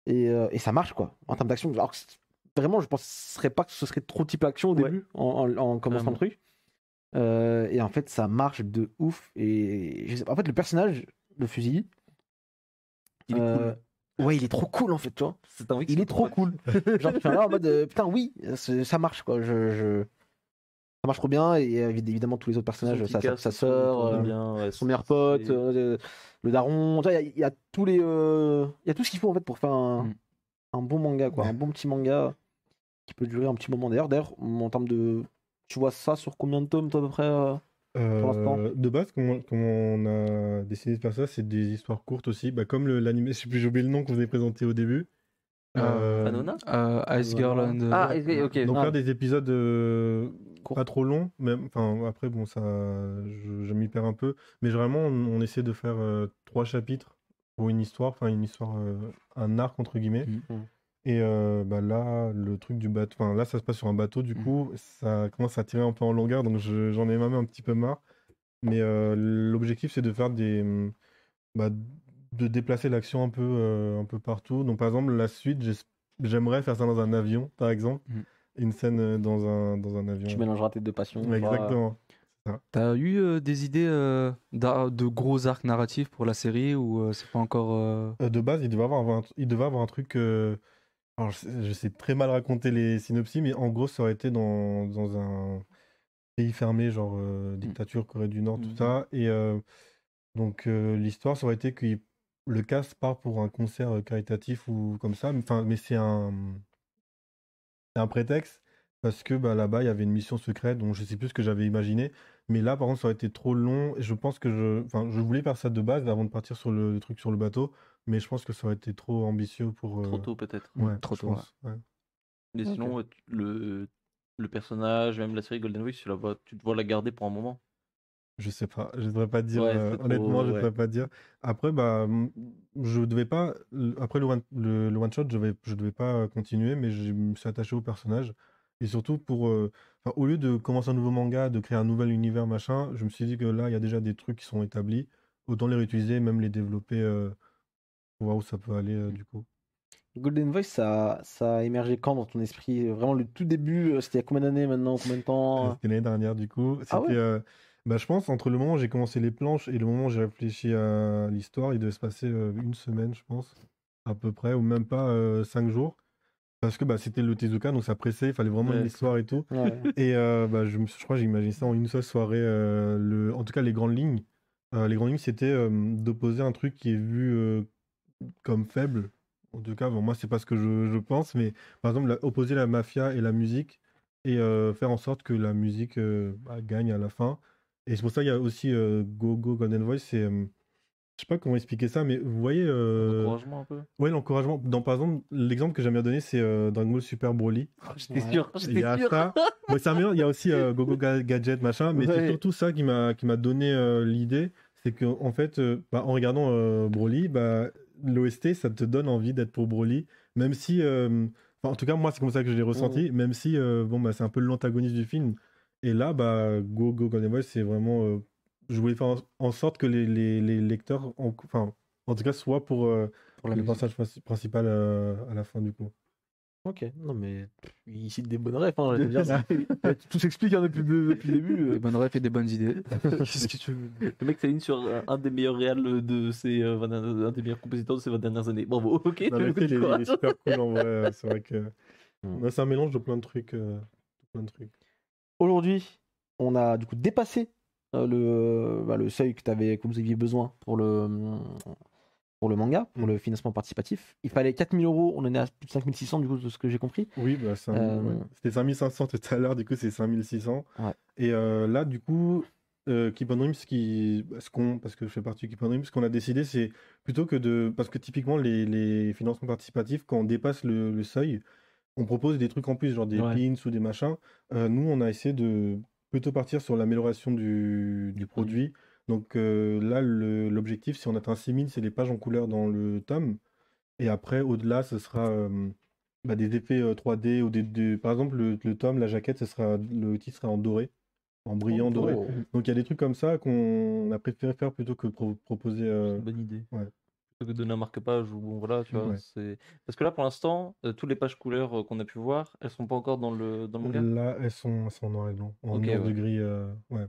ouais. Et ça marche quoi en termes d'action. Alors que vraiment, je penserais pas que ce serait trop type action au Ouais. début en commençant le truc. Et en fait, ça marche de ouf. Et je sais pas, en fait, le personnage, le fusil, Il est cool. Ouais, il est trop cool en fait, tu vois. C'est envie que Il ça est trop cool. Genre, tu fais là en mode putain, oui, ça marche quoi. Ça marche trop bien. Et évidemment, tous les autres personnages, sa sœur, son meilleur pote, le daron. Tu vois, il y a tous les. Il y a tout ce qu'il faut en fait pour faire un bon manga, quoi. Un bon petit manga qui peut durer un petit moment. D'ailleurs, en termes de. Tu vois ça sur combien de tomes, toi, à peu près pour l'instant De base, comment on a décidé de faire ça, c'est des histoires courtes aussi. Comme l'anime, je sais plus, j'ai oublié le nom qu'on vous avez présenté au début. Anona Ice Girl and. Ah, ok. Donc faire des épisodes Court. pas trop longs, même, enfin après bon ça, je m'y perds un peu, mais généralement on essaie de faire 3 chapitres pour une histoire, un arc entre guillemets. Et là le truc du bateau, là ça se passe sur un bateau, du coup ça commence à tirer un peu en longueur, donc j'en ai même un petit peu marre. Mais l'objectif c'est de faire de déplacer l'action un peu partout. Donc par exemple la suite, j'aimerais faire ça dans un avion par exemple. Une scène dans un avion. Tu mélangeras tes deux passions. Ouais, exactement. T'as eu des idées de gros arcs narratifs pour la série ou c'est pas encore. De base, il devait avoir un truc. Alors, je sais très mal raconter les synopsis, mais en gros, ça aurait été dans un pays fermé, genre dictature, Corée du Nord, tout ça. Et donc, l'histoire, ça aurait été que le cast part pour un concert caritatif ou comme ça. Mais c'est un prétexte parce que là-bas il y avait une mission secrète, donc je sais plus ce que j'avais imaginé, mais là par contre ça aurait été trop long et je pense que je voulais faire ça de base avant de partir sur le truc sur le bateau, mais je pense que ça aurait été trop ambitieux pour Trop tôt peut-être. ouais, Trop je tôt, pense, ouais. Mais sinon, le personnage, même la série Golden Wish, tu te vois la garder pour un moment. Je sais pas, je devrais pas dire, Ouais, c'est trop, honnêtement, je ouais. devrais pas dire. Après, je devais pas, après le one shot, je devais pas continuer, mais je me suis attaché au personnage. Et surtout au lieu de commencer un nouveau manga, de créer un nouvel univers, machin, je me suis dit que là, il y a déjà des trucs qui sont établis. Autant les réutiliser, même les développer, pour voir où ça peut aller, du coup. Golden Voice, ça a émergé quand dans ton esprit? Vraiment le tout début, c'était il y a combien d'années maintenant? Combien de temps? C'était l'année dernière, du coup. Ah ouais? C'était, je pense, entre le moment où j'ai commencé les planches et le moment où j'ai réfléchi à l'histoire, il devait se passer une semaine, je pense, à peu près, ou même pas 5 jours. Parce que c'était le Tezuka, donc ça pressait, il fallait vraiment une histoire et tout. Ouais. Et je crois que j'ai imaginé ça en une seule soirée. En tout cas, les grandes lignes. Les grandes lignes, c'était d'opposer un truc qui est vu comme faible. En tout cas, bon, moi, c'est pas ce que je pense, mais par exemple, opposer la mafia et la musique et faire en sorte que la musique gagne à la fin. Et c'est pour ça qu'il y a aussi Go Go Golden Voice. Je sais pas comment expliquer ça, mais vous voyez. Encouragement un peu. Ouais, l'encouragement. Par exemple, l'exemple que j'aime bien donner, c'est Dragon Ball Super Broly. J'étais sûr, Il y j'étais a sûr. ça. Ouais, c'est un mélange. Il y a aussi Gadget, machin. Mais Ouais. c'est surtout ça qui m'a donné l'idée. C'est qu'en fait, en regardant Broly, l'OST, ça te donne envie d'être pour Broly. Même si. En tout cas, moi, c'est comme ça que je l'ai ressenti. Même si c'est un peu l'antagoniste du film. Et là, Go Golden Boy, c'est vraiment. Je voulais faire en sorte que les lecteurs, en tout cas, soient pour la le musique. personnage principal à la fin, du coup. Ok, non mais il cite des bonnes refs, hein, je veux dire, tout s'explique hein, depuis le début. Des bonnes refs et des bonnes idées. Qu'est-ce que tu veux? Le mec s'aligne sur un des meilleurs réals de ces un des meilleurs compositeurs de ces 20 dernières années. Bravo, ok. Non, mais il est super cool en vrai. C'est vrai que c'est un mélange de plein de trucs. Aujourd'hui, on a du coup dépassé le seuil que vous aviez besoin pour le manga, pour le financement participatif. Il fallait 4 000 €, on en est à plus de 5 600 du coup, de ce que j'ai compris. Oui, c'était 5 500 tout à l'heure, du coup c'est 5 600. Ouais. Et là, du coup, Keep on Dreams, parce que je fais partie de Keep on Dreams, ce qu'on a décidé, c'est plutôt que de. Parce que typiquement, les financements participatifs, quand on dépasse le seuil, on propose des trucs en plus, genre des pins ou des machins. Nous, on a essayé de plutôt partir sur l'amélioration du produit. Donc là, l'objectif, si on atteint 6 000, c'est les pages en couleur dans le tome. Et après, au-delà, ce sera des effets 3D ou par exemple, le tome, la jaquette, le titre sera en doré, en brillant doré. Donc il y a des trucs comme ça qu'on a préféré faire plutôt que proposer. C'est une bonne idée. Ouais. Plutôt que de donner un marque-page ou bon, voilà, tu vois. Ouais. Parce que là, pour l'instant, toutes les pages couleurs qu'on a pu voir, elles sont pas encore dans le manga. Là, elles sont en noir et blanc, en noir de gris. Ouais.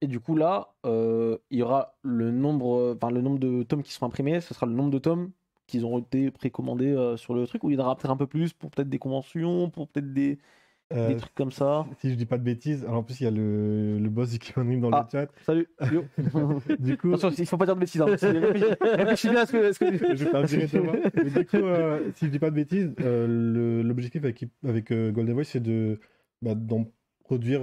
Et du coup, là, il y aura le nombre de tomes qui seront imprimés, ce sera le nombre de tomes qui ont été précommandés sur le truc, ou il y en aura peut-être un peu plus pour peut-être des conventions, pour peut-être des trucs comme ça. Si je dis pas de bêtises, alors en plus, il y a le boss du Keep on Dreams dans le chat. Salut, yo. Du coup, Attention, il faut pas dire de bêtises. Hein. Réfléchis bien à ce que je vais pas me virer de moi. Mais du coup, si je dis pas de bêtises, l'objectif avec Golden Voice, c'est d'en produire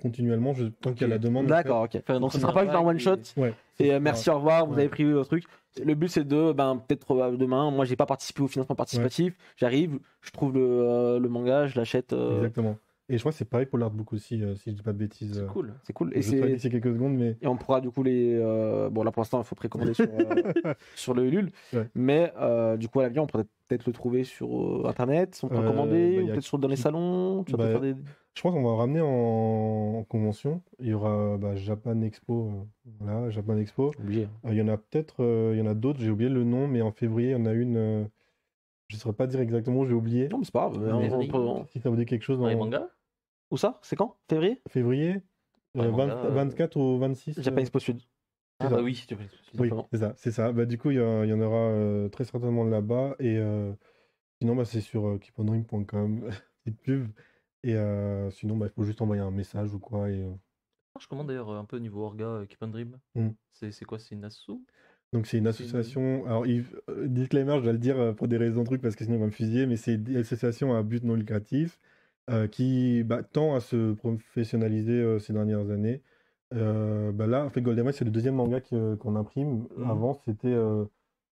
continuellement tant qu'il y a la demande. D'accord, ok. Donc ce sera pas juste un one shot. Ouais. Et merci, au revoir, vous Ouais. avez pris le truc. Le but c'est de, peut-être demain, moi j'ai pas participé au financement participatif, j'arrive, je trouve le manga, je l'achète. Exactement. Et je crois que c'est pareil pour l'artbook aussi, si je dis pas de bêtises. C'est cool. C'est cool. Je vais d'ici quelques secondes, mais. Et on pourra du coup bon là pour l'instant il faut précommander sur le Ulule, Ouais. mais du coup à l'avenir on pourrait peut-être le trouver sur internet, on peut commander, ou peut-être dans les salons, tu vas peut-être faire des... Je pense qu'on va ramener en convention. Il y aura Japan Expo. Voilà, Japan Expo. Obligé. Il y en a peut-être, il y en a d'autres, j'ai oublié le nom, mais en février, il y en a une. Je ne saurais pas dire exactement, j'ai oublié. Non mais c'est pas grave. Si ça vous dit quelque chose. Dans les mangas. Où ça? C'est quand? Février? Février, Ouais, manga, 24 au 26. Japan Expo Sud. Ah ça. bah oui, Oui, c'est ça. Du coup, il y en aura très certainement là-bas. Et sinon, c'est sur keepondream.com, petite pub. Et sinon, il faut juste envoyer un message ou quoi. Et, Je commande d'ailleurs un peu niveau Orga Keep on Dream. C'est quoi? C'est une asso? donc, c'est une association. Alors, disclaimer, je dois le dire pour des raisons trucs parce que sinon, il va me fusiller. Mais c'est une association à but non lucratif qui tend à se professionnaliser ces dernières années. Là, en fait, Golden Boy, c'est le deuxième manga qu'on imprime. Avant, c'était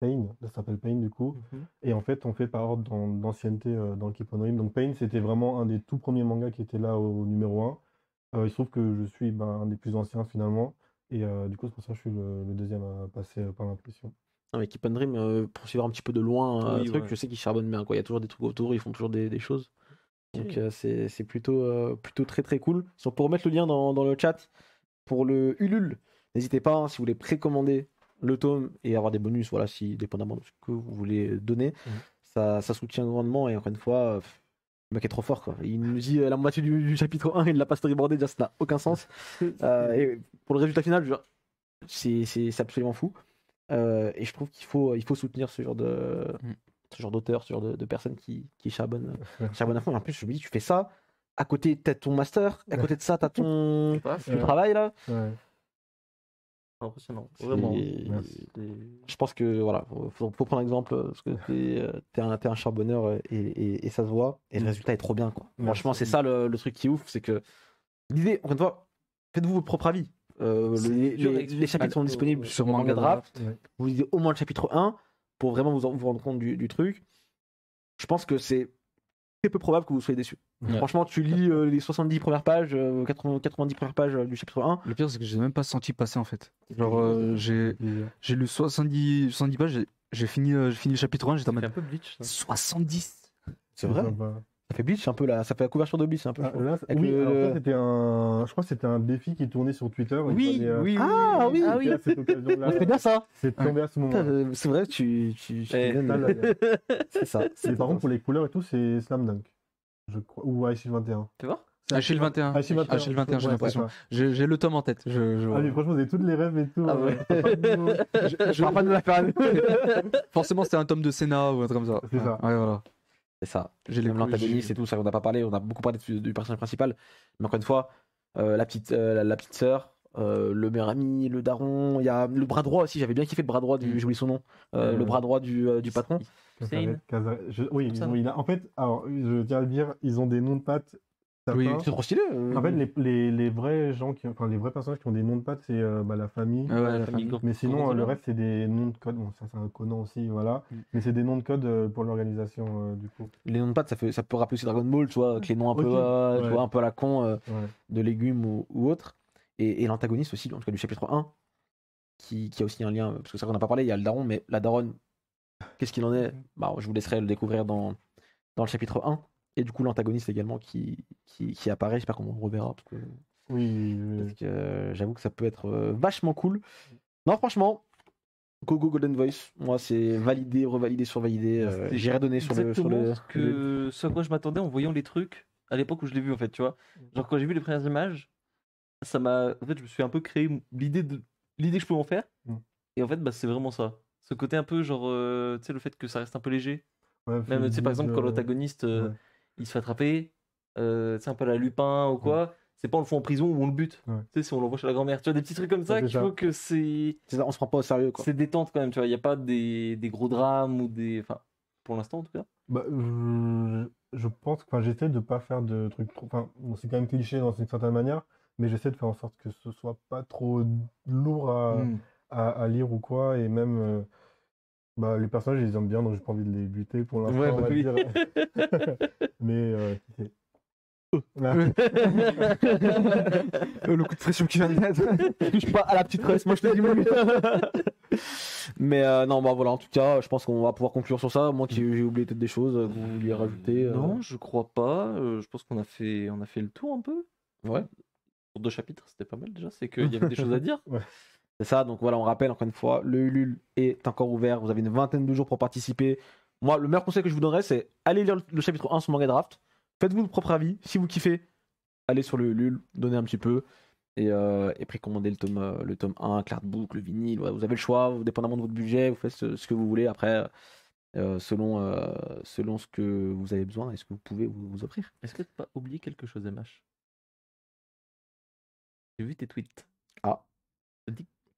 Pain, ça s'appelle Pain du coup. Et en fait, on fait par ordre d'ancienneté dans le Keep on Dream. Donc Pain, c'était vraiment un des tout premiers mangas qui était là au numéro 1. Il se trouve que je suis un des plus anciens finalement. Et du coup, c'est pour ça que je suis le deuxième à passer par l'impression. Non mais Keep on Dream, pour suivre un petit peu de loin Oui, truc, ouais. je sais qu'ils charbonnent bien, quoi. Il y a toujours des trucs autour, ils font toujours des choses. Donc c'est plutôt très très cool. Si on peut remettre le lien dans le chat pour le Ulule, n'hésitez pas, hein, si vous voulez précommander le tome et avoir des bonus, voilà, si dépendamment de ce que vous voulez donner, ça soutient grandement. Et encore une fois, le mec est trop fort, quoi. Il nous dit la moitié du chapitre 1, il l'a pas storyboardé, déjà ça n'a aucun sens. Et pour le résultat final, c'est absolument fou. Et je trouve qu'il faut soutenir ce genre d'auteurs, ce genre de personnes qui charbonnent à fond. Et en plus, je me dis, tu fais ça, à côté, t'as ton master, à côté de ça, t'as ton travail là. Ouais. Impressionnant, vraiment. Merci. Je pense que voilà, faut prendre exemple parce que t'es un charbonneur et ça se voit. Et le résultat est trop bien, quoi. Merci. Franchement, c'est ça le truc qui est ouf, c'est que l'idée, encore une fois, faites-vous votre propre avis. Les chapitres sont disponibles sur Manga Draft. Ouais. Vous lisez au moins le chapitre 1. pour vraiment vous rendre compte du truc, je pense que c'est très peu probable que vous soyez déçus. Ouais. Franchement, tu lis les 70 premières pages, 90 premières pages du chapitre 1. Le pire, c'est que j'ai même pas senti passer en fait. Genre, j'ai lu 70 pages, j'ai fini le chapitre 1, j'étais en C'est mode un peu Bleach. Ça. 70. C'est vrai. sympa. Ça fait Bleach un peu là, ça fait la couverture de Bleach un peu. Ah, là, Avec oui, le- alors ça, c'était un, je crois que c'était un défi qui tournait sur Twitter. Oui, Il fallait, oui, ah oui, c'était à cette occasion-là. C'est bien ça. C'est tombé à ce moment. C'est vrai, tu Eh, donnes- Ça, là, c'est ça. Mais par contre, pour les couleurs et tout, c'est Slam Dunk. Je crois. Ou Achille 21. Tu vois Achille 21. Achille 21. Achille 21, j'ai Ouais, l'impression. c'est ça. J'ai le tome en tête. Ah, mais franchement, vous avez toutes les rêves et tout. Ah ouais. Je parle pas de la faire. Forcément, c'était un tome de Senna ou un truc comme ça. C'est ça. Ouais, voilà. C'est ça. J'ai les Même l'antagoniste et tout, ça on n'a pas parlé, on a beaucoup parlé du personnage principal. Mais encore une fois, la petite sœur, le meilleur ami, le daron, il y a le bras droit aussi, j'avais bien kiffé le bras droit du, j'ai oublié son nom, le bras droit du patron. Hussein. Oui, Comme ça. oui, en fait, alors, je tiens à le dire, ils ont des noms de pattes. Oui, certains. C'est trop stylé. En fait, les vrais gens enfin, les vrais personnages qui ont des noms de pattes, c'est la famille. Ouais, la famille. Mais sinon, Conan, le Conan. reste, c'est des noms de code. Bon, ça, c'est un Conan aussi, voilà. Mais c'est des noms de code pour l'organisation, du coup. Les noms de pattes, ça peut rappeler aussi Dragon Ball, tu vois, avec les noms un peu, Ok. tu Ouais. vois, un peu à la con Ouais. de légumes ou autre. Et l'antagoniste aussi, en tout cas du chapitre 1, qui a aussi un lien, parce que ça qu'on n'a pas parlé, il y a le daron, mais la daronne, qu'est-ce qu'il en est? Bah, je vous laisserai le découvrir dans le chapitre 1. Et du coup, l'antagoniste également qui apparaît, j'espère qu'on le reverra, parce que, Oui, j'avoue que ça peut être vachement cool. Non, franchement, Go Golden Voice, moi c'est validé, revalidé, survalidé. C'était J'irai donner sur le. ce à quoi je m'attendais en voyant les trucs à l'époque où je l'ai vu en fait, tu vois. Genre quand j'ai vu les premières images, ça m'a. En fait, je me suis un peu créé l'idée que je pouvais en faire. Mm. Et en fait, bah, c'est vraiment ça. Ce côté un peu genre, tu sais, le fait que ça reste un peu léger. ouais, Même, tu sais, par exemple, quand l'antagoniste ouais. il se fait attraper, tu sais, un peu la Lupin ou quoi, c'est pas on le fout en prison ou on le bute. Ouais. Tu sais, si on l'envoie chez la grand-mère. Tu vois, des petits trucs comme ça C'est qui ça. font que c'est. C'est ça, on se prend pas au sérieux, quoi. C'est détente quand même, tu vois. Il n'y a pas des gros drames ou des. Enfin, pour l'instant en tout cas. Bah, je pense que j'essaie de pas faire de trucs trop. Enfin, bon, c'est quand même cliché dans une certaine manière, mais j'essaie de faire en sorte que ce soit pas trop lourd à lire ou quoi, et même bah, les personnages, ils aiment bien, donc j'ai pas envie de les buter pour l'instant, Ouais, on bah va oui. dire. Mais c'est- Le coup de pression qui vient de mettre. Touche pas à la petite reste, moi je te dis oui. Mais non, bah voilà, en tout cas, je pense qu'on va pouvoir conclure sur ça. Moi qui j'ai oublié peut-être des choses que vous vouliez rajouter. Non, je crois pas. Je pense qu'on a fait le tour un peu. Ouais. Pour 2 chapitres, c'était pas mal déjà. C'est qu'il y avait des choses à dire. C'est ça, donc voilà, on rappelle encore une fois, le Ulule est encore ouvert. Vous avez une vingtaine de jours pour participer. Moi, le meilleur conseil que je vous donnerais, c'est allez lire le chapitre 1 sur Manga Draft. Faites-vous votre propre avis. Si vous kiffez, allez sur le Ulule, donnez un petit peu. Et précommandez le tome 1, l'artbook, le vinyle. Ouais, vous avez le choix, dépendamment de votre budget, vous faites ce que vous voulez. Après, selon ce que vous avez besoin et ce que vous pouvez vous offrir. Est-ce que tu n'as pas oublié quelque chose, MH? J'ai vu tes tweets. Ah.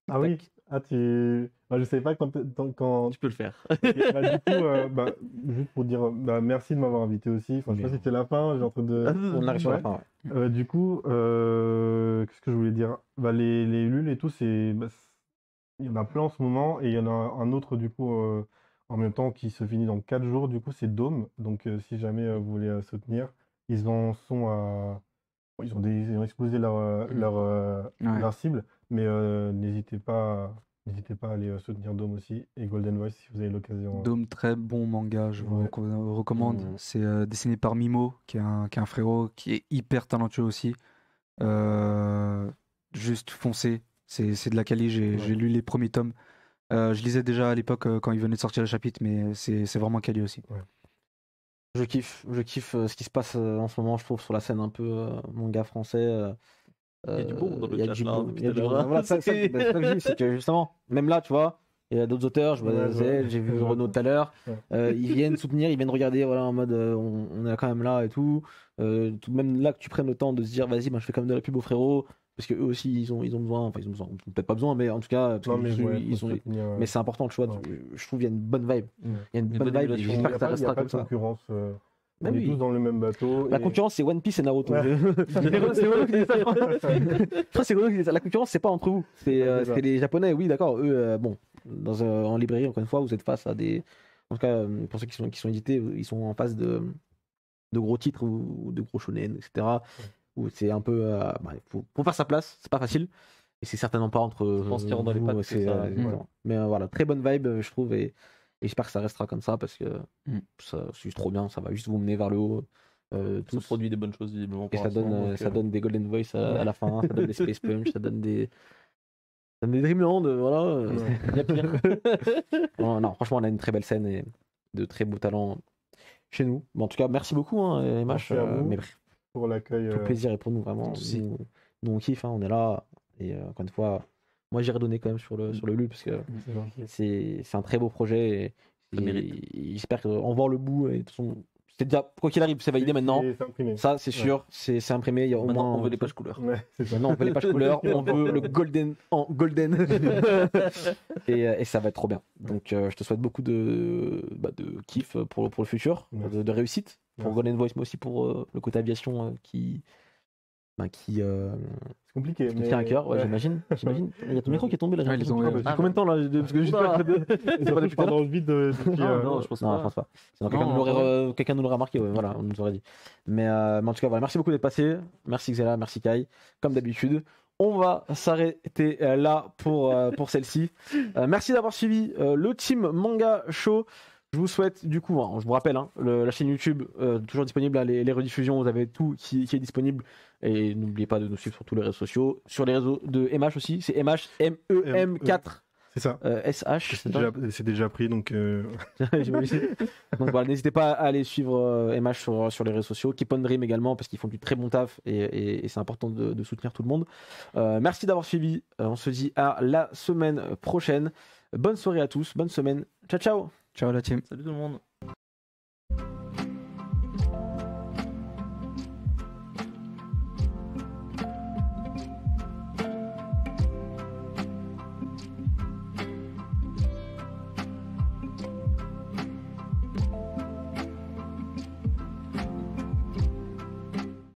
Ah oui, je savais pas quand Tu peux le faire. Ok, bah, du coup, juste pour dire merci de m'avoir invité aussi. Enfin, je sais pas si c'était la fin, j'ai en train de. On arrive sur la Ouais. fin. Ouais. Du coup, qu'est-ce que je voulais dire? Les Ulule et tout, il y en a plein en ce moment, et il y en a un autre du coup en même temps qui se finit dans 4 jours. Du coup, c'est Dome. Donc, si jamais vous voulez soutenir, ils en sont à. Ils ont explosé leur cible, mais n'hésitez pas à aller soutenir Dome aussi, et Golden Voice si vous avez l'occasion. Dome, très bon manga, je vous Ouais. recommande. C'est dessiné par Mimo, qui est un frérot qui est hyper talentueux aussi. Juste foncez, c'est de la quali. J'ai lu les premiers tomes. Je lisais déjà à l'époque quand il venait de sortir le chapitre, mais c'est vraiment quali aussi. Je kiffe ce qui se passe en ce moment, je trouve, sur la scène un peu manga français. Il y a du bon dans le il y a chat, du là, bon, depuis il y a tout à du l'heure. bon. Voilà, c'est ça que je dis, c'est que justement, même là, tu vois, il y a d'autres auteurs, je vois Ouais, Zed, ouais. j'ai vu Ouais. Renaud tout à l'heure, Ouais. ils viennent soutenir, ils viennent regarder, voilà, en mode on est quand même là et tout. Même là que tu prennes le temps de se dire, vas-y, je fais quand même de la pub aux frérots, parce qu'eux aussi, ils ont besoin, enfin, ils ont besoin, peut-être pas besoin, mais en tout cas, parce Non, que mais ils ont. Mais c'est important, tu vois, je trouve qu'il y a une bonne vibe. Il y a une bonne vibe, et émulation. j'espère que ça il n'y a restera pas comme de ça. concurrence. Bah On est oui. tous dans le même bateau. La et- concurrence, c'est One Piece et Naruto. Ouais. C'est Renaud qui dit ça. Je crois que c'est Renaud qui dit ça. La concurrence, c'est pas entre vous. Ouais, c'est ça. C'est les Japonais, oui, d'accord. Eux, bon, en librairie, encore une fois, vous êtes face à des. En tout cas, pour ceux qui sont édités, ils sont en face de gros titres ou de gros shonen, etc. Où c'est un peu. Faut faire sa place, c'est pas facile. Et c'est certainement pas entre. Je pense qu'ils rentrent dans les vous, pattes. c'est, exactement. Mais voilà, très bonne vibe, je trouve. Et j'espère que ça restera comme ça parce que c'est juste trop bien. Ça va juste vous mener vers le haut. Ça produit des bonnes choses, visiblement. Et ça donne des Golden Voice à la fin, ça donne des Space Punch, ça donne des Dreamland, voilà. Il y a pire. Non, franchement, on a une très belle scène et de très beaux talents chez nous. Mais en tout cas, merci beaucoup, MH. Merci à vous Mais pour l'accueil. tout le plaisir est pour nous, vraiment. Nous, on kiffe, on est là. Et encore une fois, moi, j'irai donner quand même sur le LUL parce que c'est un très beau projet. Et j'espère qu'on va voir le bout. Et de toute façon, c'est déjà, quoi qu'il arrive, c'est validé maintenant. C'est imprimé. Ça, c'est sûr, c'est imprimé. Il y a au Maintenant, moins. on veut les pages couleurs. Ouais, c'est ça. Maintenant, on veut les pages couleurs, on veut le golden en golden. et ça va être trop bien. Donc, je te souhaite beaucoup de kiff pour le futur, de réussite pour Golden Voice, mais aussi pour le côté aviation qui c'est compliqué. te tient à cœur, j'imagine. Il y a ton micro qui est tombé là. Ouais, ils ont- Depuis combien de temps là parce que C'est pas depuis dans le vide depuis. Non, je pense Non, je pas. pense pas. Sinon, quelqu'un nous l'aurait remarqué, voilà, on nous aurait dit. Mais en tout cas, voilà, merci beaucoup d'être passé. Merci Xela, merci Kai. Comme d'habitude, on va s'arrêter là pour celle-ci. Merci d'avoir suivi le Team Manga Show. Je vous souhaite, du coup, je vous rappelle, la chaîne YouTube, toujours disponible, les rediffusions, vous avez tout qui est disponible. Et n'oubliez pas de nous suivre sur tous les réseaux sociaux. Sur les réseaux de MH aussi, c'est MH, MEM4. C'est ça. SH. C'est déjà pris, donc. J'imagine. Donc voilà, n'hésitez pas à aller suivre MH sur les réseaux sociaux, Keep on Dream également, parce qu'ils font du très bon taf et c'est important de soutenir tout le monde. Merci d'avoir suivi. On se dit à la semaine prochaine. Bonne soirée à tous, bonne semaine. Ciao, ciao. Ciao la team. Salut tout le monde.